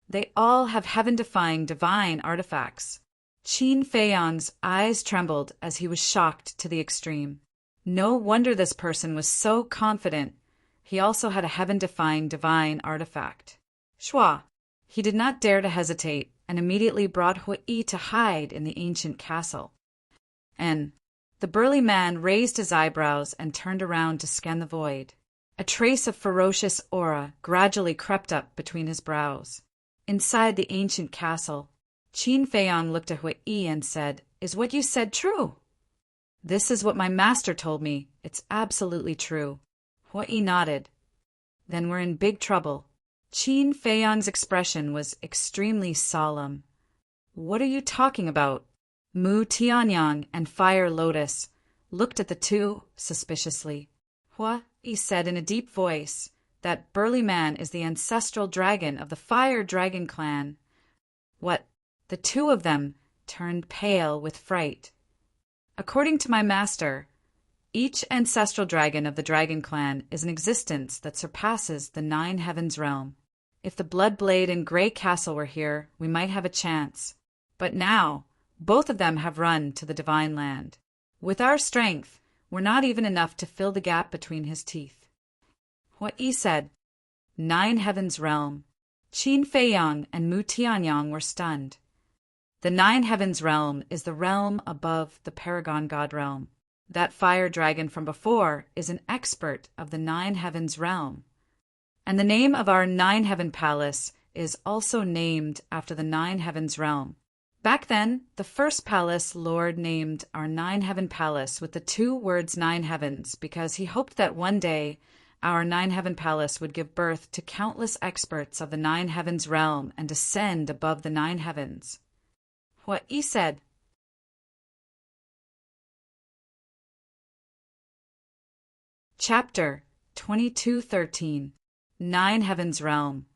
they all have heaven-defying divine artifacts. Qin Feiyong's eyes trembled as he was shocked to the extreme. No wonder this person was so confident. He also had a heaven-defying divine artifact. Shua. He did not dare to hesitate and immediately brought Hua-Yi to hide in the ancient castle. And the burly man raised his eyebrows and turned around to scan the void. A trace of ferocious aura gradually crept up between his brows. Inside the ancient castle, Qin Feiyang looked at Hui and said, "Is what you said true?" "This is what my master told me. It's absolutely true." Hui nodded. "Then we're in big trouble." Qin Feiyang's expression was extremely solemn. "What are you talking about?" Mu Tianyang and Fire Lotus looked at the two suspiciously. "Hui," he said in a deep voice, "that burly man is the ancestral dragon of the Fire Dragon clan." "What?" The two of them turned pale with fright. "According to my master, each ancestral dragon of the Dragon Clan is an existence that surpasses the 9 heavens realm. If the Bloodblade and Grey Castle were here, we might have a chance. But now, both of them have run to the Divine Land. With our strength, we're not even enough to fill the gap between his teeth." What he said, 9 heavens realm. Qin Feiyang and Mu Tianyang were stunned. The 9 heavens realm is the realm above the Paragon God realm. That fire dragon from before is an expert of the 9 heavens realm. And the name of our 9 heaven palace is also named after the 9 heavens realm. Back then, the first palace lord named our 9 heaven palace with the 2 words 9 heavens because he hoped that one day our 9 heaven palace would give birth to countless experts of the 9 heavens realm and ascend above the 9 heavens. What he said. Chapter 22:13 9 heavens realm,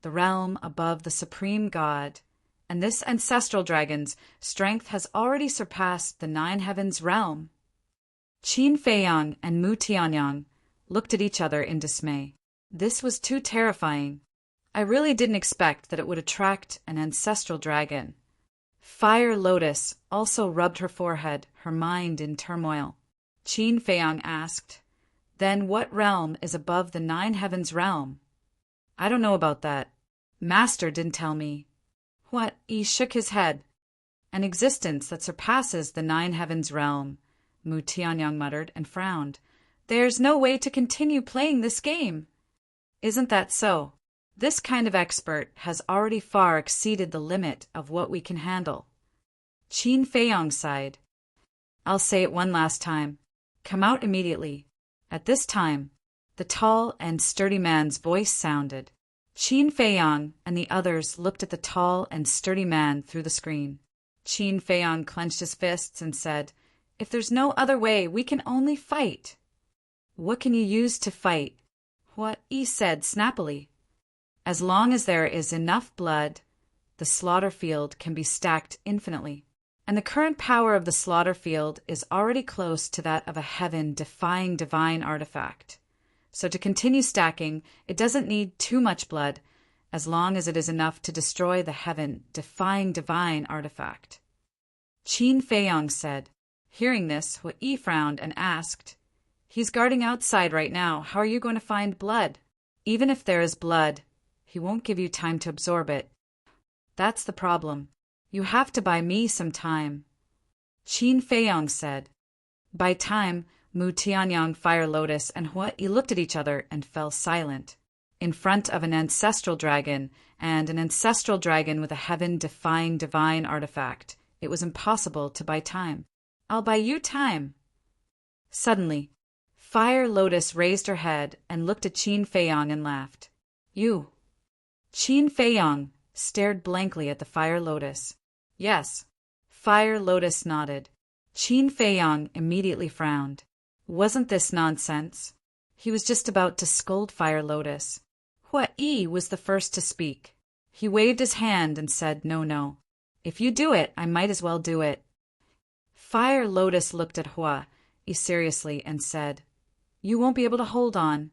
the realm above the supreme God, and this ancestral dragon's strength has already surpassed the 9 heavens realm. Qin Feiyang and Mu Tianyang looked at each other in dismay. This was too terrifying. I really didn't expect that it would attract an ancestral dragon. Fire Lotus also rubbed her forehead, her mind in turmoil. Qin Feiyang asked, "Then what realm is above the 9 heavens realm?" "I don't know about that. Master didn't tell me." What? He shook his head. "An existence that surpasses the 9 heavens realm," Mu Tianyang muttered and frowned. "There's no way to continue playing this game." "Isn't that so? This kind of expert has already far exceeded the limit of what we can handle." Qin Feiyang sighed. "I'll say it one last time. Come out immediately." At this time, the tall and sturdy man's voice sounded. Qin Feiyang and the others looked at the tall and sturdy man through the screen. Qin Feiyang clenched his fists and said, "If there's no other way, we can only fight." "What can you use to fight?" What he said snappily. "As long as there is enough blood, the slaughter field can be stacked infinitely. And the current power of the slaughter field is already close to that of a heaven-defying divine artifact. So to continue stacking, it doesn't need too much blood, as long as it is enough to destroy the heaven-defying divine artifact." Qin Feiyang said. Hearing this, Hui frowned and asked, "He's guarding outside right now. How are you going to find blood?" "Even if there is blood, he won't give you time to absorb it. That's the problem. You have to buy me some time." Qin Feiyang said. By time, Mu Tianyang, Fire Lotus, and Hui looked at each other and fell silent. In front of an ancestral dragon and an ancestral dragon with a heaven-defying divine artifact, it was impossible to buy time. "I'll buy you time." Suddenly, Fire Lotus raised her head and looked at Qin Feiyang and laughed. "You?" Qin Feiyang stared blankly at the Fire Lotus. "Yes." Fire Lotus nodded. Qin Feiyang immediately frowned. Wasn't this nonsense? He was just about to scold Fire Lotus. Hui was the first to speak. He waved his hand and said, "No. If you do it, I might as well do it." Fire Lotus looked at Hui seriously and said, "You won't be able to hold on."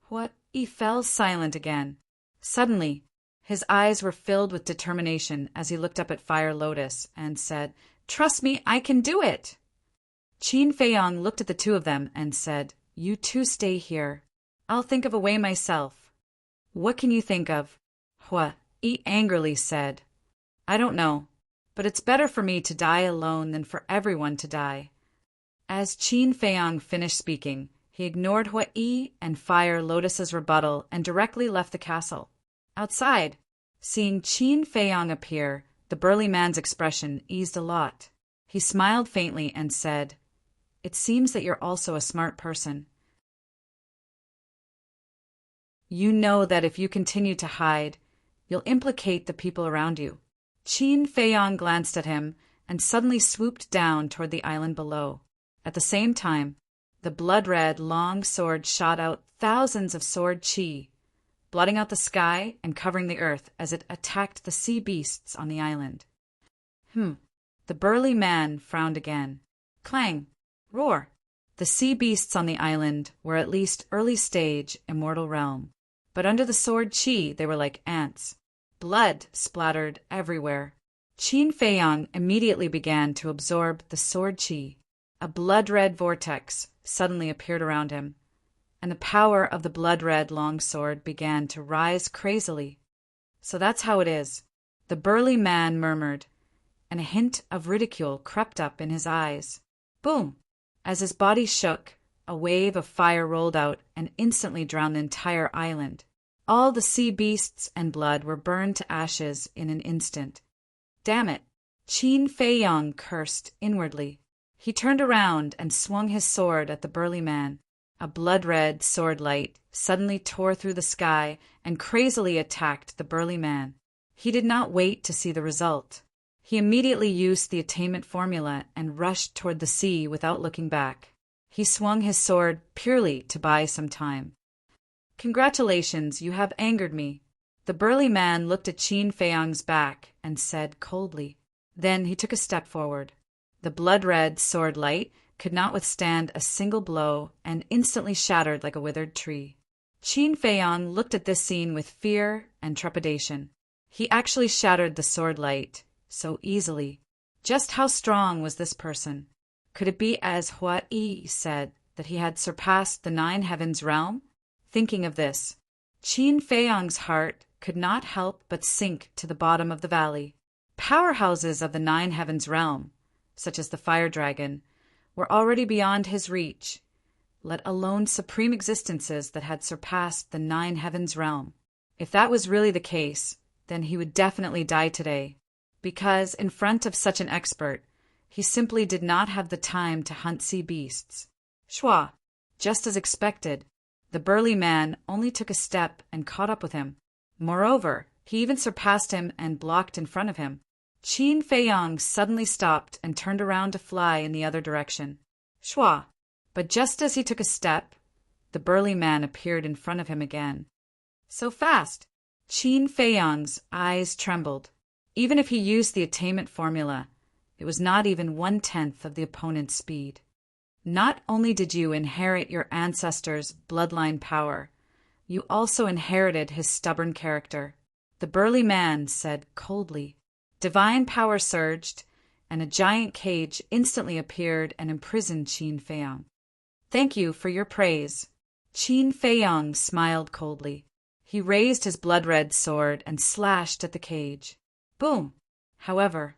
Hui fell silent again. Suddenly, his eyes were filled with determination as he looked up at Fire Lotus and said, "Trust me, I can do it." Qin Feiyang looked at the two of them and said, "You two stay here. I'll think of a way myself." "What can you think of?" Hui angrily said. "I don't know, but it's better for me to die alone than for everyone to die." As Qin Feiyang finished speaking, he ignored Hui and Fire Lotus's rebuttal and directly left the castle. Outside, seeing Qin Feiyang appear, The burly man's expression eased a lot. He smiled faintly and said, "It seems that you're also a smart person. You know that if you continue to hide, you'll implicate the people around you." Qin Feiyang glanced at him and suddenly swooped down toward the island below. At the same time, the blood-red long sword shot out thousands of sword qi, blotting out the sky and covering the earth as it attacked the sea beasts on the island. The burly man frowned again. Clang! Roar! The sea beasts on the island were at least early-stage immortal realm, but under the sword qi they were like ants. Blood splattered everywhere. Qin Feiyang immediately began to absorb the sword qi. A blood-red vortex suddenly appeared around him, and the power of the blood-red longsword began to rise crazily. "So that's how it is," the burly man murmured, and a hint of ridicule crept up in his eyes. Boom! As his body shook, a wave of fire rolled out and instantly drowned the entire island. All the sea beasts and blood were burned to ashes in an instant. Damn it! Qin Feiyang cursed inwardly. He turned around and swung his sword at the burly man. A blood-red sword light suddenly tore through the sky and crazily attacked the burly man. He did not wait to see the result. He immediately used the attainment formula and rushed toward the sea without looking back. He swung his sword purely to buy some time. "Congratulations, you have angered me." The burly man looked at Qin Feiyang's back and said coldly. Then he took a step forward. The blood-red sword light could not withstand a single blow and instantly shattered like a withered tree. Qin Feiyang looked at this scene with fear and trepidation. He actually shattered the sword light so easily. Just how strong was this person? Could it be, as Hua Yi said, that he had surpassed the 9 heavens realm? Thinking of this, Qin Feiyang's heart could not help but sink to the bottom of the valley. Powerhouses of the 9 heavens realm, such as the fire dragon, were already beyond his reach, let alone supreme existences that had surpassed the 9 heavens realm. If that was really the case, then he would definitely die today, because in front of such an expert, he simply did not have the time to hunt sea beasts. Shua, just as expected, the burly man only took a step and caught up with him. Moreover, he even surpassed him and blocked in front of him. Qin Feiyang suddenly stopped and turned around to fly in the other direction. Shua! But just as he took a step, the burly man appeared in front of him again. So fast! Qin Feiyang's eyes trembled. Even if he used the attainment formula, it was not even 1/10 of the opponent's speed. Not only did you inherit your ancestors' bloodline power, you also inherited his stubborn character. The burly man said coldly. Divine power surged, and a giant cage instantly appeared and imprisoned Qin Feiyang. "Thank you for your praise." Qin Feiyang smiled coldly. He raised his blood-red sword and slashed at the cage. Boom! However,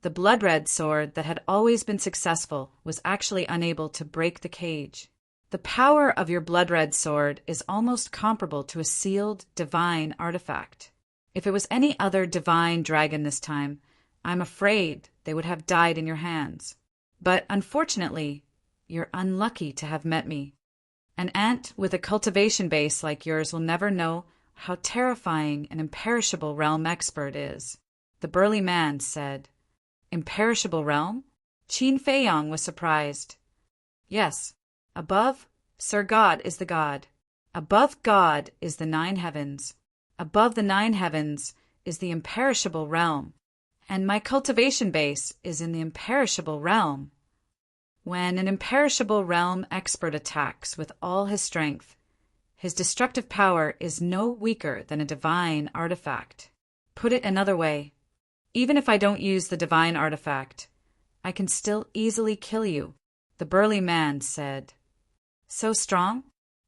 the blood-red sword that had always been successful was actually unable to break the cage. The power of your blood-red sword is almost comparable to a sealed divine artifact. If it was any other divine dragon this time, I'm afraid they would have died in your hands. But unfortunately, you're unlucky to have met me. An ant with a cultivation base like yours will never know how terrifying an imperishable realm expert is, the burly man said. Imperishable realm? Qin Feiyang was surprised. Yes, above, Sir God is the God. Above God is the 9 heavens. Above the 9 heavens is the imperishable realm. And my cultivation base is in the imperishable realm. When an imperishable realm expert attacks with all his strength, his destructive power is no weaker than a divine artifact. Put it another way, even if I don't use the divine artifact, I can still easily kill you, the burly man said. So strong?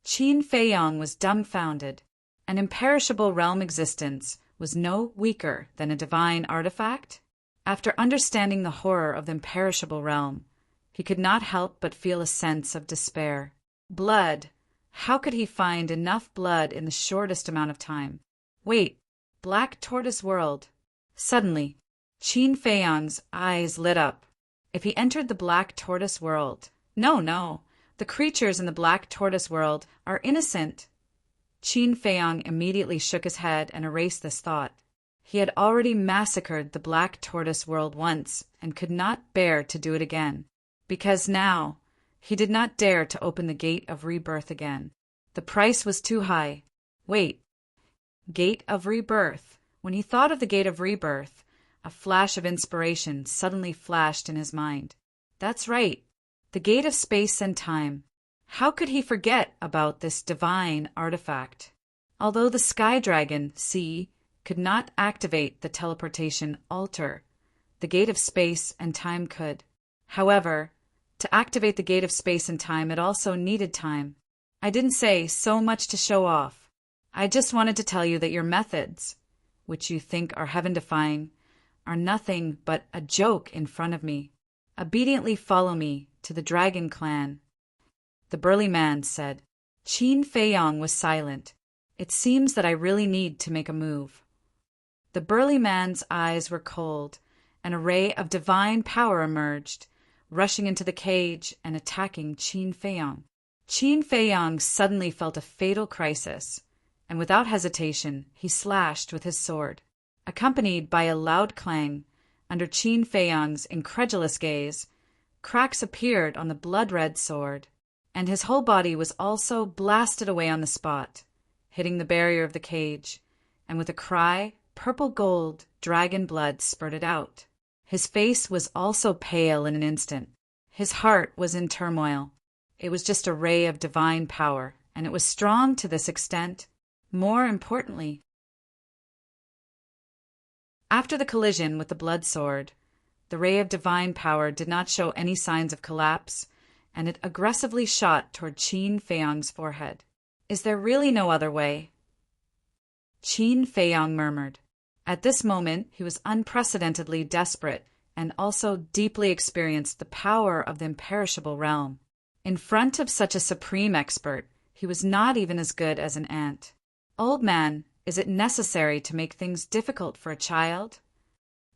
Qin Feiyang was dumbfounded. An imperishable realm existence was no weaker than a divine artifact? After understanding the horror of the imperishable realm, he could not help but feel a sense of despair. Blood. How could he find enough blood in the shortest amount of time? Wait, Black Tortoise World. Suddenly, Qin Feiyang's eyes lit up. If he entered the Black Tortoise World… No, the creatures in the Black Tortoise World are innocent. Qin Feiyang immediately shook his head and erased this thought. He had already massacred the Black Tortoise World once and could not bear to do it again, because now he did not dare to open the Gate of Rebirth again. The price was too high. Wait, Gate of Rebirth. When he thought of the Gate of Rebirth, a flash of inspiration suddenly flashed in his mind. That's right, the Gate of Space and Time. How could he forget about this divine artifact? Although the Sky Dragon, C, could not activate the teleportation altar, the Gate of Space and Time could. However, to activate the Gate of Space and Time, it also needed time. I didn't say so much to show off. I just wanted to tell you that your methods, which you think are heaven-defying, are nothing but a joke in front of me. Obediently follow me to the Dragon Clan. The burly man said. Qin Feiyang was silent. It seems that I really need to make a move. The burly man's eyes were cold, and a ray of divine power emerged, rushing into the cage and attacking Qin Feiyang. Qin Feiyang suddenly felt a fatal crisis, and without hesitation he slashed with his sword. Accompanied by a loud clang, under Qin Feiyang's incredulous gaze, cracks appeared on the blood-red sword, and his whole body was also blasted away on the spot, hitting the barrier of the cage, and with a cry, purple gold dragon blood spurted out. His face was also pale in an instant. His heart was in turmoil. It was just a ray of divine power, and it was strong to this extent. More importantly, after the collision with the blood sword, the ray of divine power did not show any signs of collapse, and it aggressively shot toward Qin Feiyang's forehead. Is there really no other way? Qin Feiyang murmured. At this moment, he was unprecedentedly desperate and also deeply experienced the power of the imperishable realm. In front of such a supreme expert, he was not even as good as an ant. Old man, is it necessary to make things difficult for a child?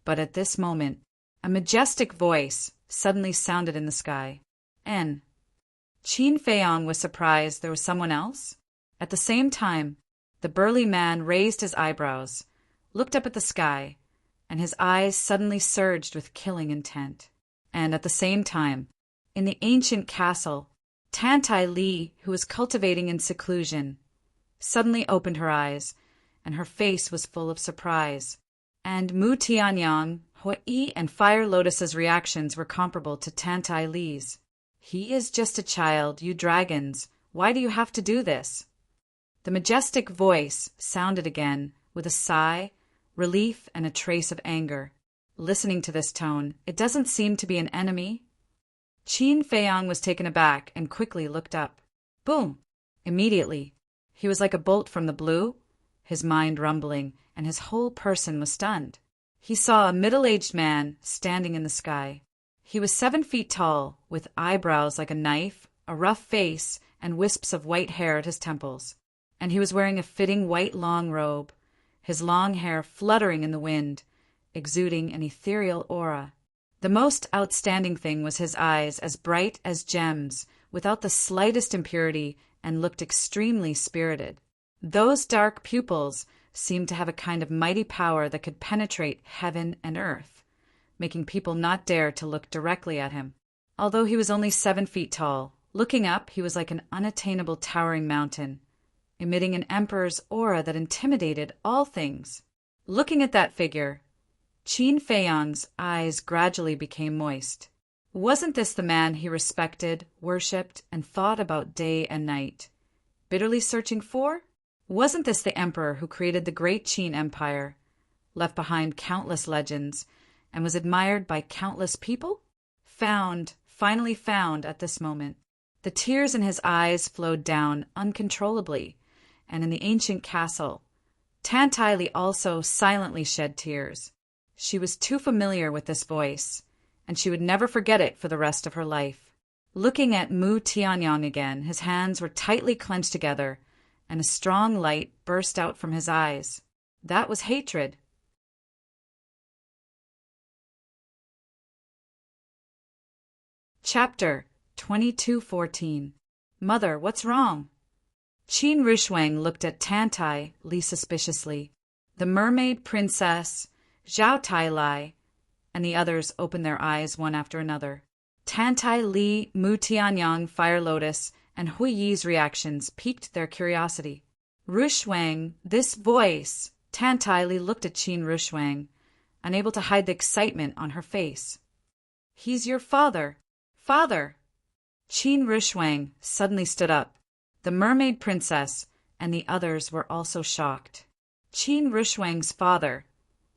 But at this moment, a majestic voice suddenly sounded in the sky. N. Qin Feiyang was surprised there was someone else. At the same time, the burly man raised his eyebrows, looked up at the sky, and his eyes suddenly surged with killing intent. And at the same time, in the ancient castle, Tantai Li, who was cultivating in seclusion, suddenly opened her eyes, and her face was full of surprise. And Mu Tianyang, Hui, and Fire Lotus's reactions were comparable to Tantai Li's. He is just a child, you dragons. Why do you have to do this? The majestic voice sounded again, with a sigh, relief, and a trace of anger. Listening to this tone, it doesn't seem to be an enemy. Qin Feiyang was taken aback and quickly looked up. Boom! Immediately, he was like a bolt from the blue, his mind rumbling, and his whole person was stunned. He saw a middle-aged man standing in the sky. He was 7 feet tall, with eyebrows like a knife, a rough face, and wisps of white hair at his temples. And he was wearing a fitting white long robe, his long hair fluttering in the wind, exuding an ethereal aura. The most outstanding thing was his eyes, as bright as gems, without the slightest impurity, and looked extremely spirited. Those dark pupils seemed to have a kind of mighty power that could penetrate heaven and earth, making people not dare to look directly at him. Although he was only 7 feet tall, looking up he was like an unattainable towering mountain, emitting an emperor's aura that intimidated all things. Looking at that figure, Qin Feiyang's eyes gradually became moist. Wasn't this the man he respected, worshipped, and thought about day and night, bitterly searching for? Wasn't this the emperor who created the great Qin Empire, left behind countless legends, and was admired by countless people? Finally found at this moment. The tears in his eyes flowed down uncontrollably, and in the ancient castle, Tantai Li also silently shed tears. She was too familiar with this voice, and she would never forget it for the rest of her life. Looking at Mu Tianyang again, his hands were tightly clenched together, and a strong light burst out from his eyes. That was hatred. Chapter 22:14. Mother, what's wrong? Qin Rushuang looked at Tantai Li suspiciously. The mermaid princess, Zhao Tai and the others opened their eyes one after another. Tantai Li, Mu Tianyang, Fire Lotus, and Hui Yi's reactions piqued their curiosity. Rushuang, this voice! Tantai Li looked at Qin Rushuang, unable to hide the excitement on her face. He's your father. Father! Qin Rushuang suddenly stood up. The mermaid princess and the others were also shocked. Qin Rushuang's father.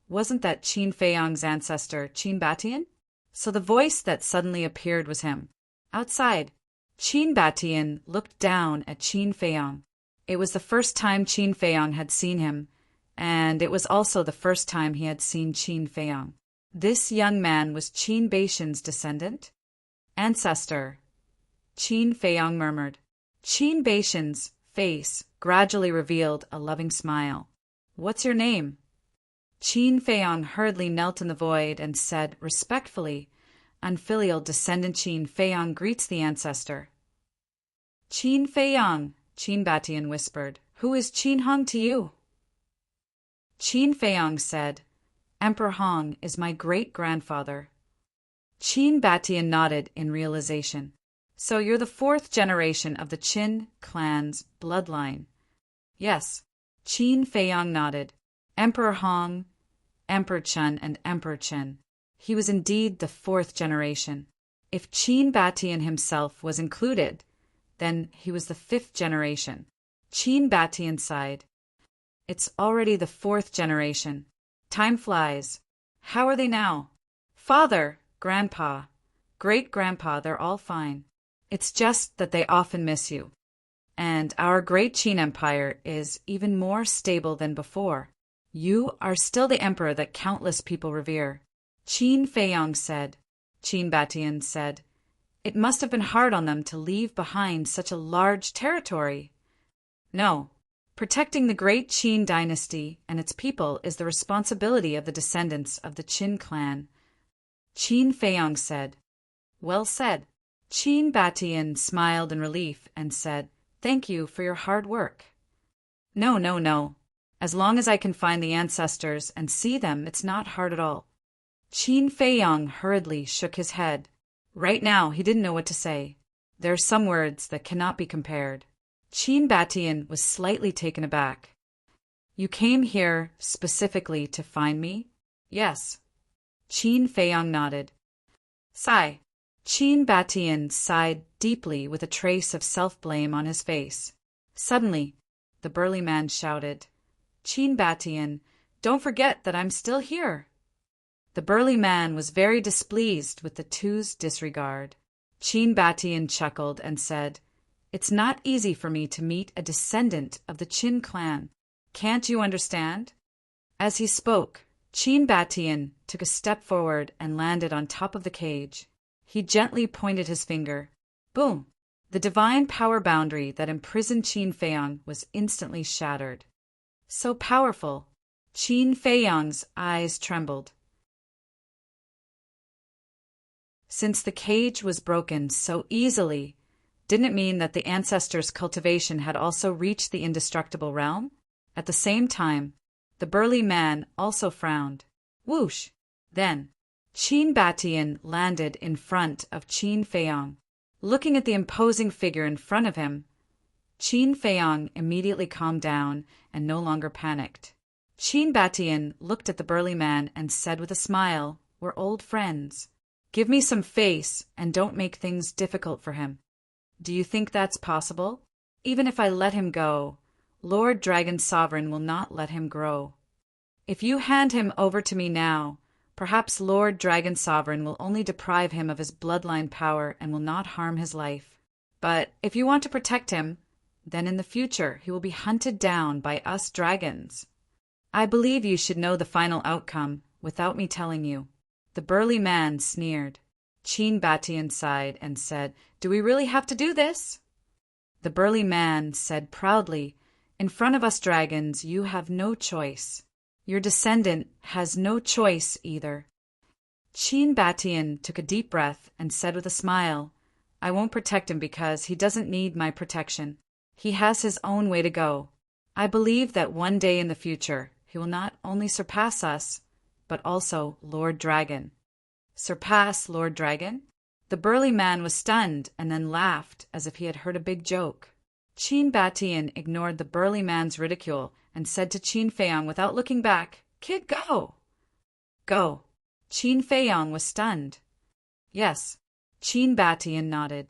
Wasn't that Qin Feiyang's ancestor, Qin Batian? So the voice that suddenly appeared was him. Outside, Qin Batian looked down at Qin Feiyang. It was the first time Qin Feiyang had seen him, and it was also the first time he had seen Qin Feiyang. This young man was Qin Batian's descendant? Ancestor, Qin Feiyang murmured. Qin Batian's face gradually revealed a loving smile. What's your name? Qin Feiyang hurriedly knelt in the void and said respectfully, unfilial descendant Qin Feiyang greets the ancestor. Qin Feiyang, Qin Batian whispered. Who is Qin Hong to you? Qin Feiyang said, Emperor Hong is my great-grandfather. Qin Batian nodded in realization. So you're the fourth generation of the Qin clan's bloodline. Yes. Qin Feiyang nodded. Emperor Hong, Emperor Chen, and Emperor Chen. He was indeed the fourth generation. If Qin Batian himself was included, then he was the fifth generation. Qin Batian sighed. It's already the fourth generation. Time flies. How are they now? Father, Grandpa, Great-Grandpa, they're all fine. It's just that they often miss you. And our great Qin Empire is even more stable than before. You are still the emperor that countless people revere. Qin Feiyang said. Qin Batian said, It must have been hard on them to leave behind such a large territory. No. Protecting the great Qin dynasty and its people is the responsibility of the descendants of the Qin clan. Qin Feiyang said. Well said. Qin Batian smiled in relief and said, Thank you for your hard work. No. As long as I can find the ancestors and see them, it's not hard at all. Qin Feiyang hurriedly shook his head. Right now, he didn't know what to say. There are some words that cannot be compared. Qin Batian was slightly taken aback. You came here specifically to find me? Yes. Qin Feiyang nodded. Sigh. Qin Batian sighed deeply with a trace of self-blame on his face. Suddenly, the burly man shouted, Qin Batian, don't forget that I'm still here. The burly man was very displeased with the two's disregard. Qin Batian chuckled and said, It's not easy for me to meet a descendant of the Qin clan. Can't you understand? As he spoke, Qin Batian took a step forward and landed on top of the cage. He gently pointed his finger. Boom! The divine power boundary that imprisoned Qin Feiyang was instantly shattered. So powerful. Qin Feiyang's eyes trembled. Since the cage was broken so easily, didn't it mean that the ancestors' cultivation had also reached the indestructible realm? At the same time, the burly man also frowned. Whoosh! Then, Qin Batian landed in front of Qin Feiyang. Looking at the imposing figure in front of him, Qin Feiyang immediately calmed down and no longer panicked. Qin Batian looked at the burly man and said with a smile, We're old friends. Give me some face and don't make things difficult for him. Do you think that's possible? Even if I let him go, Lord Dragon Sovereign will not let him grow. If you hand him over to me now, perhaps Lord Dragon Sovereign will only deprive him of his bloodline power and will not harm his life. But if you want to protect him, then in the future he will be hunted down by us dragons. I believe you should know the final outcome without me telling you. The burly man sneered. Qin Batian sighed and said, Do we really have to do this? The burly man said proudly, In front of us dragons, you have no choice. Your descendant has no choice either. Qin Batian took a deep breath and said with a smile, I won't protect him because he doesn't need my protection. He has his own way to go. I believe that one day in the future he will not only surpass us, but also Lord Dragon. Surpass Lord Dragon? The burly man was stunned and then laughed as if he had heard a big joke. Qin Batian ignored the burly man's ridicule and said to Qin Feiyang without looking back, Kid, go! Go. Qin Feiyang was stunned. Yes. Qin Batian nodded.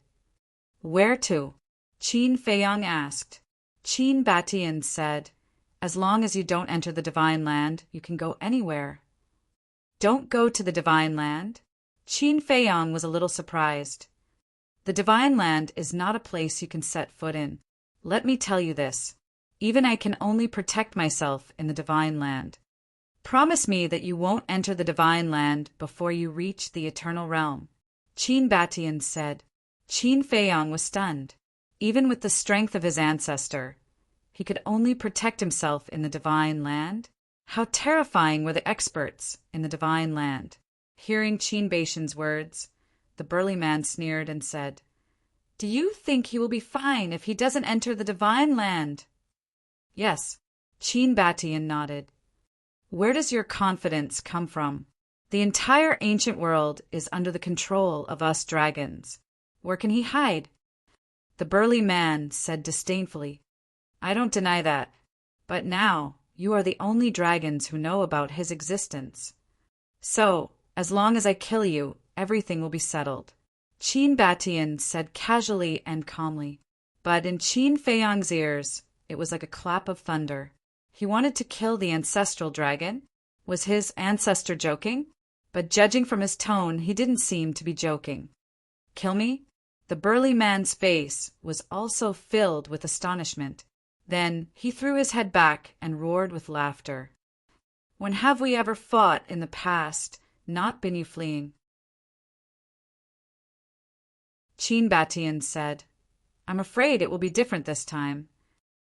Where to? Qin Feiyang asked. Qin Batian said, As long as you don't enter the Divine Land, you can go anywhere. Don't go to the Divine Land? Qin Feiyang was a little surprised. The Divine Land is not a place you can set foot in. Let me tell you this. Even I can only protect myself in the Divine Land. Promise me that you won't enter the Divine Land before you reach the Eternal Realm. Qin Batian said. Qin Feiyang was stunned. Even with the strength of his ancestor, he could only protect himself in the Divine Land? How terrifying were the experts in the Divine Land. Hearing Qin Batian's words, the burly man sneered and said, Do you think he will be fine if he doesn't enter the Divine Land? Yes. Qin Batian nodded. Where does your confidence come from? The entire ancient world is under the control of us dragons. Where can he hide? The burly man said disdainfully, I don't deny that. But now, you are the only dragons who know about his existence. So, as long as I kill you, everything will be settled. Qin Batian said casually and calmly. But in Qin Feiyang's ears, it was like a clap of thunder. He wanted to kill the ancestral dragon? Was his ancestor joking? But judging from his tone, he didn't seem to be joking. Kill me? The burly man's face was also filled with astonishment. Then he threw his head back and roared with laughter. When have we ever fought in the past, not been you fleeing? Qin Batian said, I'm afraid it will be different this time.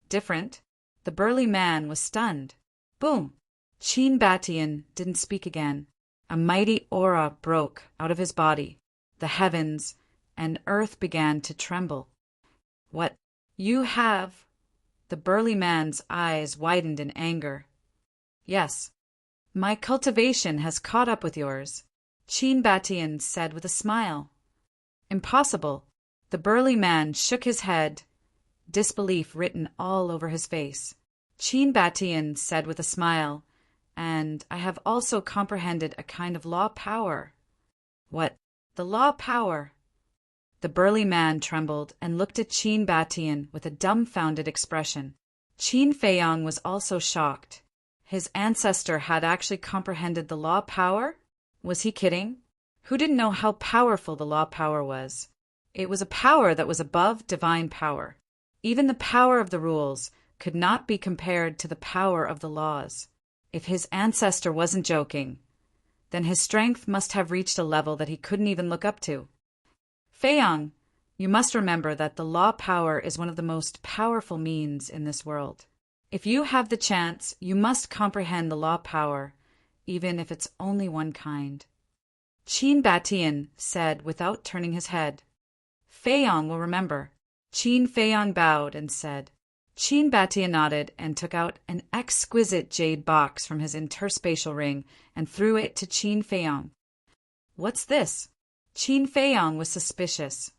Different? The burly man was stunned. Boom! Qin Batian didn't speak again. A mighty aura broke out of his body. The heavens and earth began to tremble. What? You have? The burly man's eyes widened in anger. Yes. My cultivation has caught up with yours, Qin Batian said with a smile. Impossible. The burly man shook his head, disbelief written all over his face. Qin Batian said with a smile, And I have also comprehended a kind of law power. What? The law power? The burly man trembled and looked at Qin Batian with a dumbfounded expression. Qin Feiyang was also shocked. His ancestor had actually comprehended the law power? Was he kidding? Who didn't know how powerful the law power was? It was a power that was above divine power. Even the power of the rules could not be compared to the power of the laws. If his ancestor wasn't joking, then his strength must have reached a level that he couldn't even look up to. Feiyang, you must remember that the law power is one of the most powerful means in this world. If you have the chance, you must comprehend the law power, even if it's only one kind. Qin Batian said without turning his head. Feiyang will remember. Qin Feiyang bowed and said. Qin Batian nodded and took out an exquisite jade box from his interspatial ring and threw it to Qin Feiyang. What's this? Qin Feiyang was suspicious.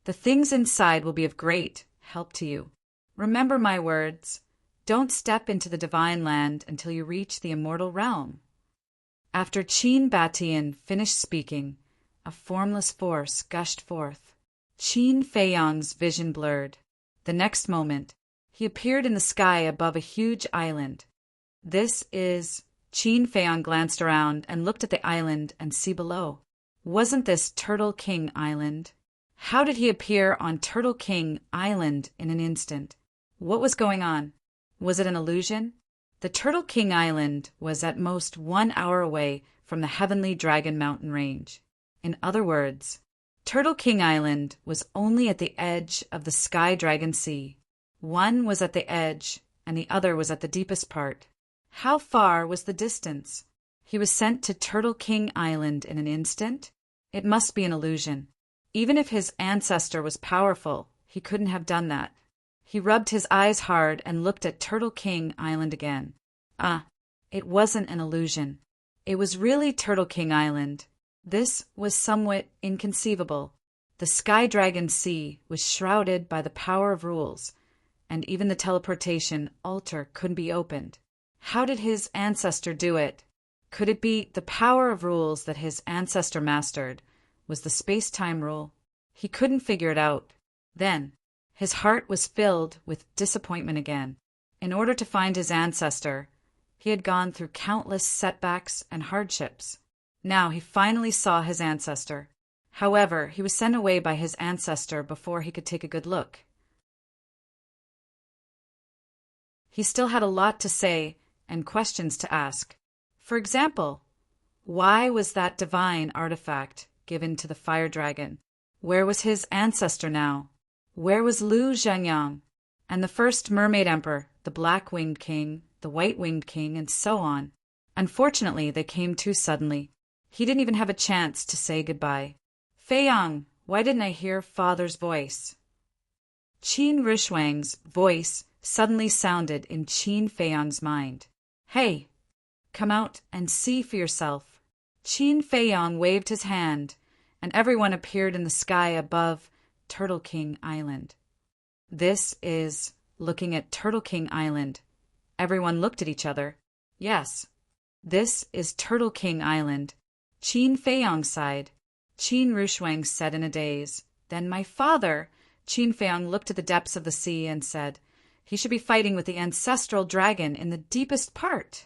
The things inside will be of great help to you. Remember my words. Don't step into the Divine Land until you reach the immortal realm. After Qin Batian finished speaking, a formless force gushed forth. Qin Feiyang's vision blurred. The next moment, he appeared in the sky above a huge island. This is... Qin Feiyang glanced around and looked at the island and sea below. Wasn't this Turtle King Island? How did he appear on Turtle King Island in an instant? What was going on? Was it an illusion? The Turtle King Island was at most 1 hour away from the heavenly Dragon Mountain Range. In other words, Turtle King Island was only at the edge of the Sky Dragon Sea. One was at the edge, and the other was at the deepest part. How far was the distance? He was sent to Turtle King Island in an instant? It must be an illusion. Even if his ancestor was powerful, he couldn't have done that. He rubbed his eyes hard and looked at Turtle King Island again. It wasn't an illusion. It was really Turtle King Island. This was somewhat inconceivable. The Sky Dragon Sea was shrouded by the power of rules, and even the teleportation altar couldn't be opened. How did his ancestor do it? Could it be the power of rules that his ancestor mastered was the space-time rule? He couldn't figure it out. Then, his heart was filled with disappointment again. In order to find his ancestor, he had gone through countless setbacks and hardships. Now he finally saw his ancestor. However, he was sent away by his ancestor before he could take a good look. He still had a lot to say and questions to ask. For example, why was that divine artifact given to the fire dragon? Where was his ancestor now? Where was Lu Zhengyang? And the first mermaid emperor, the black-winged king, the white-winged king, and so on? Unfortunately, they came too suddenly. He didn't even have a chance to say goodbye. Feiyang, why didn't I hear father's voice? Qin Rushuang's voice suddenly sounded in Qin Feiyang's mind. Hey, come out and see for yourself. Qin Feiyang waved his hand, and everyone appeared in the sky above Turtle King Island. This is looking at Turtle King Island. Everyone looked at each other. Yes, this is Turtle King Island. Qin Feiyang sighed. Qin Rushuang said in a daze. Then my father. Qin Feiyang looked at the depths of the sea and said, he should be fighting with the ancestral dragon in the deepest part.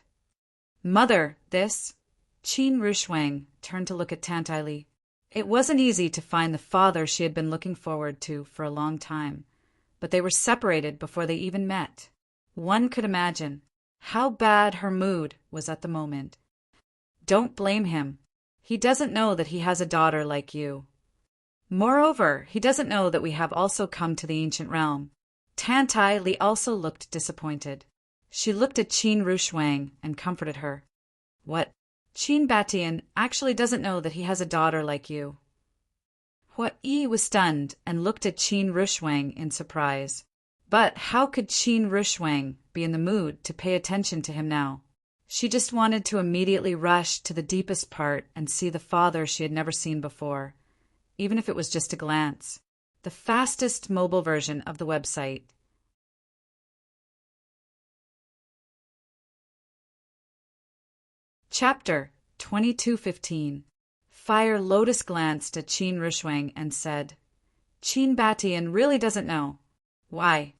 Mother, this. Qin Rushuang turned to look at Tantai Li. It wasn't easy to find the father she had been looking forward to for a long time, but they were separated before they even met. One could imagine how bad her mood was at the moment. Don't blame him. He doesn't know that he has a daughter like you. Moreover, he doesn't know that we have also come to the ancient realm. Tantai Li also looked disappointed. She looked at Qin Rushuang and comforted her. What? Qin Batian actually doesn't know that he has a daughter like you. Hua Yi was stunned and looked at Qin Rushuang in surprise. But how could Qin Rushuang be in the mood to pay attention to him now? She just wanted to immediately rush to the deepest part and see the father she had never seen before, even if it was just a glance. The fastest mobile version of the website. Chapter 2215. Fire Lotus glanced at Qin Rushuang and said, Qin Batian really doesn't know. Why?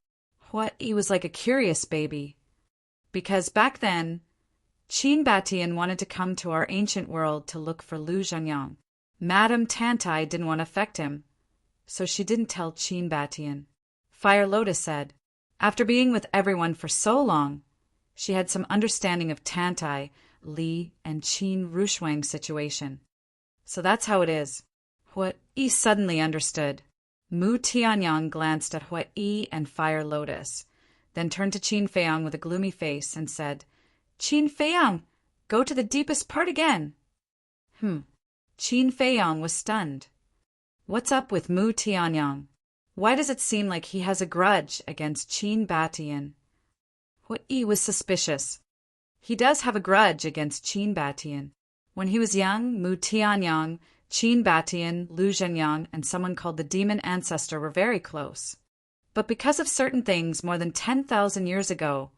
What? He was like a curious baby. Because back then, Qin Batian wanted to come to our ancient world to look for Lu Zhengyang. Madame Tantai didn't want to affect him, so she didn't tell Qin Batian. Fire Lotus said, after being with everyone for so long, she had some understanding of Tantai, Li, and Qin Rushuang's situation. So that's how it is. Hua Yi suddenly understood. Mu Tianyang glanced at Hua Yi and Fire Lotus, then turned to Qin Feiyang with a gloomy face and said, Qin Feiyang, go to the deepest part again. Qin Feiyang was stunned. What's up with Mu Tianyang? Why does it seem like he has a grudge against Qin Batian? Hua Yi was suspicious. He does have a grudge against Qin Batian. When he was young, Mu Tianyang, Qin Batian, Lu Zhengyang, and someone called the Demon Ancestor were very close. But because of certain things more than 10,000 years ago,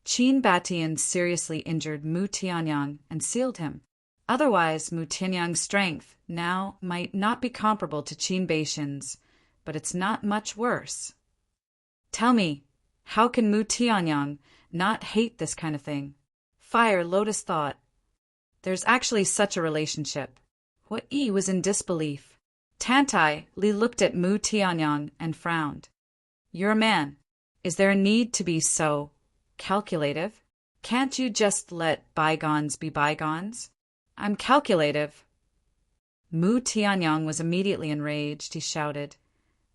Qin Batian seriously injured Mu Tianyang and sealed him. Otherwise, Mu Tianyang's strength now might not be comparable to Qin Batian's, but it's not much worse. Tell me, how can Mu Tianyang not hate this kind of thing? Fire Lotus thought. There's actually such a relationship. Hua Yi was in disbelief. Tantai Li looked at Mu Tianyang and frowned. You're a man. Is there a need to be so calculative? Can't you just let bygones be bygones? I'm calculative. Mu Tianyang was immediately enraged. He shouted,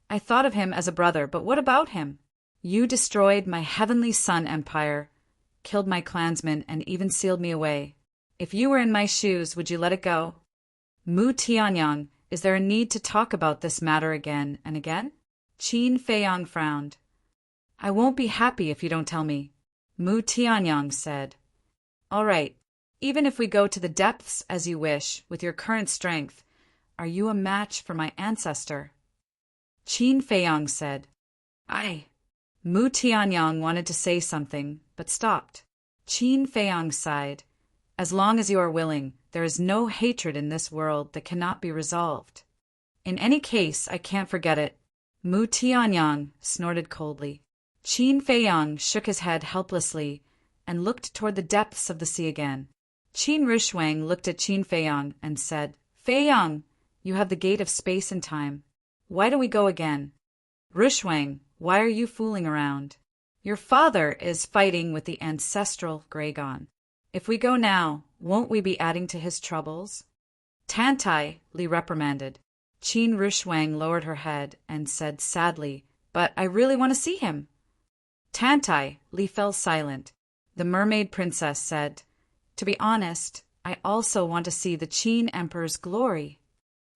I thought of him as a brother, but what about him? You destroyed my heavenly sun empire. killed my clansmen, and even sealed me away. If you were in my shoes, would you let it go? Mu Tianyang, is there a need to talk about this matter again and again? Qin Feiyang frowned. I won't be happy if you don't tell me, Mu Tianyang said. All right, even if we go to the depths as you wish, with your current strength, are you a match for my ancestor? Qin Feiyang said. Aye. Mu Tianyang wanted to say something, but stopped. Qin Feiyang sighed. As long as you are willing, there is no hatred in this world that cannot be resolved. In any case, I can't forget it. Mu Tianyang snorted coldly. Qin Feiyang shook his head helplessly and looked toward the depths of the sea again. Qin Rushuang looked at Qin Feiyang and said, Feiyang, you have the gate of space and time. Why don't we go again? Rushuang, why are you fooling around? Your father is fighting with the ancestral Gragon. If we go now, won't we be adding to his troubles? Tantai, Li reprimanded. Qin Rushuang lowered her head and said sadly, But I really want to see him. Tantai, Li fell silent. The mermaid princess said, To be honest, I also want to see the Qin Emperor's glory.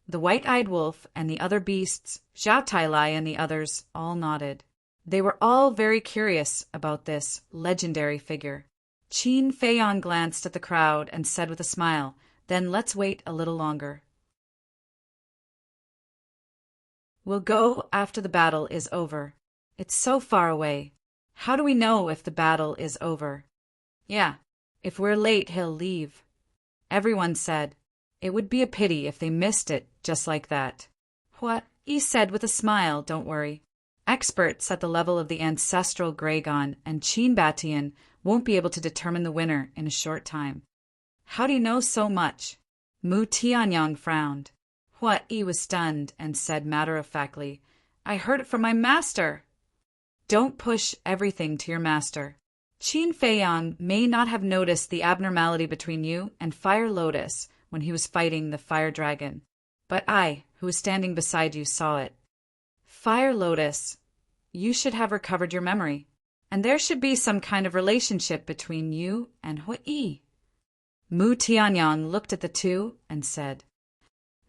The white-eyed wolf and the other beasts, Zhao Tailai and the others, all nodded. They were all very curious about this legendary figure. Qin Feiyang glanced at the crowd and said with a smile, Then let's wait a little longer. We'll go after the battle is over. It's so far away. How do we know if the battle is over? Yeah, if we're late, he'll leave. Everyone said. It would be a pity if they missed it just like that. What? He said with a smile, Don't worry. Experts at the level of the ancestral Gragon and Qin Batian won't be able to determine the winner in a short time. How do you know so much? Mu Tianyang frowned. What? He was stunned and said matter-of-factly, I heard it from my master. Don't push everything to your master. Qin Feiyang may not have noticed the abnormality between you and Fire Lotus when he was fighting the fire dragon, but I, who was standing beside you, saw it. Fire Lotus, you should have recovered your memory, and there should be some kind of relationship between you and Hui. Mu Tianyang looked at the two and said,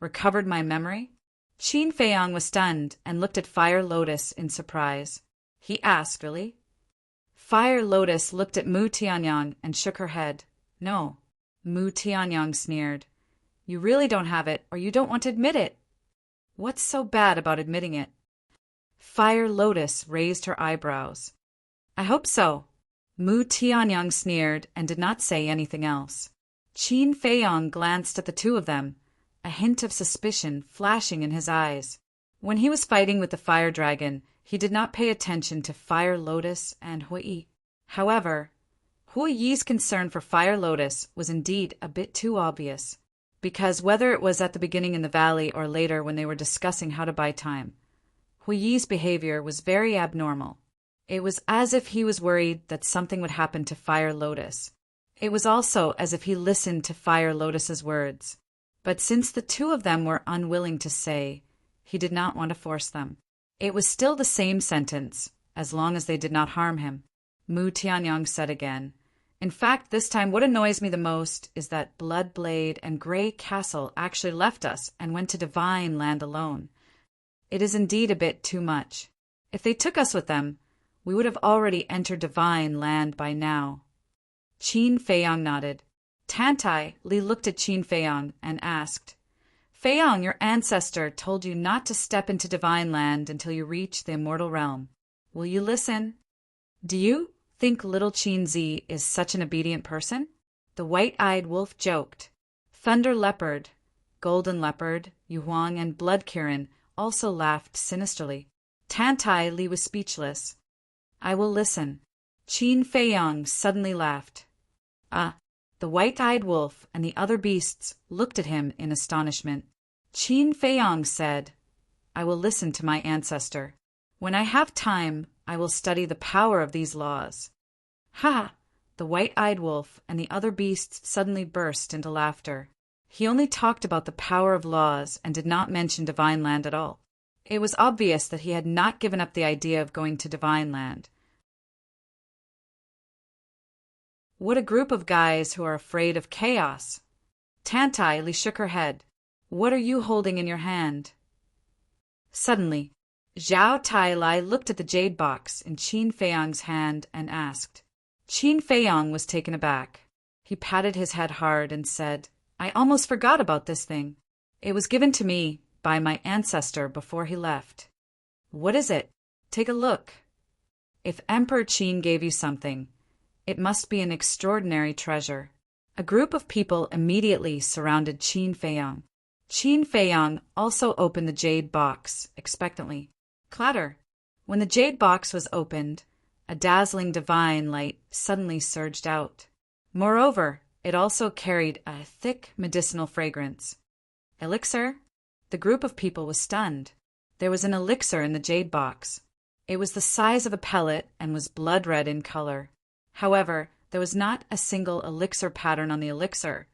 Recovered my memory? Qin Feiyang was stunned and looked at Fire Lotus in surprise. He asked, Really? Fire Lotus looked at Mu Tianyang and shook her head. No. Mu Tianyang sneered. You really don't have it, or you don't want to admit it. What's so bad about admitting it? Fire Lotus raised her eyebrows. I hope so. Mu Tianyang sneered and did not say anything else. Qin Feiyang glanced at the two of them, a hint of suspicion flashing in his eyes. When he was fighting with the fire dragon, he did not pay attention to Fire Lotus and Hui. However, Hu Yi's concern for Fire Lotus was indeed a bit too obvious, because whether it was at the beginning in the valley or later when they were discussing how to buy time, Hu Yi's behavior was very abnormal. It was as if he was worried that something would happen to Fire Lotus. It was also as if he listened to Fire Lotus's words. But since the two of them were unwilling to say, he did not want to force them. It was still the same sentence, as long as they did not harm him. Mu Tianyang said again, In fact, this time what annoys me the most is that Bloodblade and Grey Castle actually left us and went to Divine Land alone. It is indeed a bit too much. If they took us with them, we would have already entered Divine Land by now. Qin Feiyang nodded. Tantai, Li looked at Qin Feiyang and asked, Feiyang, your ancestor told you not to step into Divine Land until you reach the Immortal Realm. Will you listen? Do you think little Qin Zi is such an obedient person? The white-eyed wolf joked. Thunder Leopard, Golden Leopard, Yu Huang, and Blood Kirin also laughed sinisterly. Tantai, Li was speechless. I will listen. Qin Feiyang suddenly laughed. Ah, the white-eyed wolf and the other beasts looked at him in astonishment. Qin Feiyang said, I will listen to my ancestor. When I have time, I will study the power of these laws. Ha! The white-eyed wolf and the other beasts suddenly burst into laughter. He only talked about the power of laws and did not mention Divine Land at all. It was obvious that he had not given up the idea of going to Divine Land. What a group of guys who are afraid of chaos. Tantai Li shook her head. What are you holding in your hand? Suddenly, Zhao Tai looked at the jade box in Qin Feiyang's hand and asked. Qin Feiyang was taken aback. He patted his head hard and said, I almost forgot about this thing. It was given to me by my ancestor before he left. What is it? Take a look. If Emperor Qin gave you something, it must be an extraordinary treasure. A group of people immediately surrounded Qin Feiyang. Qin Feiyang also opened the jade box expectantly. Clatter! When the jade box was opened, a dazzling divine light suddenly surged out. Moreover, it also carried a thick medicinal fragrance. Elixir? The group of people was stunned. There was an elixir in the jade box. It was the size of a pellet and was blood red in color. However, there was not a single elixir pattern on the elixir,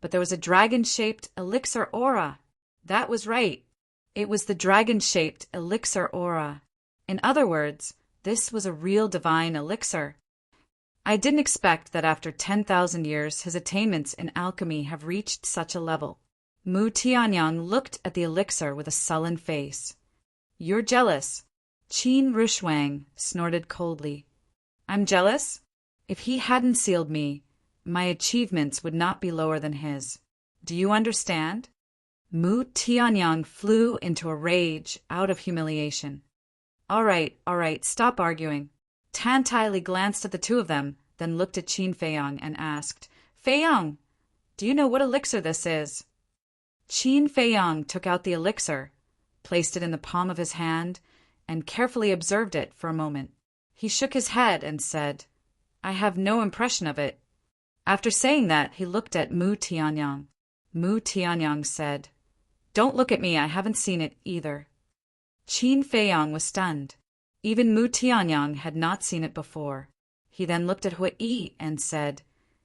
but there was a dragon-shaped elixir aura. That was right. It was the dragon-shaped elixir aura. In other words, this was a real divine elixir. I didn't expect that after 10,000 years his attainments in alchemy have reached such a level. Mu Tianyang looked at the elixir with a sullen face. You're jealous. Qin Rushuang snorted coldly. I'm jealous? If he hadn't sealed me, my achievements would not be lower than his. Do you understand? Mu Tianyang flew into a rage out of humiliation. All right, stop arguing. Tantai Li glanced at the two of them, then looked at Qin Feiyang and asked, Feiyang, do you know what elixir this is? Qin Feiyang took out the elixir, placed it in the palm of his hand, and carefully observed it for a moment. He shook his head and said, I have no impression of it. After saying that, he looked at Mu Tianyang. Mu Tianyang said, Don't look at me, I haven't seen it either. Qin Feiyang was stunned. Even Mu Tianyang had not seen it before. He then looked at Hui and said,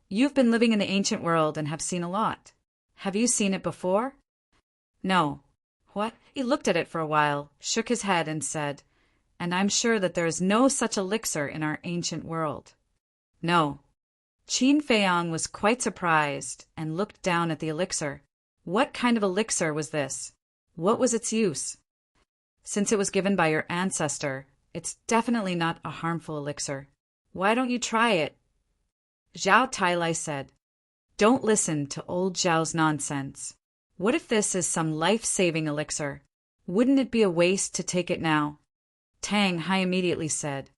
You've been living in the ancient world and have seen a lot. Have you seen it before? No. What? He looked at it for a while, shook his head and said, And I'm sure that there is no such elixir in our ancient world. No. Qin Feiyang was quite surprised and looked down at the elixir. What kind of elixir was this? What was its use? Since it was given by your ancestor, it's definitely not a harmful elixir. Why don't you try it? Zhao Tai said, Don't listen to old Zhao's nonsense. What if this is some life-saving elixir? Wouldn't it be a waste to take it now? Tang Hai immediately said,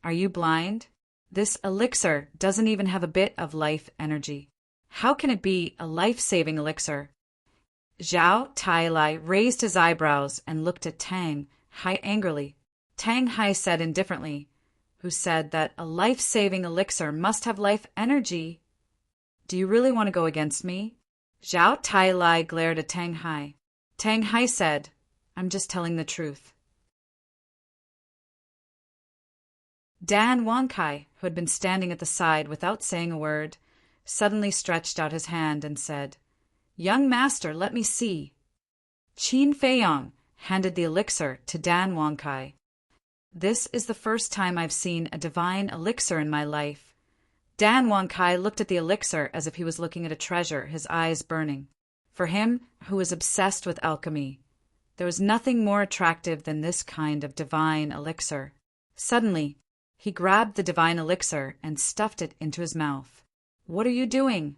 Are you blind? This elixir doesn't even have a bit of life energy. How can it be a life-saving elixir? Zhao Tai raised his eyebrows and looked at Tang Hai angrily. Tang Hai said indifferently, who said that a life-saving elixir must have life energy. Do you really want to go against me? Zhao Tai glared at Tang Hai. Tang Hai said, I'm just telling the truth. Dan Wankai, who had been standing at the side without saying a word, suddenly stretched out his hand and said, Young master, let me see. Qin Feiyang handed the elixir to Dan Wankai. This is the first time I've seen a divine elixir in my life. Dan Wankai looked at the elixir as if he was looking at a treasure, his eyes burning. For him, who was obsessed with alchemy, there was nothing more attractive than this kind of divine elixir. Suddenly, he grabbed the divine elixir and stuffed it into his mouth. What are you doing?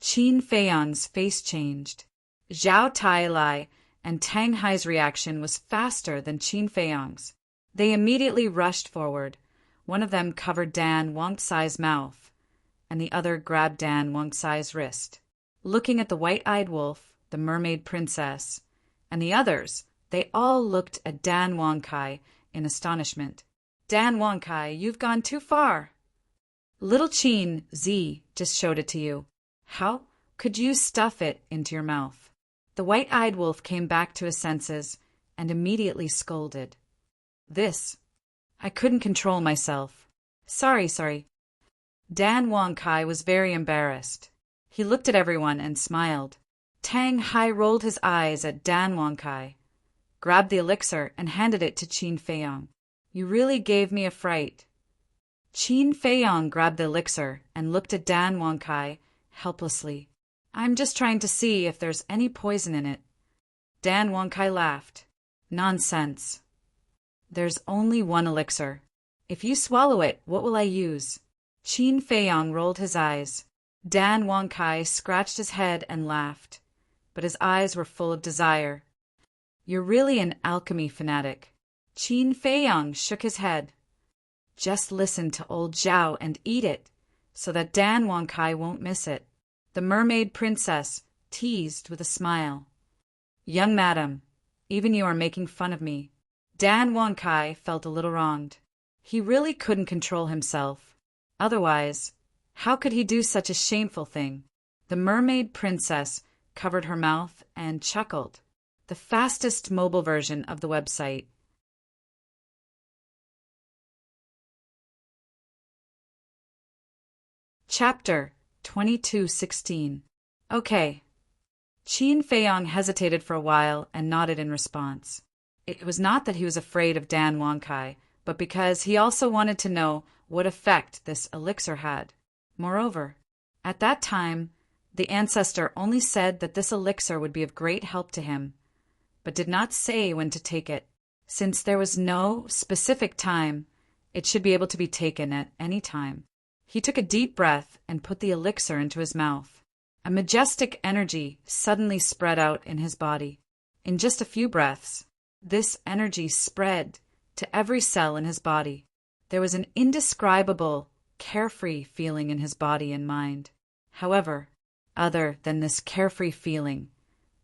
Qin Feiyang's face changed. Zhao Tai and Tang Hai's reaction was faster than Qin Feiyang's. They immediately rushed forward. One of them covered Dan Wangsai's mouth, and the other grabbed Dan Wangsai's wrist. Looking at the white-eyed wolf, the mermaid princess, and the others, they all looked at Dan Wankai in astonishment. Dan Wankai, you've gone too far. Little Qin Z just showed it to you. How could you stuff it into your mouth? The white-eyed wolf came back to his senses and immediately scolded. I couldn't control myself. Sorry. Dan Wankai was very embarrassed. He looked at everyone and smiled. Tang Hai rolled his eyes at Dan Wankai, grabbed the elixir and handed it to Qin Feiyang. You really gave me a fright. Qin Feiyong grabbed the elixir and looked at Dan Wangkai helplessly. I'm just trying to see if there's any poison in it. Dan Wangkai laughed. Nonsense. There's only one elixir. If you swallow it, what will I use? Qin Feiyong rolled his eyes. Dan Wangkai scratched his head and laughed, but his eyes were full of desire. You're really an alchemy fanatic. Qin Feiyong shook his head. Just listen to old Zhao and eat it, so that Dan Wangkai won't miss it. The mermaid princess teased with a smile. Young madam, even you are making fun of me. Dan Wangkai felt a little wronged. He really couldn't control himself. Otherwise, how could he do such a shameful thing? The mermaid princess covered her mouth and chuckled. The fastest mobile version of the website. Chapter 22:16. Okay. Qin Feiyong hesitated for a while and nodded in response. It was not that he was afraid of Dan Wangkai, but because he also wanted to know what effect this elixir had. Moreover, at that time, the ancestor only said that this elixir would be of great help to him, but did not say when to take it. Since there was no specific time, it should be able to be taken at any time. He took a deep breath and put the elixir into his mouth. A majestic energy suddenly spread out in his body. In just a few breaths, this energy spread to every cell in his body. There was an indescribable, carefree feeling in his body and mind. However, other than this carefree feeling,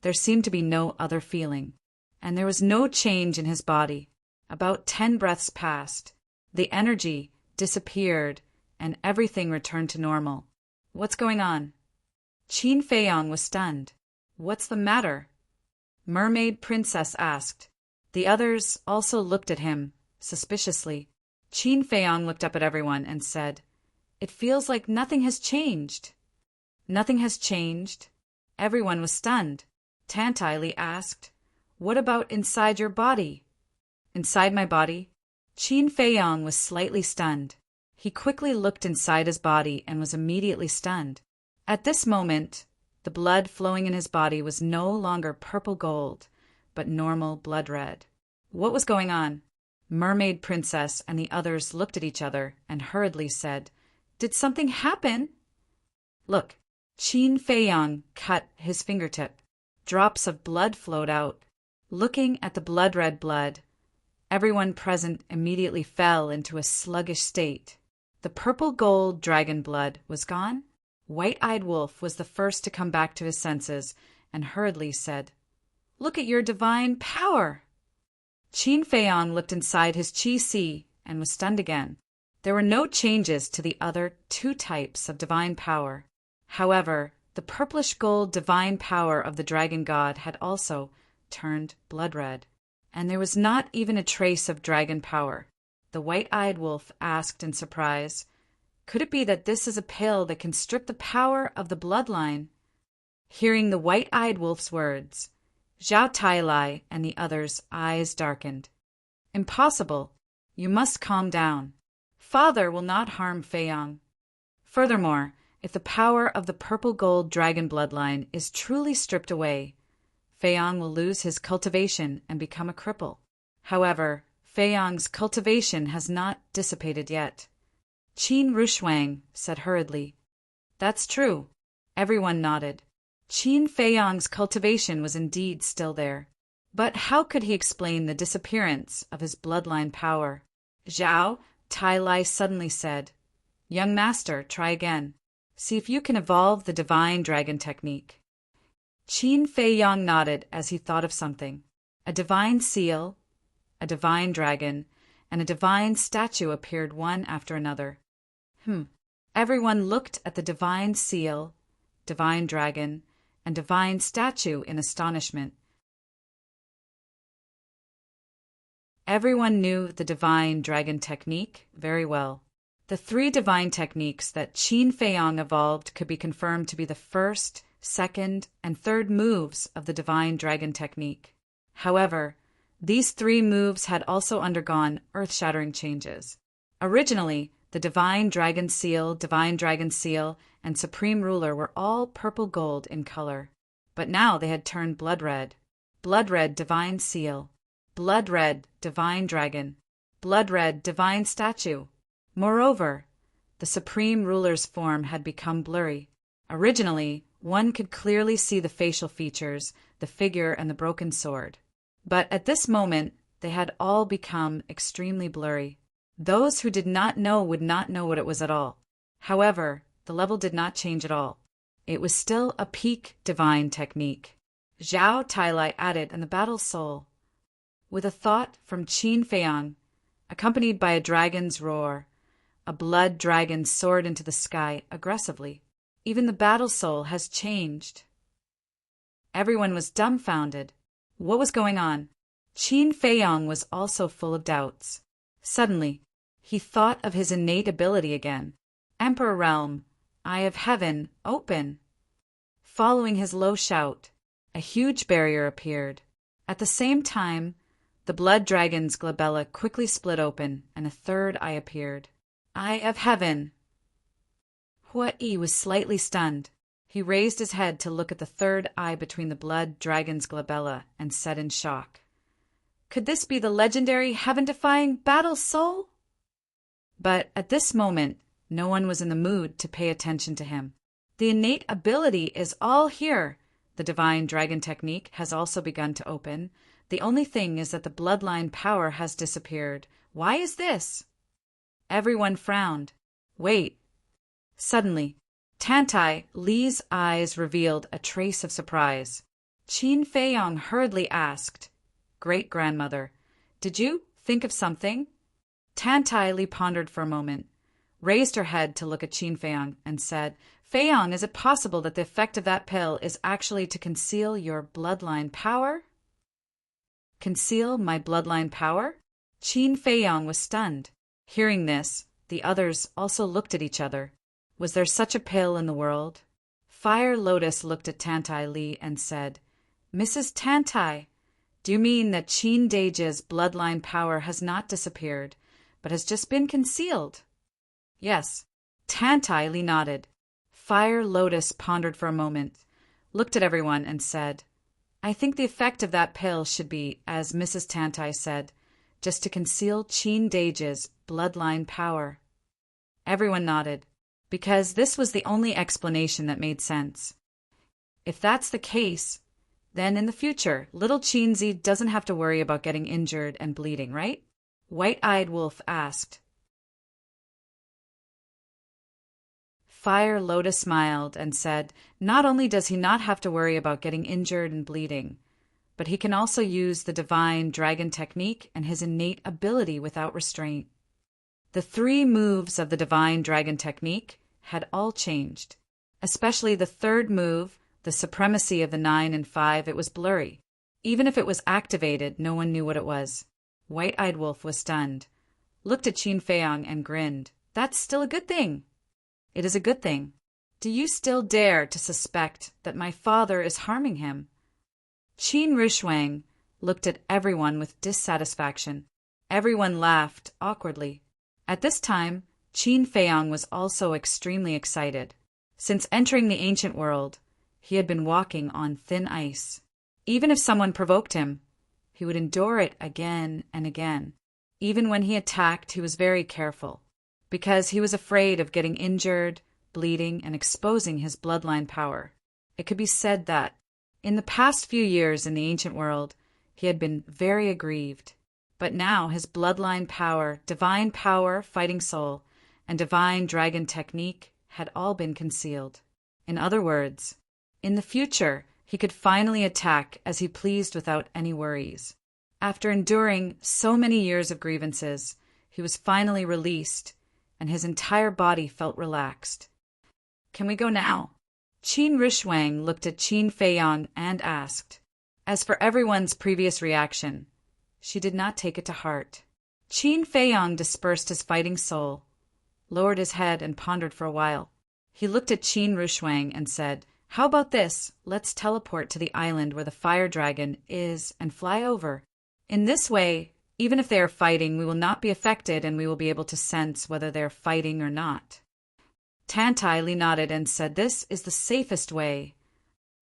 there seemed to be no other feeling, and there was no change in his body. About 10 breaths passed. The energy disappeared, and everything returned to normal. What's going on? Qin Feiyong was stunned. What's the matter? Mermaid Princess asked. The others also looked at him, suspiciously. Qin Feiyong looked up at everyone and said, It feels like nothing has changed. Nothing has changed? Everyone was stunned. Tantai Li asked, What about inside your body? Inside my body? Qin Feiyong was slightly stunned. He quickly looked inside his body and was immediately stunned. At this moment, the blood flowing in his body was no longer purple gold, but normal blood red. What was going on? Mermaid Princess and the others looked at each other and hurriedly said, Did something happen? Look, Qin Feiyong cut his fingertip. Drops of blood flowed out. Looking at the blood-red blood, everyone present immediately fell into a sluggish state. The purple-gold dragon blood was gone. White-eyed Wolf was the first to come back to his senses and hurriedly said, Look at your divine power! Qin Feiyong looked inside his Qi Si and was stunned again. There were no changes to the other 2 types of divine power. However, the purplish-gold divine power of the dragon god had also turned blood-red, and there was not even a trace of dragon power. The white-eyed Wolf asked in surprise, Could it be that this is a pill that can strip the power of the bloodline? Hearing the white-eyed Wolf's words, Zhao Tailai and the others' eyes darkened. Impossible. You must calm down. Father will not harm Feiyong. Furthermore, if the power of the purple-gold dragon bloodline is truly stripped away, Feiyong will lose his cultivation and become a cripple. However, Feiyong's cultivation has not dissipated yet. Qin Rushuang said hurriedly, That's true. Everyone nodded. Qin Feiyong's cultivation was indeed still there. But how could he explain the disappearance of his bloodline power? Zhao Tailai suddenly said, Young master, try again. See if you can evolve the divine dragon technique. Qin Feiyong nodded as he thought of something. A divine seal, a divine dragon, and a divine statue appeared one after another. Everyone looked at the divine seal, divine dragon, and divine statue in astonishment. Everyone knew the divine dragon technique very well. The 3 divine techniques that Qin Feiyong evolved could be confirmed to be the first, second, and third moves of the divine dragon technique. However, these 3 moves had also undergone earth-shattering changes. Originally, The divine dragon seal, and supreme ruler were all purple gold in color. But now they had turned blood red. Blood red divine seal. Blood red divine dragon. Blood red divine statue. Moreover, the supreme ruler's form had become blurry. Originally, one could clearly see the facial features, the figure, and the broken sword. But at this moment, they had all become extremely blurry. Those who did not know would not know what it was at all. However, the level did not change at all. It was still a peak divine technique. Zhao Tailai added, and the battle soul. With a thought from Qin Feiyang, accompanied by a dragon's roar, a blood dragon soared into the sky aggressively. Even the battle soul has changed. Everyone was dumbfounded. What was going on? Qin Feiyang was also full of doubts. Suddenly, he thought of his innate ability again. Emperor Realm, Eye of Heaven, open. Following his low shout, a huge barrier appeared. At the same time, the blood dragon's glabella quickly split open, and a third eye appeared. Eye of Heaven. Hua Yi was slightly stunned. He raised his head to look at the third eye between the blood dragon's glabella and said in shock, "Could this be the legendary heaven-defying battle soul?" But at this moment, no one was in the mood to pay attention to him. The innate ability is all here. The divine dragon technique has also begun to open. The only thing is that the bloodline power has disappeared. Why is this? Everyone frowned. Wait. Suddenly, Tantai Li's eyes revealed a trace of surprise. Qin Feiyang hurriedly asked, "Great-grandmother, did you think of something?" Tantai Li pondered for a moment, raised her head to look at Qin Feiyang, and said, "Feiyang, is it possible that the effect of that pill is actually to conceal your bloodline power?" Conceal my bloodline power? Qin Feiyang was stunned. Hearing this, the others also looked at each other. Was there such a pill in the world? Fire Lotus looked at Tantai Li and said, "Mrs. Tantai, do you mean that Qin Deji's bloodline power has not disappeared, but has just been concealed?" Yes. Tantai Li nodded. Fire Lotus pondered for a moment, looked at everyone and said, "I think the effect of that pill should be, as Mrs. Tantai said, just to conceal Qin Deji's bloodline power." Everyone nodded, because this was the only explanation that made sense. If that's the case, then in the future, little Qinzi doesn't have to worry about getting injured and bleeding, right? White-Eyed Wolf asked. Fire Lotus smiled and said, "Not only does he not have to worry about getting injured and bleeding, but he can also use the divine dragon technique and his innate ability without restraint." The 3 moves of the divine dragon technique had all changed. Especially the third move, the supremacy of the 9 and 5, it was blurry. Even if it was activated, no one knew what it was. White-Eyed Wolf was stunned, looked at Qin Feiyang and grinned. "That's still a good thing." "It is a good thing. Do you still dare to suspect that my father is harming him?" Qin Rushuang looked at everyone with dissatisfaction. Everyone laughed awkwardly. At this time, Qin Feiyang was also extremely excited. Since entering the ancient world, he had been walking on thin ice. Even if someone provoked him, he would endure it again and again. Even when he attacked, he was very careful, because he was afraid of getting injured, bleeding, and exposing his bloodline power. It could be said that, in the past few years in the ancient world, he had been very aggrieved. But now his bloodline power, divine power, fighting soul, and divine dragon technique had all been concealed. In other words, in the future, he could finally attack as he pleased without any worries. After enduring so many years of grievances, he was finally released, and his entire body felt relaxed. "Can we go now?" Qin Rushuang looked at Qin Feiyang and asked. As for everyone's previous reaction, she did not take it to heart. Qin Feiyang dispersed his fighting soul, lowered his head and pondered for a while. He looked at Qin Rushuang and said, "How about this? Let's teleport to the island where the fire dragon is and fly over. In this way, Even if they are fighting, we will not be affected and we will be able to sense whether they are fighting or not. Tantai nodded and said, "This is the safest way."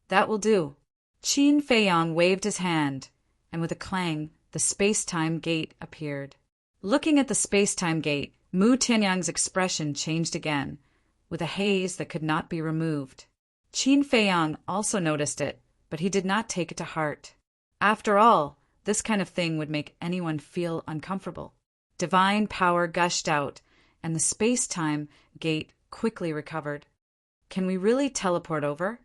"That will do." Qin Feiyang waved his hand, and with a clang, the space-time gate appeared. Looking at the space-time gate, Mu Tianyang's expression changed again, with a haze that could not be removed. Qin Feiyang also noticed it, but he did not take it to heart. After all, this kind of thing would make anyone feel uncomfortable. Divine power gushed out, and the space-time gate quickly recovered. "Can we really teleport over?"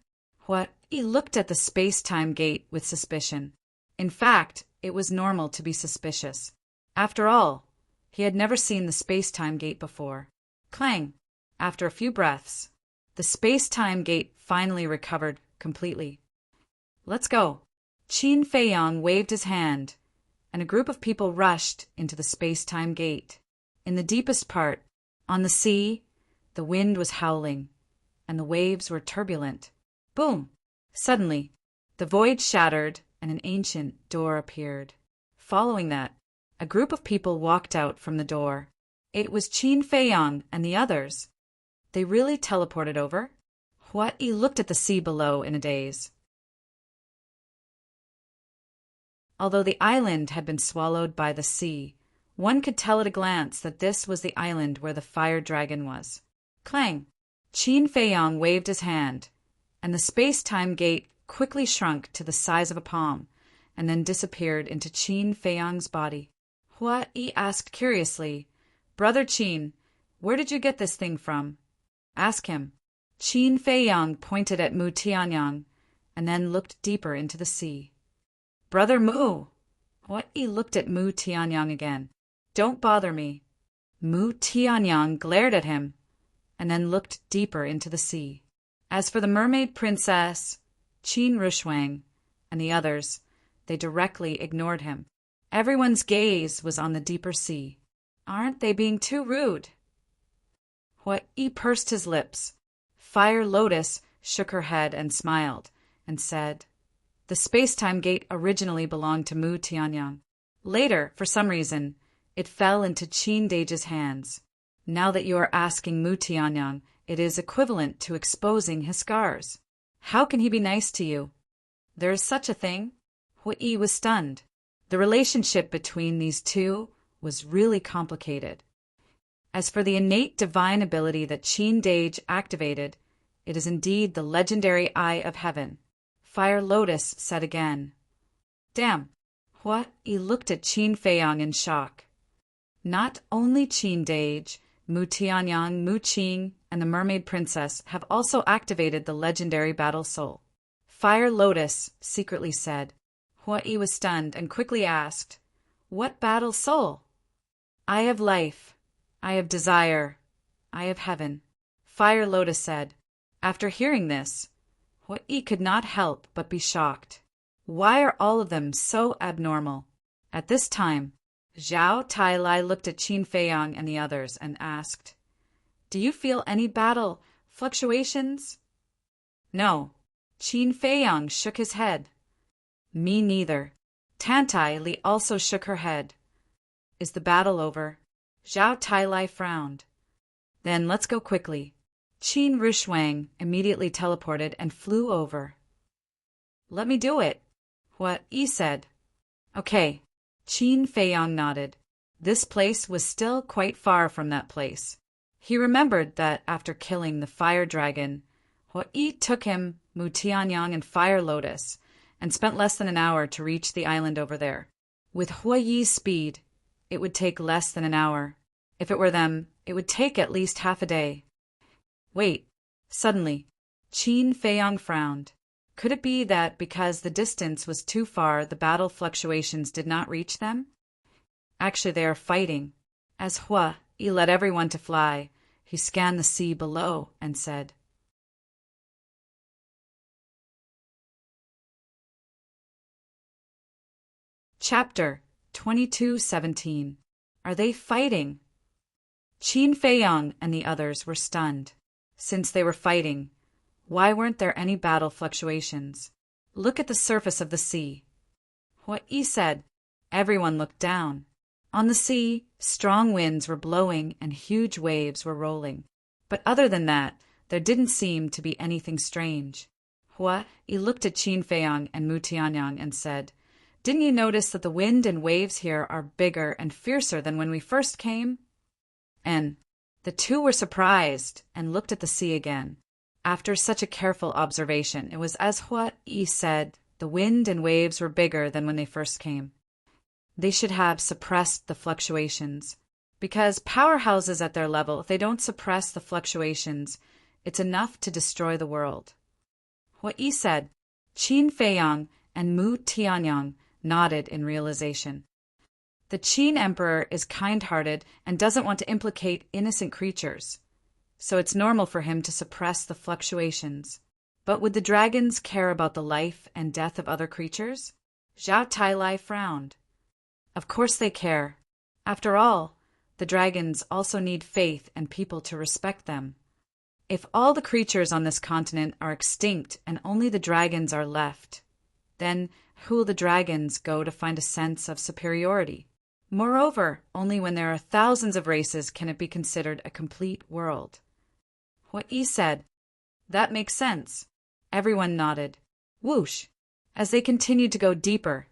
He looked at the space-time gate with suspicion. In fact, it was normal to be suspicious. After all, he had never seen the space-time gate before. Clang! After a few breaths, the space-time gate finally recovered completely. "Let's go." Qin Feiyang waved his hand, and a group of people rushed into the space-time gate. In the deepest part, on the sea, the wind was howling, and the waves were turbulent. Boom! Suddenly, the void shattered, and an ancient door appeared. Following that, a group of people walked out from the door. It was Qin Feiyang and the others. They really teleported over? He looked at the sea below in a daze. Although the island had been swallowed by the sea, one could tell at a glance that this was the island where the fire dragon was. Clang! Qin Feiyang waved his hand, and the space-time gate quickly shrunk to the size of a palm, and then disappeared into Qin Feiyang's body. He asked curiously, "Brother Qin, where did you get this thing from?" "Ask him." Qin Feiyang pointed at Mu Tianyang, and then looked deeper into the sea. "Brother Mu!" He looked at Mu Tianyang again. "Don't bother me." Mu Tianyang glared at him, and then looked deeper into the sea. As for the mermaid princess, Qin Rushwang, and the others, they directly ignored him. Everyone's gaze was on the deeper sea. "Aren't they being too rude?" He pursed his lips. Fire Lotus shook her head and smiled, and said, "The space-time gate originally belonged to Mu Tianyang. Later, for some reason, it fell into Qin Dage's hands. Now that you are asking Mu Tianyang, it is equivalent to exposing his scars. How can he be nice to you?" "There is such a thing?" Hui was stunned. The relationship between these two was really complicated. As for the innate divine ability that Qin Dage activated, it is indeed the legendary Eye of Heaven. Fire Lotus said again. "Damn." He looked at Qin Feiyang in shock. Not only Qin Dage, Mu Tianyang, Mu Qing, and the Mermaid Princess have also activated the legendary Battle Soul. Fire Lotus secretly said. Hui was stunned and quickly asked, "What Battle Soul?" "Eye of Life, Eye of Desire, Eye of Heaven," Fire Lotus said. After hearing this, Hui could not help but be shocked. Why are all of them so abnormal? At this time, Zhao Tailai looked at Qin Feiyang and the others and asked, "Do you feel any battle fluctuations?" "No." Qin Feiyang shook his head. "Me neither." Tantai Li also shook her head. "Is the battle over?" Zhao Tailai frowned. "Then let's go quickly." Qin Rushwang immediately teleported and flew over. "Let me do it," Hui said. "Okay." Qin Feiyang nodded. This place was still quite far from that place. He remembered that after killing the fire dragon, Hui took him, Mu Tianyang, and Fire Lotus, and spent less than an hour to reach the island over there. With Hui's speed, it would take less than an hour. If it were them, it would take at least half a day. Wait. Suddenly, Qin Feiyang frowned. Could it be that because the distance was too far, the battle fluctuations did not reach them? Actually, they are fighting. As Hui led everyone to fly, he scanned the sea below and said, Chapter 22:17. Are they fighting? Qin Feiyang and the others were stunned. Since they were fighting, why weren't there any battle fluctuations? Look at the surface of the sea. Hui said. Everyone looked down. On the sea, strong winds were blowing and huge waves were rolling. But other than that, there didn't seem to be anything strange. Hua Yi looked at Qin Feiyang and Mu Tianyang and said, "Didn't you notice that the wind and waves here are bigger and fiercer than when we first came?" And the two were surprised and looked at the sea again. After such a careful observation, it was as Hua Yi said, the wind and waves were bigger than when they first came. They should have suppressed the fluctuations. Because powerhouses at their level, if they don't suppress the fluctuations, it's enough to destroy the world. Hua Yi said. Qin Feiyang and Mu Tianyang nodded in realization. The Qin Emperor is kind-hearted and doesn't want to implicate innocent creatures, so it's normal for him to suppress the fluctuations. But would the dragons care about the life and death of other creatures? Zhao Tailai frowned. Of course they care. After all, the dragons also need faith and people to respect them. If all the creatures on this continent are extinct and only the dragons are left, then who will the dragons go to find a sense of superiority? Moreover, only when there are thousands of races can it be considered a complete world. Hua Yi said, "That makes sense." Everyone nodded. Whoosh! As they continued to go deeper,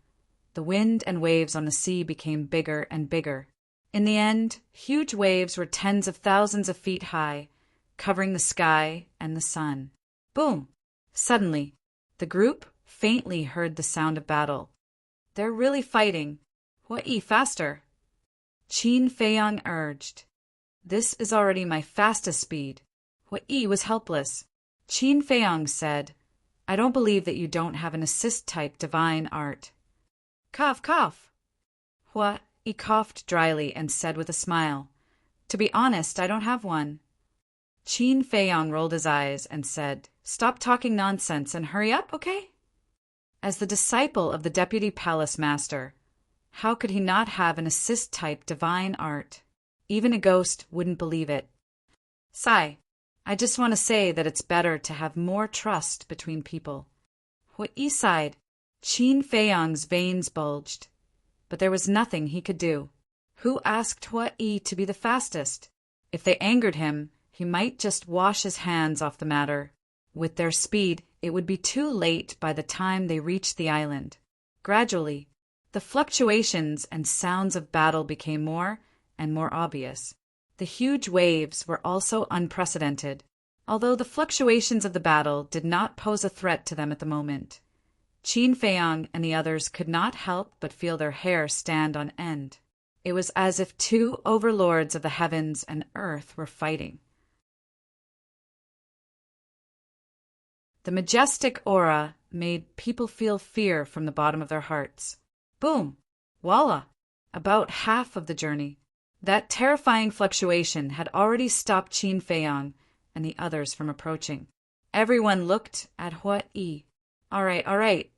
the wind and waves on the sea became bigger and bigger. In the end, huge waves were tens of thousands of feet high, covering the sky and the sun. Boom! Suddenly, the group faintly heard the sound of battle. They're really fighting. Hua Yi, faster! Qin Feiyang urged. This is already my fastest speed. Hua Yi was helpless. Qin Feiyang said, I don't believe that you don't have an assist-type divine art. Cough, cough. Hua Yi coughed dryly and said with a smile, To be honest, I don't have one. Qin Feiyang rolled his eyes and said, Stop talking nonsense and hurry up, okay? As the disciple of the Deputy Palace Master, how could he not have an assist-type divine art? Even a ghost wouldn't believe it. Sigh. I just want to say that it's better to have more trust between people. Hua Yi sighed. Qin Feiyang's veins bulged, but there was nothing he could do. Who asked Hua Yi to be the fastest? If they angered him, he might just wash his hands off the matter. With their speed, it would be too late by the time they reached the island. Gradually, the fluctuations and sounds of battle became more and more obvious. The huge waves were also unprecedented, although the fluctuations of the battle did not pose a threat to them at the moment. Qin Feiyang and the others could not help but feel their hair stand on end. It was as if two overlords of the heavens and earth were fighting. The majestic aura made people feel fear from the bottom of their hearts. Boom! Voila! About half of the journey. That terrifying fluctuation had already stopped Qin Feiyang and the others from approaching. Everyone looked at Hua Yi. All right.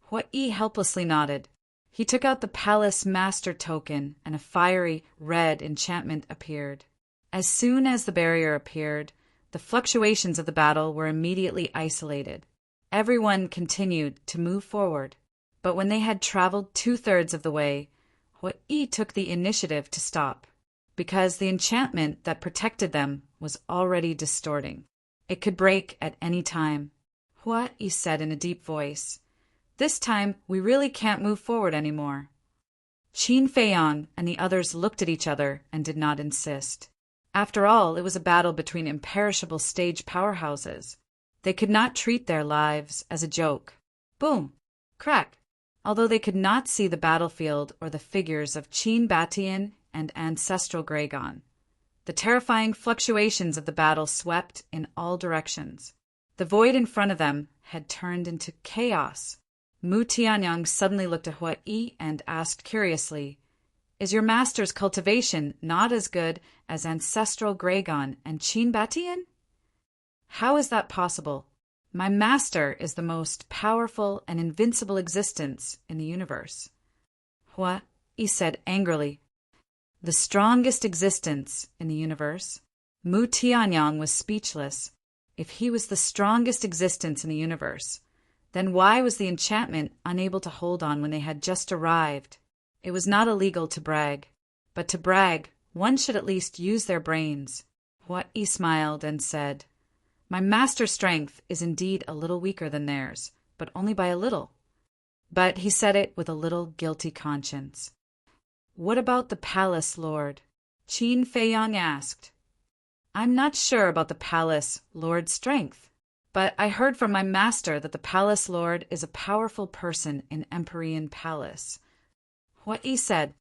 Hua Yi helplessly nodded. He took out the palace master token and a fiery red enchantment appeared. As soon as the barrier appeared, the fluctuations of the battle were immediately isolated. Everyone continued to move forward, but when they had traveled 2/3 of the way, Hua Yi took the initiative to stop, because the enchantment that protected them was already distorting. It could break at any time. Hua Yi said in a deep voice, This time, we really can't move forward anymore. Qin Feiyang and the others looked at each other and did not insist. After all, it was a battle between imperishable stage powerhouses. They could not treat their lives as a joke. Boom! Crack! Although they could not see the battlefield or the figures of Qin Batian and Ancestral Gregon, the terrifying fluctuations of the battle swept in all directions. The void in front of them had turned into chaos. Mu Tianyang suddenly looked at Hua Yi and asked curiously, Is your master's cultivation not as good as Ancestral Gregon and Qin Batian? How is that possible? My master is the most powerful and invincible existence in the universe. Hua Yi said angrily. The strongest existence in the universe? Mu Tianyang was speechless. If he was the strongest existence in the universe, then why was the enchantment unable to hold on when they had just arrived? It was not illegal to brag. But to brag, one should at least use their brains. Hua-i smiled and said, "My master strength is indeed a little weaker than theirs, but only by a little." But he said it with a little guilty conscience. "What about the palace lord?" Qin Feiyang asked. "I'm not sure about the palace lord's strength, but I heard from my master that the palace lord is a powerful person in Empyrean Palace." Hua-i said,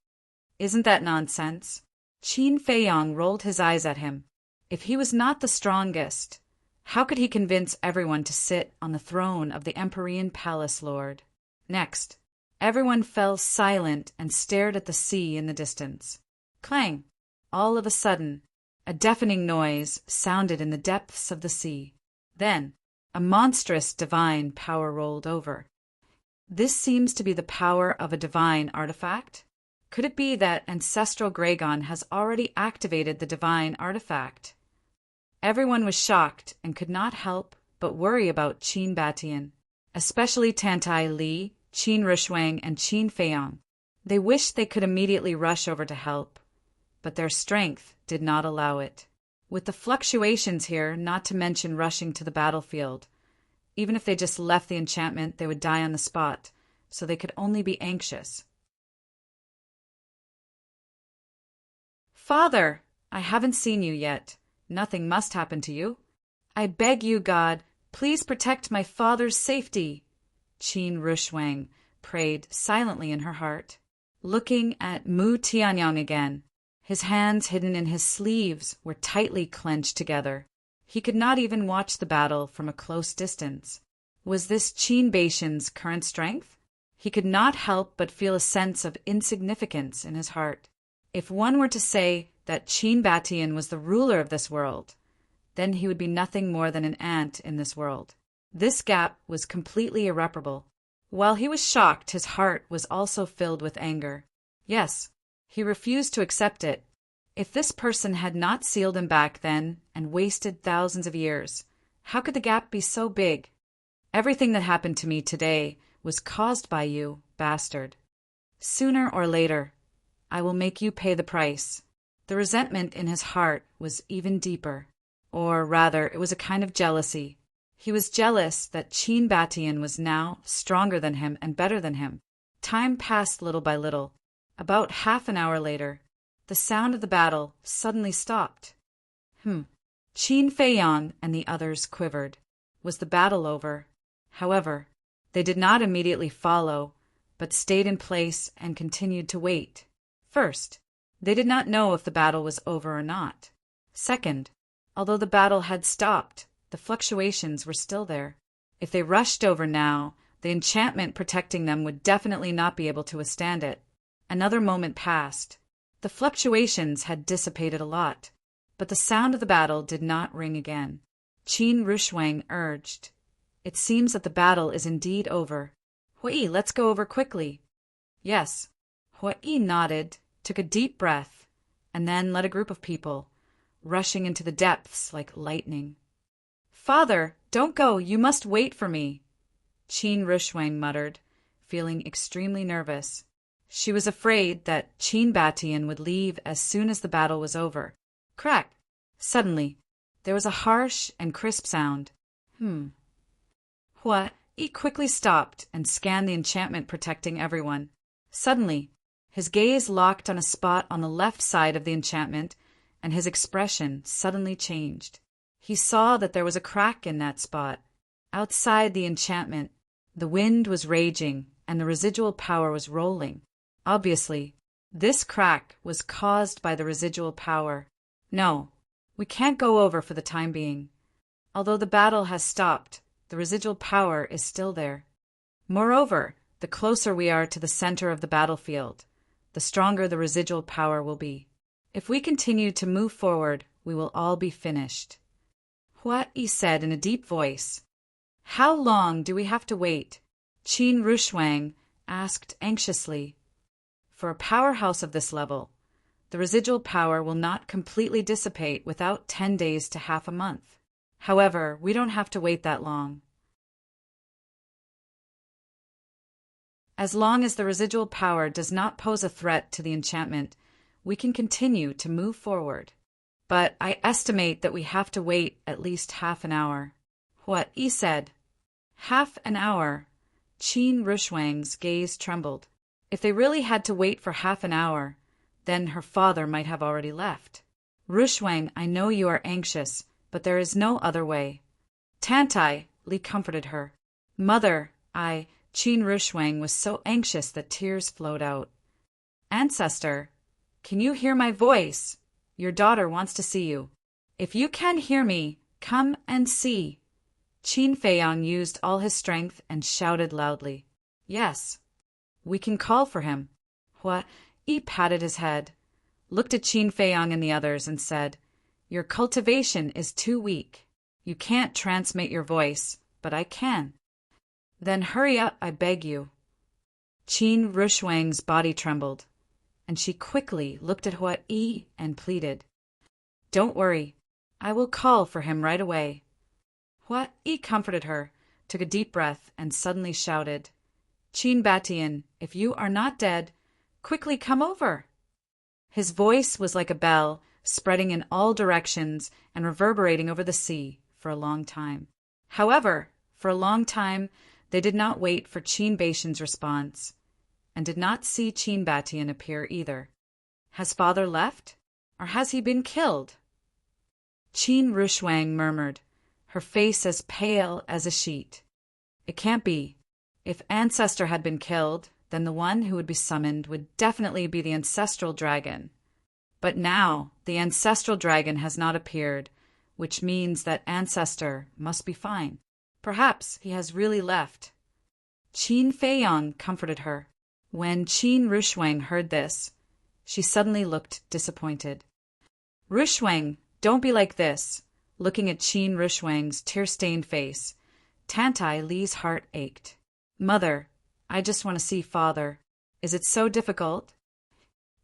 "Isn't that nonsense?" Qin Feiyang rolled his eyes at him. If he was not the strongest, how could he convince everyone to sit on the throne of the Empyrean Palace Lord? Next, everyone fell silent and stared at the sea in the distance. Clang! All of a sudden, a deafening noise sounded in the depths of the sea. Then, a monstrous divine power rolled over. This seems to be the power of a divine artifact. Could it be that ancestral Gragon has already activated the divine artifact? Everyone was shocked and could not help but worry about Qin Batian, especially Tantai Li, Qin Rushuang, and Qin Feiyang. They wished they could immediately rush over to help, but their strength did not allow it. With the fluctuations here, not to mention rushing to the battlefield, even if they just left the enchantment, they would die on the spot, so they could only be anxious. "Father, I haven't seen you yet. Nothing must happen to you. I beg you, God, please protect my father's safety," Qin Rushuang prayed silently in her heart. Looking at Mu Tianyang again, his hands hidden in his sleeves were tightly clenched together. He could not even watch the battle from a close distance. Was this Qin Baishan's current strength? He could not help but feel a sense of insignificance in his heart. If one were to say that Qin Batian was the ruler of this world, then he would be nothing more than an ant in this world. This gap was completely irreparable. While he was shocked, his heart was also filled with anger. Yes, he refused to accept it. If this person had not sealed him back then and wasted thousands of years, how could the gap be so big? Everything that happened to me today was caused by you, bastard. Sooner or later, I will make you pay the price. The resentment in his heart was even deeper. Or rather, it was a kind of jealousy. He was jealous that Qin Batian was now stronger than him and better than him. Time passed little by little. About half an hour later, the sound of the battle suddenly stopped. Qin Feiyang and the others quivered. Was the battle over? However, they did not immediately follow, but stayed in place and continued to wait. First, they did not know if the battle was over or not. Second, although the battle had stopped, the fluctuations were still there. If they rushed over now, the enchantment protecting them would definitely not be able to withstand it. Another moment passed. The fluctuations had dissipated a lot, but the sound of the battle did not ring again. Qin Rushuang urged, "It seems that the battle is indeed over. Hua-i, let's go over quickly." Yes. Hua-i nodded, took a deep breath, and then led a group of people, rushing into the depths like lightning. "Father, don't go, you must wait for me," Qin Rushuang muttered, feeling extremely nervous. She was afraid that Qin Batian would leave as soon as the battle was over. Crack! Suddenly, there was a harsh and crisp sound. Hua-i quickly stopped and scanned the enchantment protecting everyone. Suddenly, his gaze locked on a spot on the left side of the enchantment, and his expression suddenly changed. He saw that there was a crack in that spot. Outside the enchantment, the wind was raging and the residual power was rolling. Obviously, this crack was caused by the residual power. No, we can't go over for the time being. Although the battle has stopped, the residual power is still there. Moreover, the closer we are to the center of the battlefield, the stronger the residual power will be. If we continue to move forward, we will all be finished. Hua-i said in a deep voice. How long do we have to wait? Qin Rushuang asked anxiously. For a powerhouse of this level, the residual power will not completely dissipate without 10 days to half a month. However, we don't have to wait that long. As long as the residual power does not pose a threat to the enchantment, we can continue to move forward. But I estimate that we have to wait at least half an hour. What he said. Half an hour. Qin Rushwang's gaze trembled. If they really had to wait for half an hour, then her father might have already left. Rushwang, I know you are anxious, but there is no other way. Tantai, Li comforted her. Mother, Qin Rushwang was so anxious that tears flowed out. Ancestor, can you hear my voice? Your daughter wants to see you. If you can hear me, come and see. Qin Feiyang used all his strength and shouted loudly. Yes. We can call for him. Hua Yi patted his head, looked at Qin Feiyang and the others and said, Your cultivation is too weak. You can't transmit your voice, but I can. Then hurry up, I beg you. Qin Rushwang's body trembled, and she quickly looked at Hua Yi and pleaded. Don't worry, I will call for him right away. Hua Yi comforted her, took a deep breath, and suddenly shouted, Qin Batian, if you are not dead, quickly come over. His voice was like a bell, spreading in all directions and reverberating over the sea for a long time. However, for a long time, they did not wait for Qin Baishan's response, and did not see Qin Batian appear either. Has father left, or has he been killed? Qin Rushwang murmured, her face as pale as a sheet. It can't be. If Ancestor had been killed, then the one who would be summoned would definitely be the ancestral dragon. But now the ancestral dragon has not appeared, which means that Ancestor must be fine. Perhaps he has really left. Qin Feiyang comforted her. When Qin Rushwang heard this, she suddenly looked disappointed. Rushwang, don't be like this. Looking at Qin Rushwang's tear-stained face, Tantai Li's heart ached. Mother, I just want to see father. Is it so difficult?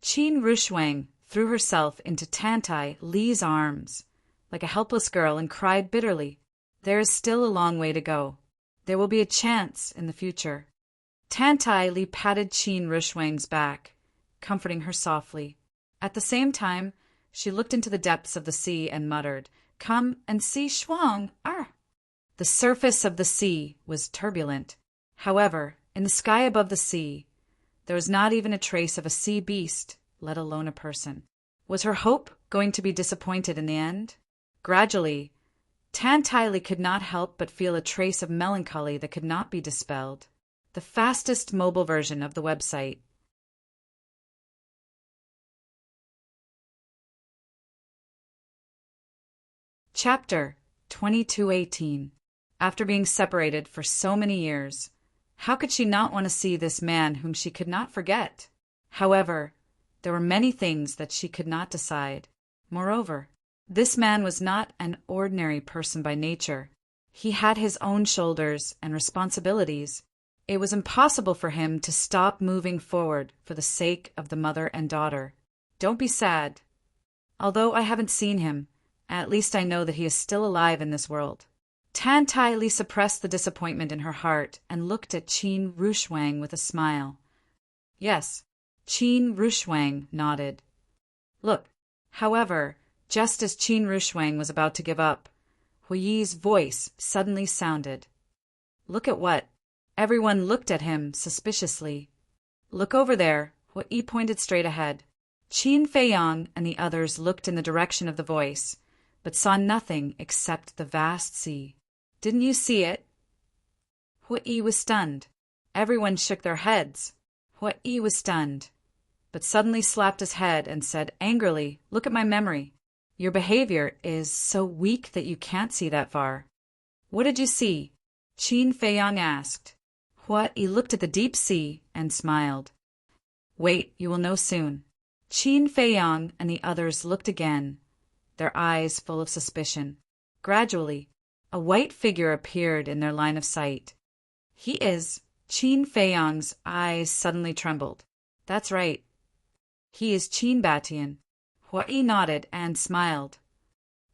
Qin Rushwang threw herself into Tantai Li's arms like a helpless girl and cried bitterly. There is still a long way to go. There will be a chance in the future. Tantai Li patted Qin Rushwang's back, comforting her softly. At the same time, she looked into the depths of the sea and muttered, Come and see Shuang. The surface of the sea was turbulent. However, in the sky above the sea, there was not even a trace of a sea beast, let alone a person. Was her hope going to be disappointed in the end? Gradually, Tantai Li could not help but feel a trace of melancholy that could not be dispelled. The fastest mobile version of the website. Chapter 2218. After being separated for so many years, how could she not want to see this man whom she could not forget? However, there were many things that she could not decide. Moreover, this man was not an ordinary person by nature. He had his own shoulders and responsibilities. It was impossible for him to stop moving forward for the sake of the mother and daughter. Don't be sad. Although I haven't seen him, at least I know that he is still alive in this world. Tantai Li suppressed the disappointment in her heart and looked at Qin Rushwang with a smile. Yes, Qin Rushwang nodded. Look, however, just as Qin Rushwang was about to give up, Hu Yi's voice suddenly sounded. Look at what? Everyone looked at him suspiciously. Look over there, Hu Yi pointed straight ahead. Qin Feiyang and the others looked in the direction of the voice, but saw nothing except the vast sea. Didn't you see it? Hu Yi was stunned. Everyone shook their heads. Hu Yi was stunned, but suddenly slapped his head and said angrily, Look at my memory. Your behavior is so weak that you can't see that far. What did you see? Qin Feiyang asked. Hu Yi looked at the deep sea and smiled. Wait, you will know soon. Qin Feiyang and the others looked again, their eyes full of suspicion. Gradually, a white figure appeared in their line of sight. He is. Qin Feiyang's eyes suddenly trembled. That's right. He is Qin Batian. Hua Yi nodded and smiled.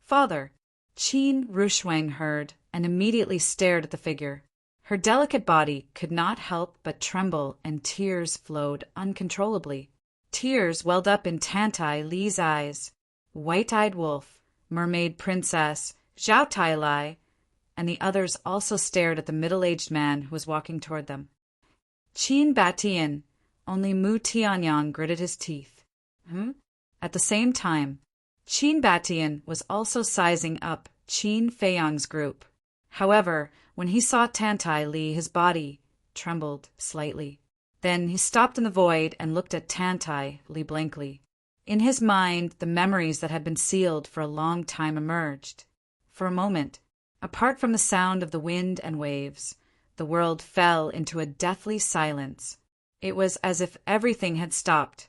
Father, Qin Rushwang heard and immediately stared at the figure. Her delicate body could not help but tremble and tears flowed uncontrollably. Tears welled up in Tantai Li's eyes. White-eyed wolf, mermaid princess, Zhao Tai Lai, and the others also stared at the middle-aged man who was walking toward them. Qin Batian, only Mu Tianyang gritted his teeth. At the same time, Qin Batian was also sizing up Qin Feiyang's group. However, when he saw Tantai Li, his body trembled slightly. Then he stopped in the void and looked at Tantai Li blankly. In his mind, the memories that had been sealed for a long time emerged. For a moment, apart from the sound of the wind and waves, the world fell into a deathly silence. It was as if everything had stopped.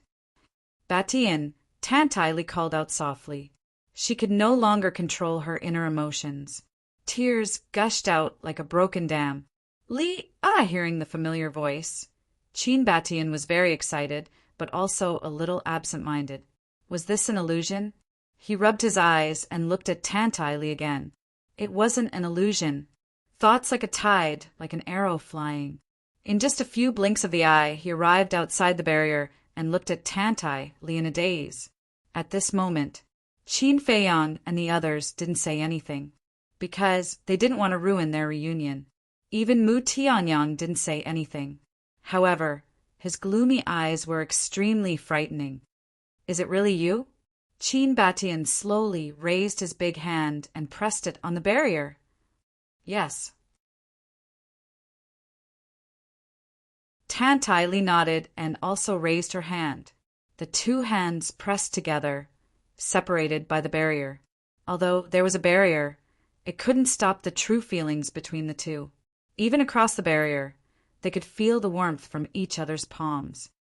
Batian, Tantai Li called out softly. She could no longer control her inner emotions. Tears gushed out like a broken dam. Li, hearing the familiar voice. Qin Batian was very excited, but also a little absent-minded. Was this an illusion? He rubbed his eyes and looked at Tantai Li again. It wasn't an illusion. Thoughts like a tide, like an arrow flying. In just a few blinks of the eye, he arrived outside the barrier and looked at Tantai Li in a daze. At this moment, Qin Feiyang and the others didn't say anything, because they didn't want to ruin their reunion. Even Mu Tianyang didn't say anything. However, his gloomy eyes were extremely frightening. Is it really you? Qin Batian slowly raised his big hand and pressed it on the barrier. Yes. Tantai Li nodded and also raised her hand. The two hands pressed together, separated by the barrier. Although there was a barrier, it couldn't stop the true feelings between the two. Even across the barrier, they could feel the warmth from each other's palms.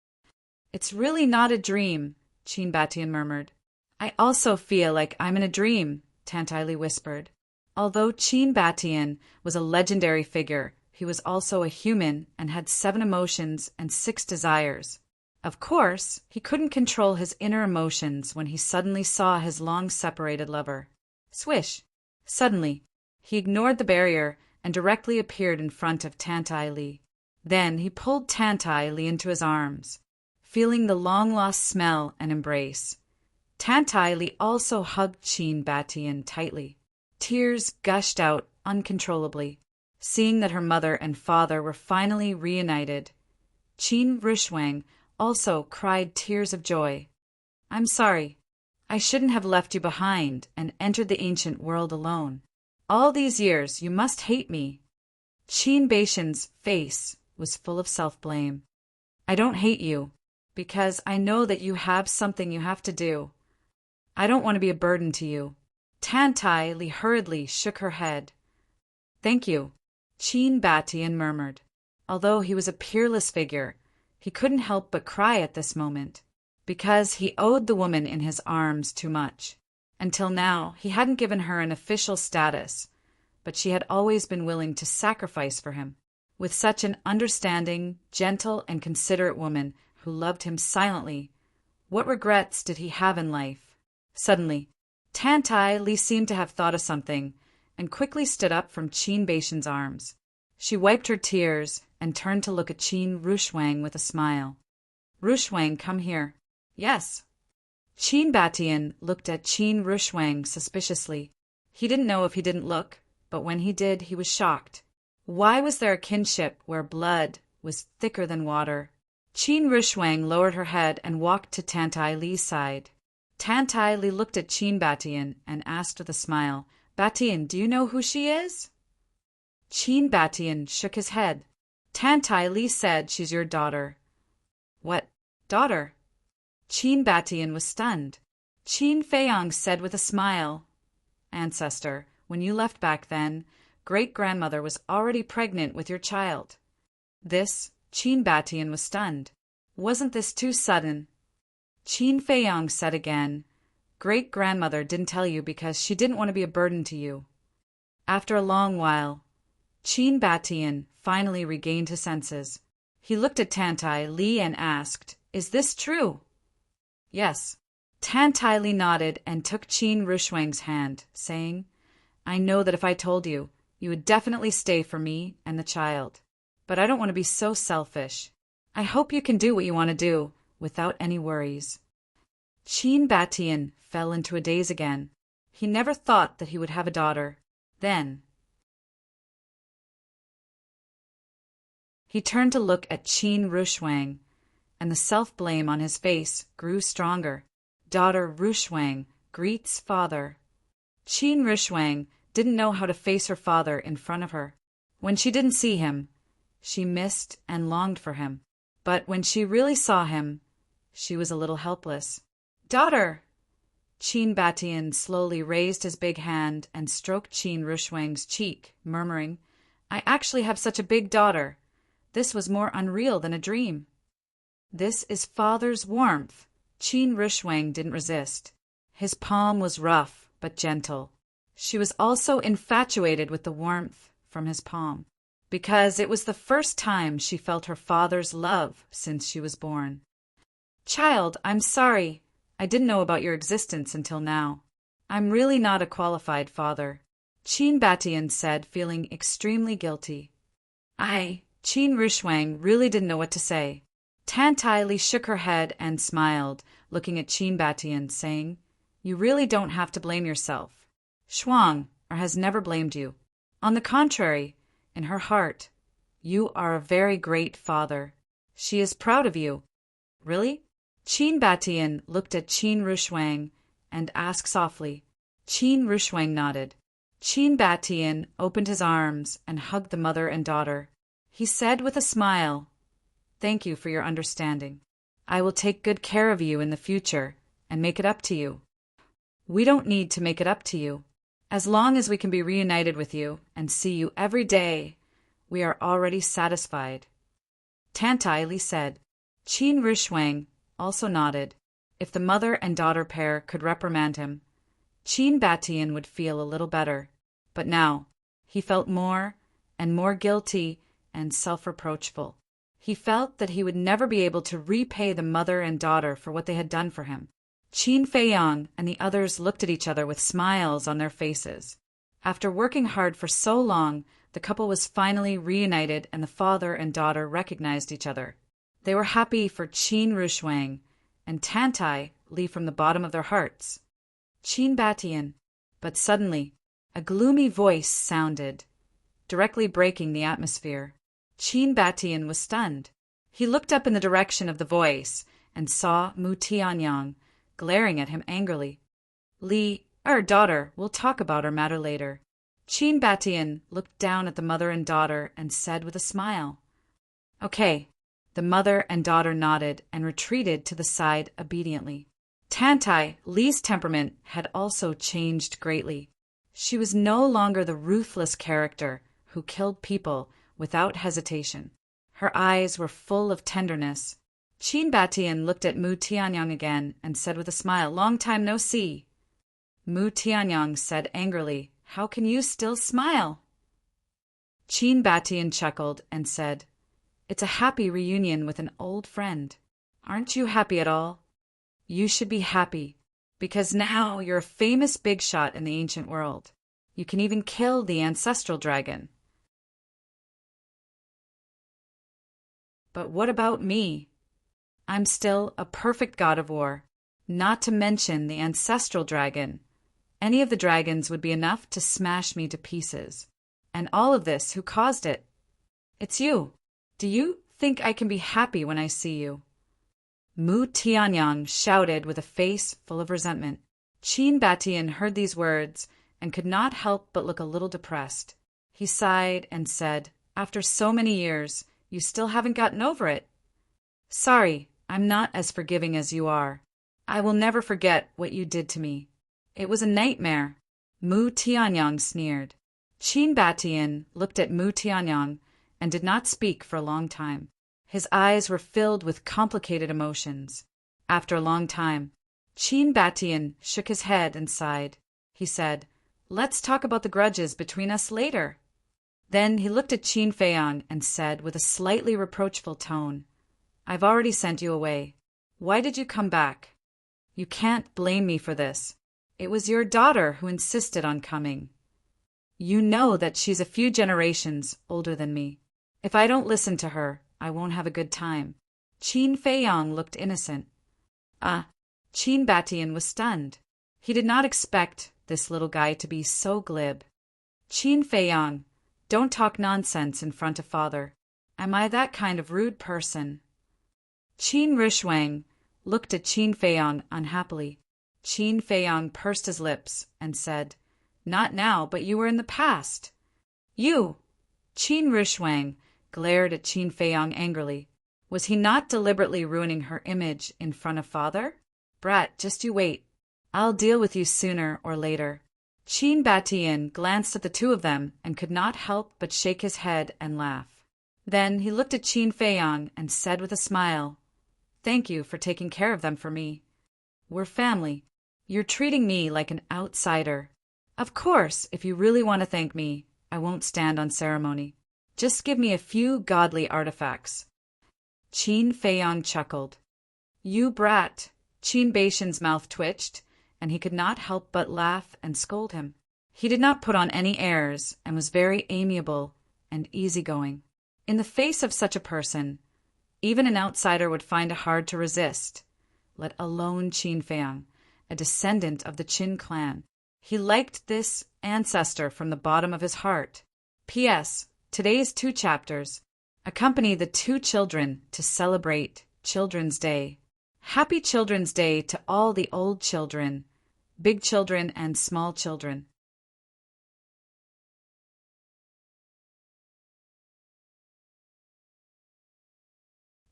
It's really not a dream, Qin Batian murmured. I also feel like I'm in a dream, Tantai Li whispered. Although Qin Batian was a legendary figure, he was also a human and had 7 emotions and 6 desires. Of course, he couldn't control his inner emotions when he suddenly saw his long-separated lover. Swish! Suddenly, he ignored the barrier and directly appeared in front of Tantai Li. Then he pulled Tantai Li into his arms, feeling the long-lost smell and embrace. Tantai Li also hugged Qin Batian tightly. Tears gushed out uncontrollably, seeing that her mother and father were finally reunited. Qin Rushwang also cried tears of joy. I'm sorry. I shouldn't have left you behind and entered the ancient world alone. All these years you must hate me. Qin Batian's face was full of self-blame. I don't hate you, because I know that you have something you have to do. I don't want to be a burden to you. Tantai Li hurriedly shook her head. Thank you, Qin Batian murmured. Although he was a peerless figure, he couldn't help but cry at this moment, because he owed the woman in his arms too much. Until now, he hadn't given her an official status, but she had always been willing to sacrifice for him. With such an understanding, gentle, and considerate woman who loved him silently, what regrets did he have in life? Suddenly, Tantai Li seemed to have thought of something and quickly stood up from Qin Batian's arms. She wiped her tears and turned to look at Qin Rushwang with a smile. Rushwang, come here. Yes. Qin Batian looked at Qin Rushwang suspiciously. He didn't know if he didn't look, but when he did, he was shocked. Why was there a kinship where blood was thicker than water? Qin Rushwang lowered her head and walked to Tantai Li's side. Tantai Li looked at Qin Batian and asked with a smile, Batian, do you know who she is? Qin Batian shook his head. Tantai Li said she's your daughter. What daughter? Qin Batian was stunned. Qin Feiyang said with a smile, Ancestor, when you left back then, great-grandmother was already pregnant with your child. This, Qin Batian was stunned. Wasn't this too sudden? Qin Feiyang said again, Great-grandmother didn't tell you because she didn't want to be a burden to you. After a long while, Qin Batian finally regained his senses. He looked at Tantai Li and asked, Is this true? Yes. Tantai Li nodded and took Qin Rushwang's hand, saying, I know that if I told you, you would definitely stay for me and the child. But I don't want to be so selfish. I hope you can do what you want to do, without any worries. Qin Batian fell into a daze again. He never thought that he would have a daughter. Then he turned to look at Qin Rushuang, and the self-blame on his face grew stronger. Daughter Rushuang greets father. Qin Rushuang didn't know how to face her father in front of her. When she didn't see him, she missed and longed for him. But when she really saw him, she was a little helpless. Daughter! Qin Batian slowly raised his big hand and stroked Qin Rushuang's cheek, murmuring, I actually have such a big daughter. This was more unreal than a dream. This is father's warmth. Qin Rushuang didn't resist. His palm was rough but gentle. She was also infatuated with the warmth from his palm, because it was the first time she felt her father's love since she was born. Child, I'm sorry. I didn't know about your existence until now. I'm really not a qualified father, Qin Batian said, feeling extremely guilty. Qin Rushuang really didn't know what to say. Tantai Li shook her head and smiled, looking at Qin Batian, saying, You really don't have to blame yourself. Shuang has never blamed you. On the contrary, in her heart, you are a very great father. She is proud of you. Really? Qin Batian looked at Qin Rushuang and asked softly. Qin Rushuang nodded. Qin Batian opened his arms and hugged the mother and daughter. He said with a smile, Thank you for your understanding. I will take good care of you in the future and make it up to you. We don't need to make it up to you. As long as we can be reunited with you and see you every day, we are already satisfied. Tantai Li said. Qin Rushuang also nodded. If the mother and daughter pair could reprimand him, Qin Batian would feel a little better. But now, he felt more and more guilty and self-reproachful. He felt that he would never be able to repay the mother and daughter for what they had done for him. Qin Feiyang and the others looked at each other with smiles on their faces. After working hard for so long, the couple was finally reunited and the father and daughter recognized each other. They were happy for Qin Rushuang and Tantai Li from the bottom of their hearts. Qin Batian. But suddenly, a gloomy voice sounded, directly breaking the atmosphere. Qin Batian was stunned. He looked up in the direction of the voice and saw Mu Tianyang glaring at him angrily. Li, our daughter, we'll talk about our matter later. Qin Batian looked down at the mother and daughter and said with a smile, Okay. The mother and daughter nodded and retreated to the side obediently. Tantai Li's temperament had also changed greatly. She was no longer the ruthless character who killed people without hesitation. Her eyes were full of tenderness. Qin Batian looked at Mu Tianyang again and said with a smile, Long time no see. Mu Tianyang said angrily, How can you still smile? Qin Batian chuckled and said, It's a happy reunion with an old friend. Aren't you happy at all? You should be happy, because now you're a famous big shot in the ancient world. You can even kill the ancestral dragon. But what about me? I'm still a perfect god of war, not to mention the ancestral dragon. Any of the dragons would be enough to smash me to pieces. And all of this, who caused it? It's you. Do you think I can be happy when I see you? Mu Tianyang shouted with a face full of resentment. Qin Batian heard these words and could not help but look a little depressed. He sighed and said, After so many years, you still haven't gotten over it. Sorry, I'm not as forgiving as you are. I will never forget what you did to me. It was a nightmare. Mu Tianyang sneered. Qin Batian looked at Mu Tianyang and did not speak for a long time. His eyes were filled with complicated emotions. After a long time, Qin Batian shook his head and sighed. He said, Let's talk about the grudges between us later. Then he looked at Qin Feiyang and said with a slightly reproachful tone, I've already sent you away. Why did you come back? You can't blame me for this. It was your daughter who insisted on coming. You know that she's a few generations older than me. If I don't listen to her, I won't have a good time. Qin Feiyang looked innocent. Qin Batian was stunned. He did not expect this little guy to be so glib. Qin Feiyang, don't talk nonsense in front of father. Am I that kind of rude person? Qin Rishwang looked at Qin Feiyang unhappily. Qin Feiyang pursed his lips and said, Not now, but you were in the past. You! Qin Rishwang glared at Qin Feiyang angrily. Was he not deliberately ruining her image in front of father? Brat, just you wait. I'll deal with you sooner or later. Qin Batian glanced at the two of them and could not help but shake his head and laugh. Then he looked at Qin Feiyang and said with a smile, Thank you for taking care of them for me. We're family. You're treating me like an outsider. Of course, if you really want to thank me, I won't stand on ceremony. Just give me a few godly artifacts. Qin Feiyang chuckled. You brat! Qin Baishan's mouth twitched, and he could not help but laugh and scold him. He did not put on any airs and was very amiable and easygoing. In the face of such a person, even an outsider would find it hard to resist, let alone Qin Feiyang, a descendant of the Qin clan. He liked this ancestor from the bottom of his heart. P.S. Today's 2 chapters accompany the 2 children to celebrate Children's Day. Happy Children's Day to all the old children, big children and small children.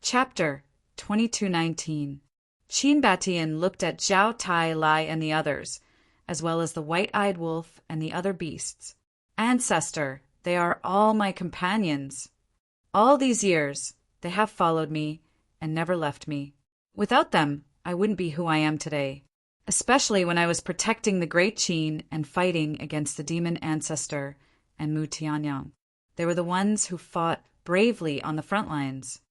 Chapter 2219. Qin Batian looked at Zhao Tai Lai and the others, as well as the white-eyed wolf and the other beasts. Ancestor, they are all my companions. All these years, they have followed me and never left me. Without them, I wouldn't be who I am today, especially when I was protecting the great Qin and fighting against the demon ancestor and Mu Tianyang. They were the ones who fought bravely on the front lines.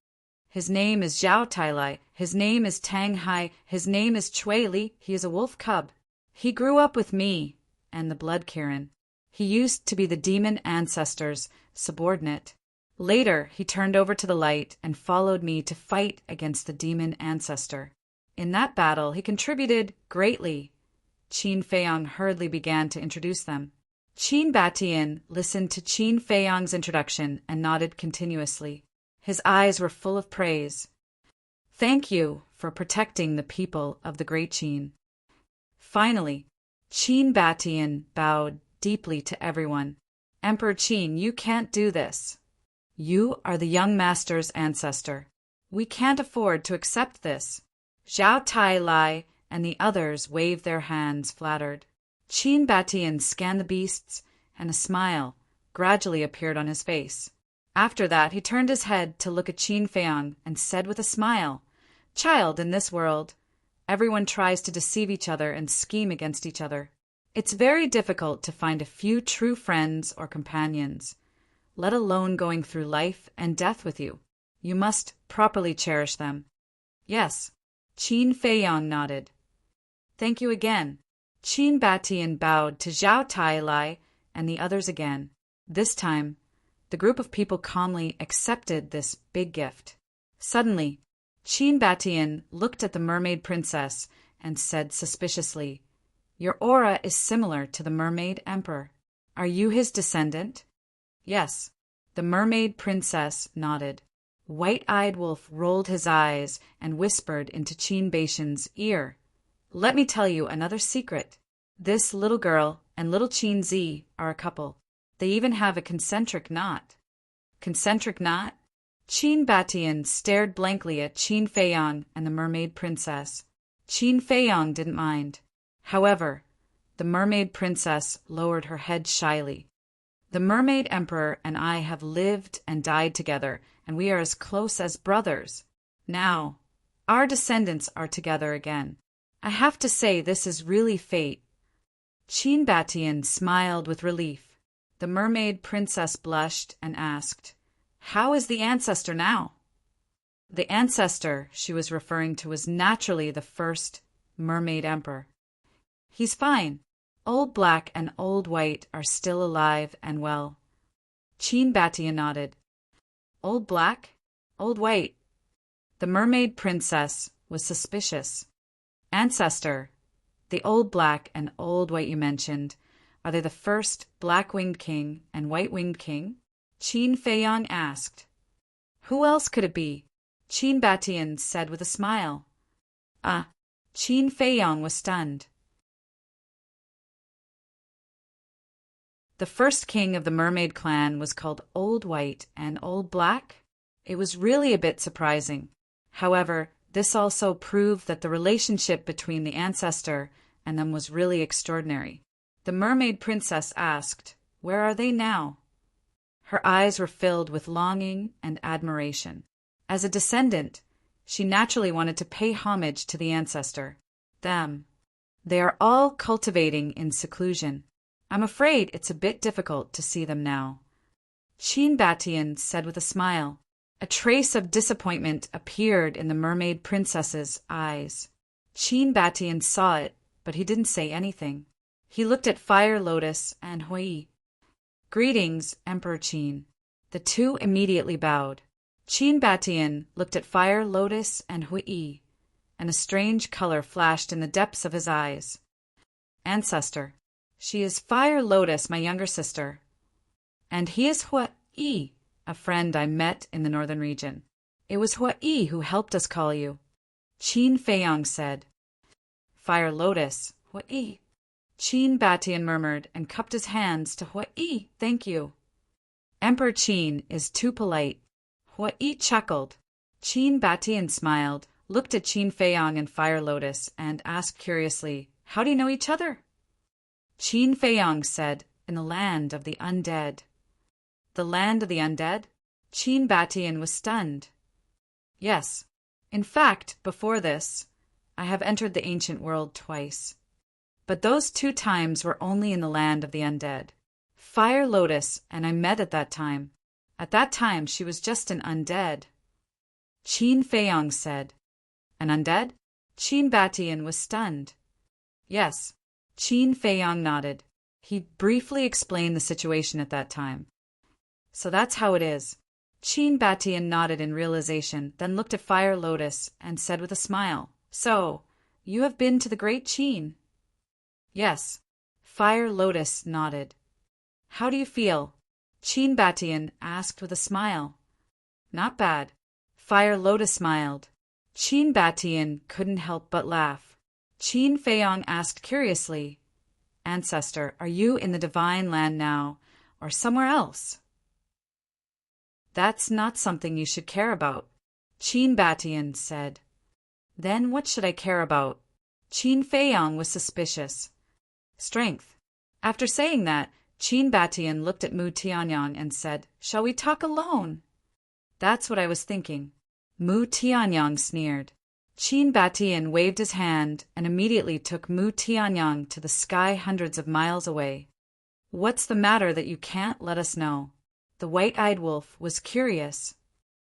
His name is Zhao Tailai, his name is Tang Hai, his name is Chui Li, he is a wolf cub. He grew up with me and the Blood Kirin. He used to be the demon ancestor's subordinate. Later, he turned over to the light and followed me to fight against the demon ancestor. In that battle, he contributed greatly. Qin Feiyang hurriedly began to introduce them. Qin Batian listened to Qin Feiyang's introduction and nodded continuously. His eyes were full of praise. Thank you for protecting the people of the great Qin. Finally, Qin Batian bowed deeply to everyone. Emperor Qin, you can't do this. You are the young master's ancestor. We can't afford to accept this. Zhao Tai Lai and the others waved their hands flattered. Qin Batian scanned the beasts, and a smile gradually appeared on his face. After that, he turned his head to look at Qin Feiyang and said with a smile, Child, in this world, everyone tries to deceive each other and scheme against each other. It's very difficult to find a few true friends or companions, let alone going through life and death with you. You must properly cherish them. Yes, Qin Feiyang nodded. Thank you again. Qin Batian bowed to Zhao Tai Lai and the others again. This time, the group of people calmly accepted this big gift. Suddenly, Qin Batian looked at the mermaid princess and said suspiciously, Your aura is similar to the mermaid emperor. Are you his descendant? Yes. The mermaid princess nodded. White-eyed wolf rolled his eyes and whispered into Qin Baishan's ear. Let me tell you another secret. This little girl and little Qin Zi are a couple. They even have a concentric knot. Concentric knot? Qin Batian stared blankly at Qin Feiyang and the mermaid princess. Qin Feiyang didn't mind. However, the mermaid princess lowered her head shyly. The mermaid emperor and I have lived and died together, and we are as close as brothers. Now, our descendants are together again. I have to say this is really fate. Qin Batian smiled with relief. The mermaid princess blushed and asked, How is the ancestor now? The ancestor she was referring to was naturally the first mermaid emperor. He's fine. Old Black and Old White are still alive and well. Qin Batian nodded. Old Black? Old White? The mermaid princess was suspicious. Ancestor, the old black and old white you mentioned, are they the first black-winged king and white-winged king? Qin Feiyang asked. Who else could it be? Qin Batian said with a smile. Qin Feiyang was stunned. The first king of the mermaid clan was called Old White and Old Black? It was really a bit surprising. However, this also proved that the relationship between the ancestor and them was really extraordinary. The mermaid princess asked, Where are they now? Her eyes were filled with longing and admiration. As a descendant, she naturally wanted to pay homage to the ancestor. Them. They are all cultivating in seclusion. I'm afraid it's a bit difficult to see them now. Qin Batian said with a smile. A trace of disappointment appeared in the mermaid princess's eyes. Qin Batian saw it, but he didn't say anything. He looked at Fire Lotus and Hui. Greetings, Emperor Qin. The two immediately bowed. Qin Batian looked at Fire Lotus and Hui, and a strange color flashed in the depths of his eyes. Ancestor, she is Fire Lotus, my younger sister. And he is Hui, a friend I met in the northern region. It was Hui who helped us call you. Qin Feiyang said. Fire Lotus, Hui. Qin Batian murmured and cupped his hands to Hui. Thank you. Emperor Qin is too polite. Hui chuckled. Qin Batian smiled, looked at Qin Feiyang and Fire Lotus, and asked curiously, How do you know each other? Qin Feiyang said, In the land of the undead. The land of the undead? Qin Batian was stunned. Yes. In fact, before this, I have entered the ancient world twice. But those 2 times were only in the land of the undead. Fire Lotus and I met at that time. At that time, she was just an undead. Qin Feiyang said. An undead? Qin Batian was stunned. Yes. Qin Feiyang nodded. He briefly explained the situation at that time. So that's how it is. Qin Batian nodded in realization, then looked at Fire Lotus and said with a smile, So, you have been to the Great Qin? Yes. Fire Lotus nodded. How do you feel? Qin Batian asked with a smile. Not bad. Fire Lotus smiled. Qin Batian couldn't help but laugh. Qin Feiyang asked curiously, Ancestor, are you in the divine land now, or somewhere else? That's not something you should care about, Qin Batian said. Then what should I care about? Qin Feiyang was suspicious. Strength. After saying that, Qin Batian looked at Mu Tianyang and said, Shall we talk alone? That's what I was thinking. Mu Tianyang sneered. Qin Batian waved his hand and immediately took Mu Tianyang to the sky hundreds of miles away. What's the matter that you can't let us know? The white-eyed wolf was curious.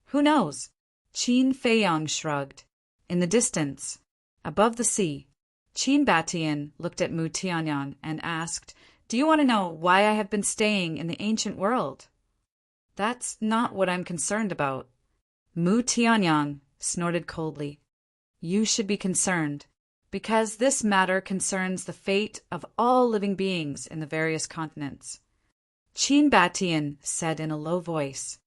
Who knows? Qin Feiyang shrugged. In the distance, above the sea, Qin Batian looked at Mu Tianyang and asked, Do you want to know why I have been staying in the ancient world? That's not what I'm concerned about. Mu Tianyang snorted coldly. You should be concerned, because this matter concerns the fate of all living beings in the various continents. Qin Batian said in a low voice.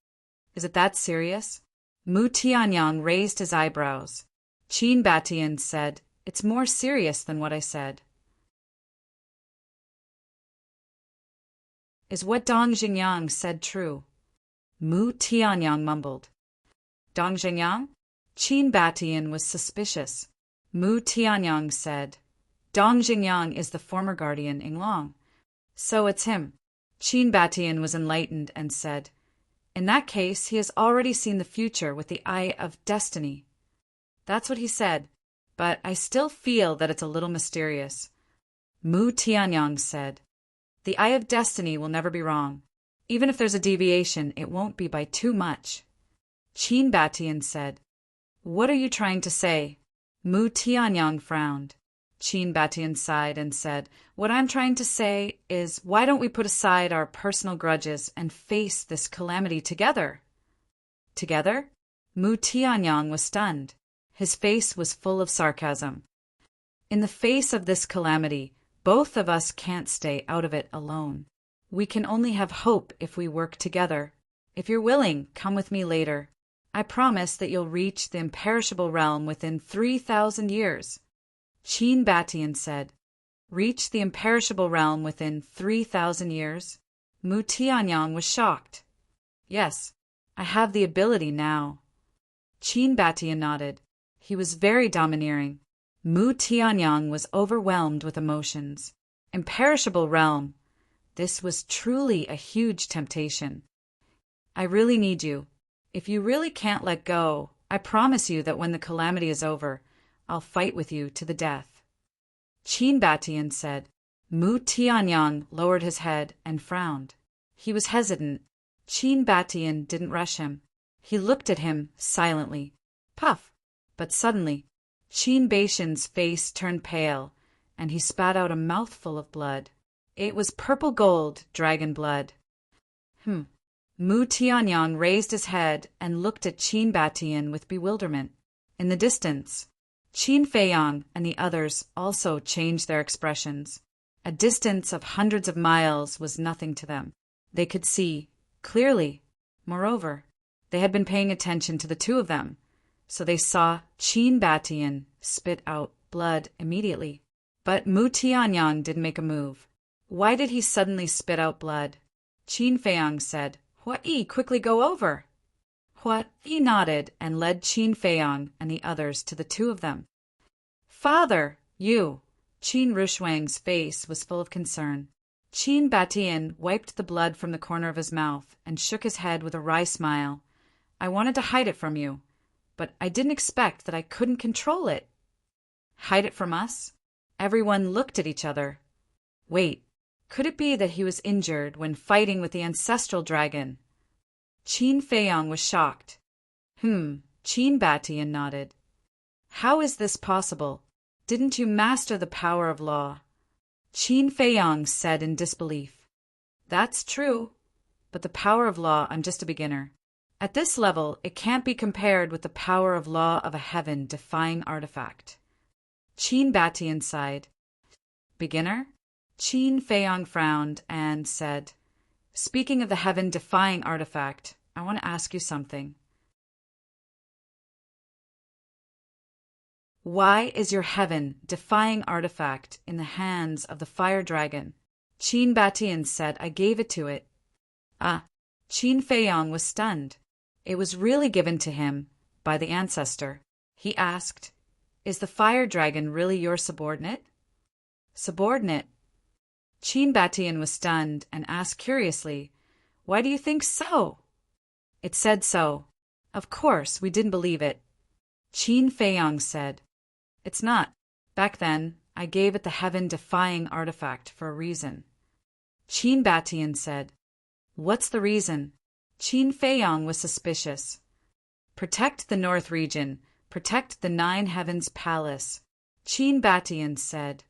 Is it that serious? Mu Tianyang raised his eyebrows. Qin Batian said, It's more serious than what I said. Is what Dong Xingyang said true? Mu Tianyang mumbled. Dong Xingyang? Qin Batian was suspicious. Mu Tianyang said, Dong Xingyang is the former guardian Yinglong. So it's him. Qin Batian was enlightened and said, In that case, he has already seen the future with the Eye of Destiny. That's what he said, but I still feel that it's a little mysterious. Mu Tianyang said, The Eye of Destiny will never be wrong. Even if there's a deviation, it won't be by too much. Qin Batian said, What are you trying to say? Mu Tianyang frowned. Qin Batian sighed and said, What I'm trying to say is, why don't we put aside our personal grudges and face this calamity together? Together? Mu Tianyang was stunned. His face was full of sarcasm. In the face of this calamity, both of us can't stay out of it alone. We can only have hope if we work together. If you're willing, come with me later. I promise that you'll reach the imperishable realm within 3,000 years. Qin Batian said, Reach the imperishable realm within 3,000 years? Mu Tianyang was shocked. Yes, I have the ability now. Qin Batian nodded. He was very domineering. Mu Tianyang was overwhelmed with emotions. Imperishable realm. This was truly a huge temptation. I really need you. If you really can't let go, I promise you that when the calamity is over, I'll fight with you to the death. Qin Batian said. Mu Tianyang lowered his head and frowned. He was hesitant. Qin Batian didn't rush him. He looked at him silently. Puff! But suddenly, Qin Batian's face turned pale, and he spat out a mouthful of blood. It was purple gold dragon blood. Mu Tianyang raised his head and looked at Qin Batian with bewilderment. In the distance, Qin Feiyang and the others also changed their expressions. A distance of hundreds of miles was nothing to them. They could see clearly. Moreover, they had been paying attention to the two of them, so they saw Qin Batian spit out blood immediately. But Mu Tianyang didn't make a move. Why did he suddenly spit out blood? Qin Feiyang said, Hua-yi, quickly go over. Hua-yi nodded and led Qin Feiyang and the others to the two of them. Father, you! Qin Rushuang's face was full of concern. Qin Batian wiped the blood from the corner of his mouth and shook his head with a wry smile. I wanted to hide it from you, but I didn't expect that I couldn't control it. Hide it from us? Everyone looked at each other. Wait, could it be that he was injured when fighting with the ancestral dragon? Qin Feiyang was shocked. Qin Batian nodded. How is this possible? Didn't you master the power of law? Qin Feiyang said in disbelief. That's true, but the power of law, I'm just a beginner. At this level, it can't be compared with the power of law of a heaven-defying artifact. Qin Batian sighed. Beginner? Qin Feiyang frowned and said, Speaking of the heaven-defying artifact, I want to ask you something. Why is your heaven-defying artifact in the hands of the fire dragon? Qin Batian said, I gave it to it. Qin Feiyang was stunned. It was really given to him by the ancestor. He asked, Is the fire dragon really your subordinate? Subordinate? Qin Batian was stunned and asked curiously, Why do you think so? It said so. Of course, we didn't believe it. Qin Feiyang said, It's not. Back then, I gave it the heaven-defying artifact for a reason. Qin Batian said, What's the reason? Qin Feiyang was suspicious. Protect the North region. Protect the Nine Heavens Palace. Qin Batian said,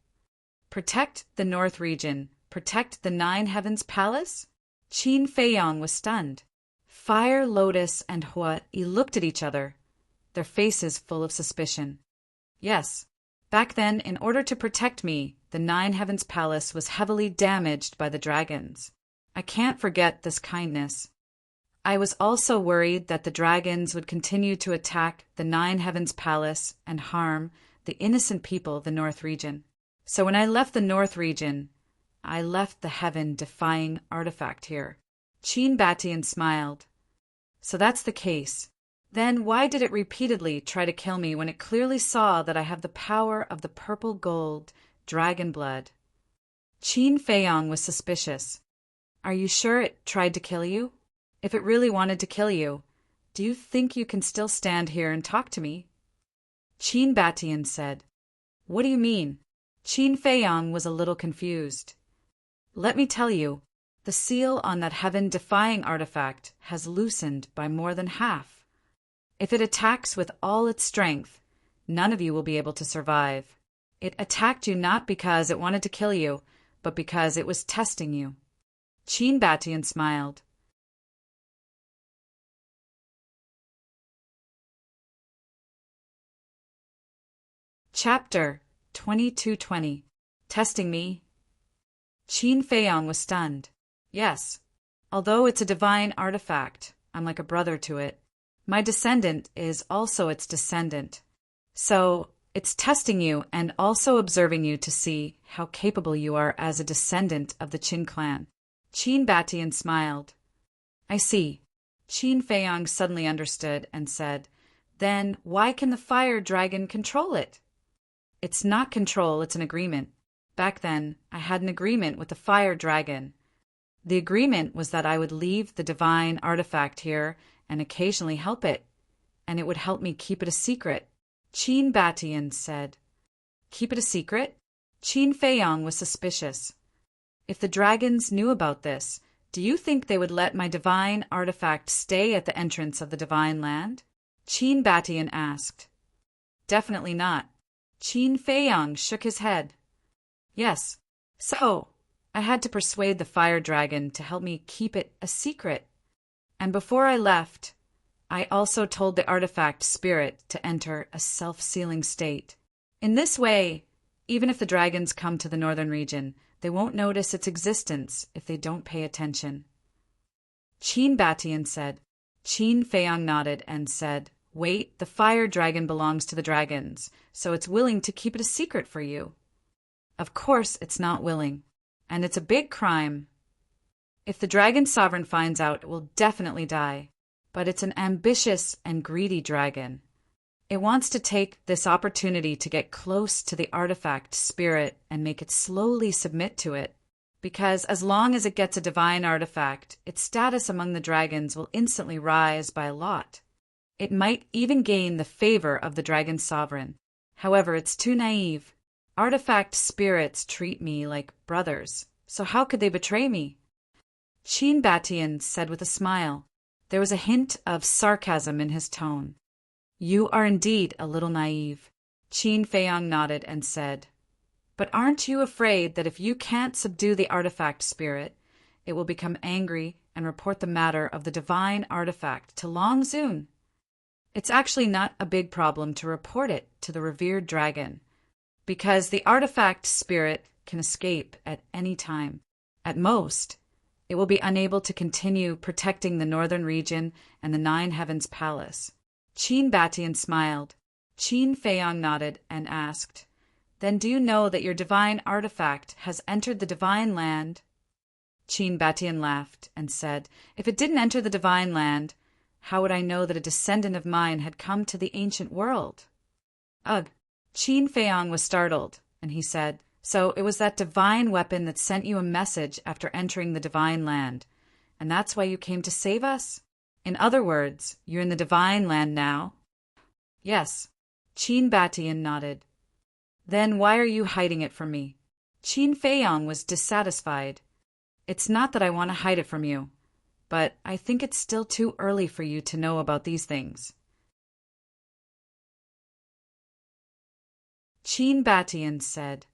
Protect the North region. Protect the Nine Heavens Palace? Qin Feiyang was stunned. Fire, Lotus, and Hua-yi looked at each other, their faces full of suspicion. Yes. Back then, in order to protect me, the Nine Heavens Palace was heavily damaged by the dragons. I can't forget this kindness. I was also worried that the dragons would continue to attack the Nine Heavens Palace and harm the innocent people of the North region. So when I left the North region, I left the heaven-defying artifact here. Qin Batian smiled. So that's the case. Then why did it repeatedly try to kill me when it clearly saw that I have the power of the purple gold dragon blood? Qin Feiyang was suspicious. Are you sure it tried to kill you? If it really wanted to kill you, do you think you can still stand here and talk to me? Qin Batian said, What do you mean? Qin Feiyang was a little confused. Let me tell you, the seal on that heaven-defying artifact has loosened by more than half. If it attacks with all its strength, none of you will be able to survive. It attacked you not because it wanted to kill you, but because it was testing you. Qin Batian smiled. Chapter 2220. Testing Me. Qin Feiyang was stunned. Yes, although it's a divine artifact, I'm like a brother to it. My descendant is also its descendant. So, it's testing you and also observing you to see how capable you are as a descendant of the Qin clan. Qin Batian smiled. I see. Qin Feiyang suddenly understood and said, Then why can the fire dragon control it? It's not control, it's an agreement. Back then, I had an agreement with the fire dragon. The agreement was that I would leave the divine artifact here and occasionally help it, and it would help me keep it a secret. Qin Batian said. Keep it a secret? Qin Feiyang was suspicious. If the dragons knew about this, do you think they would let my divine artifact stay at the entrance of the divine land? Qin Batian asked. Definitely not. Qin Feiyang shook his head. Yes, so I had to persuade the fire dragon to help me keep it a secret. And before I left, I also told the artifact spirit to enter a self-sealing state. In this way, even if the dragons come to the northern region, they won't notice its existence if they don't pay attention. Qin Batian said. Qin Feiyang nodded and said, Wait, the fire dragon belongs to the dragons, so it's willing to keep it a secret for you. Of course it's not willing, and it's a big crime. If the dragon sovereign finds out, it will definitely die. But it's an ambitious and greedy dragon. It wants to take this opportunity to get close to the artifact spirit and make it slowly submit to it. Because as long as it gets a divine artifact, its status among the dragons will instantly rise by a lot. It might even gain the favor of the dragon sovereign. However, it's too naive. Artifact spirits treat me like brothers, so how could they betray me? Qin Batian said with a smile. There was a hint of sarcasm in his tone. You are indeed a little naive. Qin Feiyang nodded and said, But aren't you afraid that if you can't subdue the artifact spirit, it will become angry and report the matter of the divine artifact to Long Zun? It's actually not a big problem to report it to the revered dragon, because the artifact spirit can escape at any time. At most, it will be unable to continue protecting the northern region and the Nine Heavens Palace. Qin Batian smiled. Qin Feiyang nodded and asked, Then do you know that your divine artifact has entered the divine land? Qin Batian laughed and said, If it didn't enter the divine land, how would I know that a descendant of mine had come to the ancient world? Ugh! Qin Feiyang was startled, and he said, So it was that divine weapon that sent you a message after entering the divine land, and that's why you came to save us? In other words, you're in the divine land now? Yes. Qin Batian nodded. Then why are you hiding it from me? Qin Feiyang was dissatisfied. It's not that I want to hide it from you, but I think it's still too early for you to know about these things. Qin Batian said,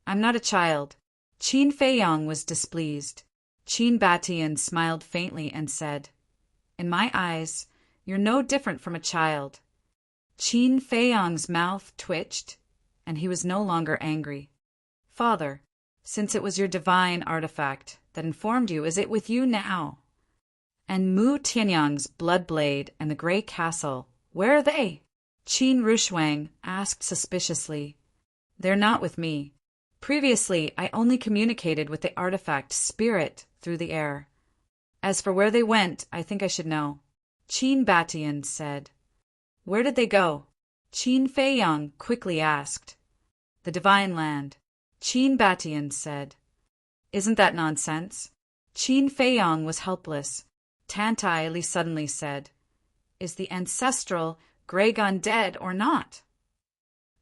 I'm not a child. Qin Feiyang was displeased. Qin Batian smiled faintly and said, In my eyes, you're no different from a child. Qin Feiyang's mouth twitched, and he was no longer angry. Father, since it was your divine artifact that informed you, is it with you now? And Mu Tianyang's blood blade and the Grey Castle, where are they? Qin Rushuang asked suspiciously. They're not with me. Previously, I only communicated with the artifact spirit through the air. As for where they went, I think I should know. Qin Batian said. Where did they go? Qin Feiyang quickly asked. The divine land. Qin Batian said. Isn't that nonsense? Qin Feiyang was helpless. Tantai Li suddenly said, Is the ancestral Graygon dead or not?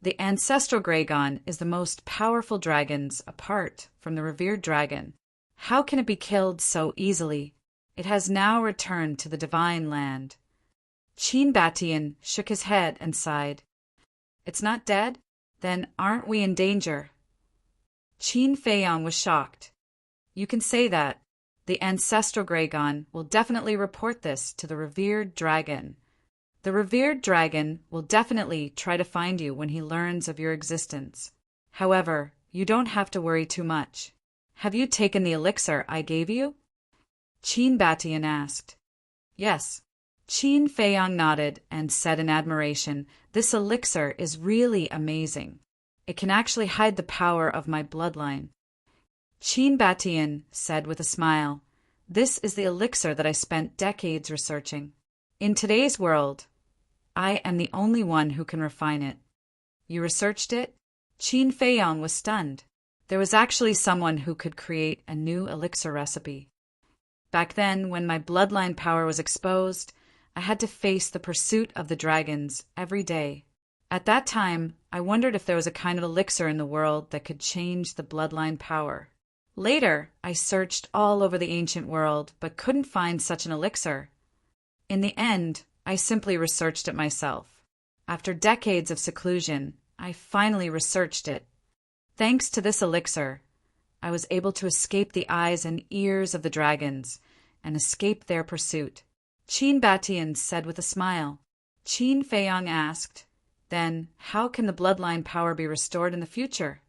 The ancestral Graygon is the most powerful dragons apart from the revered dragon. How can it be killed so easily? It has now returned to the divine land. Qin Batian shook his head and sighed. It's not dead? Then aren't we in danger? Qin Feiyang was shocked. You can say that. The ancestral Graygon will definitely report this to the revered dragon. The revered dragon will definitely try to find you when he learns of your existence. However, you don't have to worry too much. Have you taken the elixir I gave you? Qin Batian asked. Yes. Qin Feiyang nodded and said in admiration, "This elixir is really amazing. It can actually hide the power of my bloodline." Qin Batian said with a smile, "This is the elixir that I spent decades researching. In today's world, I am the only one who can refine it." You researched it? Qin Feiyang was stunned. There was actually someone who could create a new elixir recipe. Back then, when my bloodline power was exposed, I had to face the pursuit of the dragons every day. At that time, I wondered if there was a kind of elixir in the world that could change the bloodline power. Later, I searched all over the ancient world, but couldn't find such an elixir. In the end, I simply researched it myself. After decades of seclusion, I finally researched it. Thanks to this elixir, I was able to escape the eyes and ears of the dragons and escape their pursuit. Qin Batian said with a smile. Qin Feiyang asked, "Then how can the bloodline power be restored in the future?"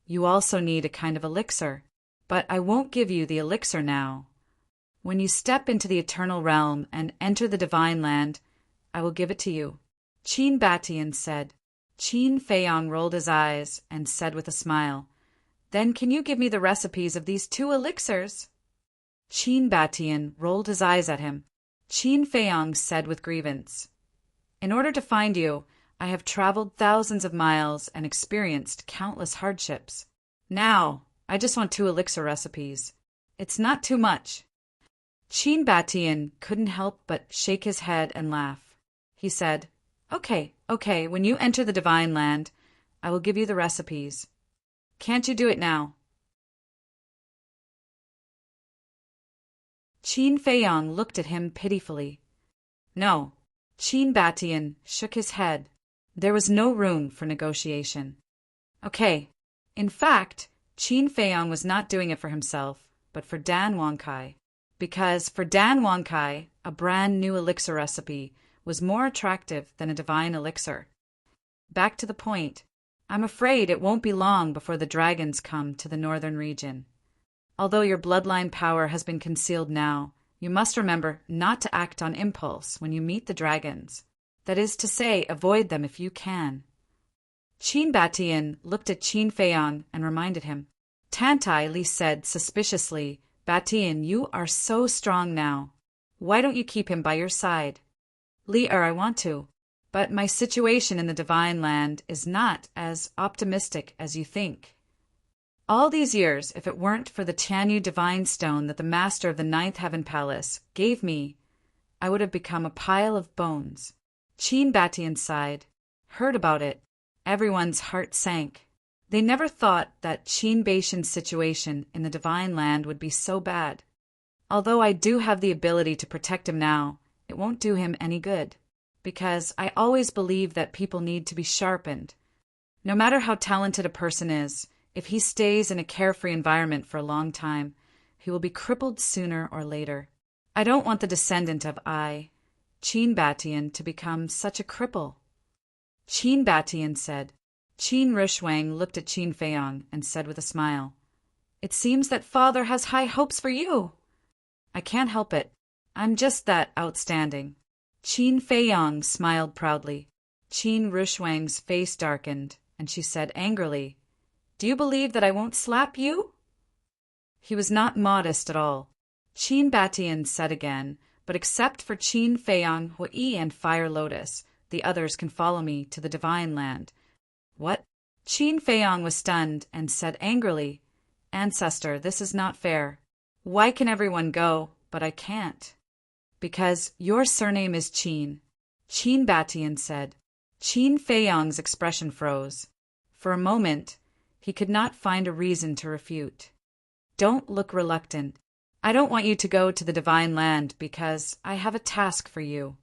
"You also need a kind of elixir, but I won't give you the elixir now. When you step into the eternal realm and enter the divine land, I will give it to you," Qin Batian said. Qin Feiyang rolled his eyes and said with a smile, "Then can you give me the recipes of these 2 elixirs?" Qin Batian rolled his eyes at him. Qin Feiyang said with grievance, "In order to find you, I have traveled thousands of miles and experienced countless hardships. Now, I just want 2 elixir recipes. It's not too much." Qin Batian couldn't help but shake his head and laugh. He said, Okay, when you enter the divine land, I will give you the recipes. Can't you do it now?" Qin Feiyang looked at him pitifully. No. Qin Batian shook his head. There was no room for negotiation. Okay. In fact, Qin Feiyang was not doing it for himself, but for Dan Wangkai. Because for Dan Wangkai, a brand new elixir recipe was more attractive than a divine elixir. Back to the point, I'm afraid it won't be long before the dragons come to the northern region. Although your bloodline power has been concealed now, you must remember not to act on impulse when you meet the dragons. That is to say, avoid them if you can. Qin Batian looked at Qin Feiyang and reminded him. Tantai Li said suspiciously, "Batian, you are so strong now. Why don't you keep him by your side?" "Li I want to, but my situation in the divine land is not as optimistic as you think. All these years, if it weren't for the Tianyu divine stone that the master of the Ninth Heaven Palace gave me, I would have become a pile of bones." Qin Batian sighed. Heard about it. Everyone's heart sank. They never thought that Qin Baishan's situation in the divine land would be so bad. Although I do have the ability to protect him now, it won't do him any good, because I always believe that people need to be sharpened. No matter how talented a person is, if he stays in a carefree environment for a long time, he will be crippled sooner or later. I don't want the descendant of Qin Batian, to become such a cripple. Qin Batian said. Qin Rushwang looked at Qin Feiyang and said with a smile, "It seems that father has high hopes for you." "I can't help it. I'm just that outstanding." Qin Feiyang smiled proudly. Qin Rushwang's face darkened, and she said angrily, "Do you believe that I won't slap you?" He was not modest at all. Qin Batian said again, "But except for Qin Feiyang, Hui, and Fire Lotus, the others can follow me to the divine land." "What?" Qin Feiyang was stunned and said angrily, "Ancestor, this is not fair. Why can everyone go, but I can't?" "Because your surname is Qin," Qin Batian said. Qin Feiyang's expression froze. For a moment, he could not find a reason to refute. "Don't look reluctant. I don't want you to go to the divine land because I have a task for you,"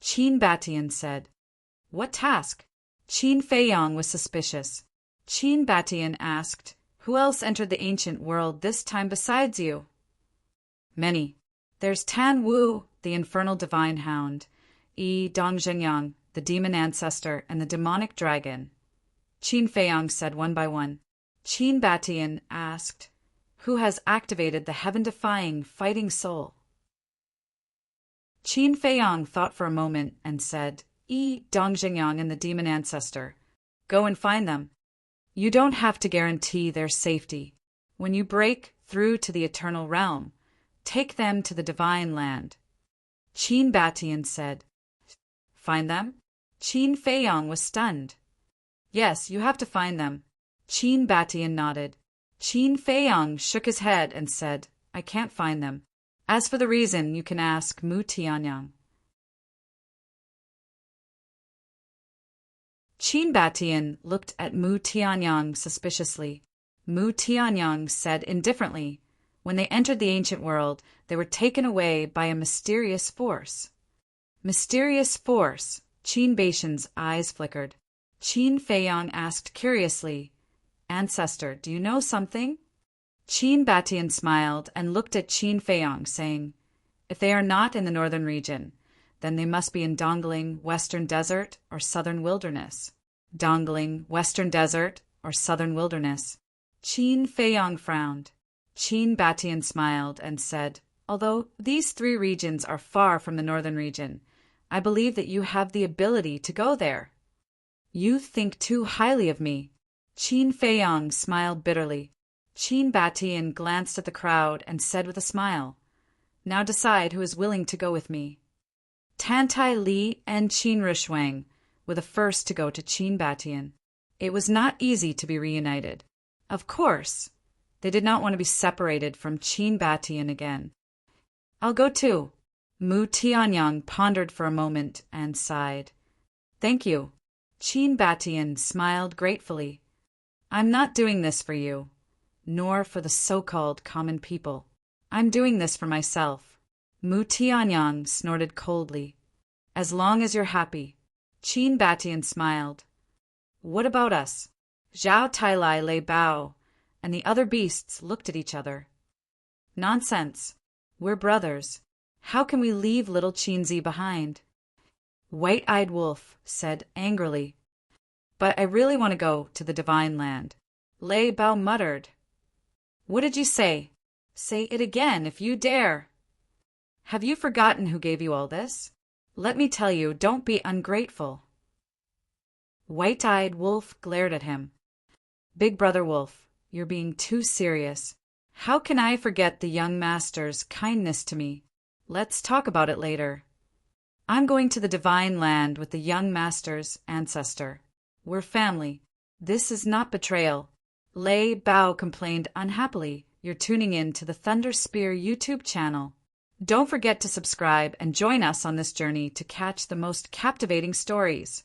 Qin Batian said. "What task?" Qin Feiyang was suspicious. Qin Batian asked, "Who else entered the ancient world this time besides you?" "Many. There's Tan Wu, the infernal divine hound. Dongzhengyang, the demon ancestor, and the demonic dragon. Qin Feiyang said one by one. Qin Batian asked, who has activated the heaven-defying fighting soul? Qin Feiyang thought for a moment and said, Dongzhengyang and the demon ancestor. Go and find them. You don't have to guarantee their safety. When you break through to the eternal realm, take them to the divine land. Qin Batian said. Find them? Qin Feiyang was stunned. Yes, you have to find them. Qin Batian nodded. Qin Feiyang shook his head and said, I can't find them. As for the reason, you can ask Mu Tianyang. Qin Batian looked at Mu Tianyang suspiciously. Mu Tianyang said indifferently, when they entered the ancient world, they were taken away by a mysterious force. Mysterious force? Qin Batian's eyes flickered. Qin Feiyang asked curiously, Ancestor, do you know something? Qin Batian smiled and looked at Qin Feiyang, saying, If they are not in the northern region, then they must be in Dongling, Western Desert, or Southern Wilderness. Dongling, Western Desert, or Southern Wilderness. Qin Feiyang frowned. Qin Batian smiled and said, Although these three regions are far from the northern region, I believe that you have the ability to go there. You think too highly of me. Qin Feiyang smiled bitterly. Qin Batian glanced at the crowd and said with a smile, Now decide who is willing to go with me. Tantai Li and Qin Rushuang were the first to go to Qin Batian. It was not easy to be reunited. Of course, they did not want to be separated from Qin Batian again. I'll go too. Mu Tianyang pondered for a moment and sighed. Thank you. Qin Batian smiled gratefully. I'm not doing this for you, nor for the so-called common people. I'm doing this for myself. Mu Tianyang snorted coldly. As long as you're happy. Qin Batian smiled. What about us? Zhao Tailai lay bow, and the other beasts looked at each other. Nonsense. We're brothers. How can we leave little Qinzi behind? White-eyed Wolf said angrily. But I really want to go to the divine land. Lei Bao muttered. What did you say? Say it again if you dare. Have you forgotten who gave you all this? Let me tell you, don't be ungrateful. White-eyed Wolf glared at him. Big Brother Wolf, you're being too serious. How can I forget the young master's kindness to me? Let's talk about it later. I'm going to the divine land with the young master's ancestor. We're family. This is not betrayal. Lei Bao complained unhappily. You're tuning in to the Thunder Spear YouTube channel. Don't forget to subscribe and join us on this journey to catch the most captivating stories.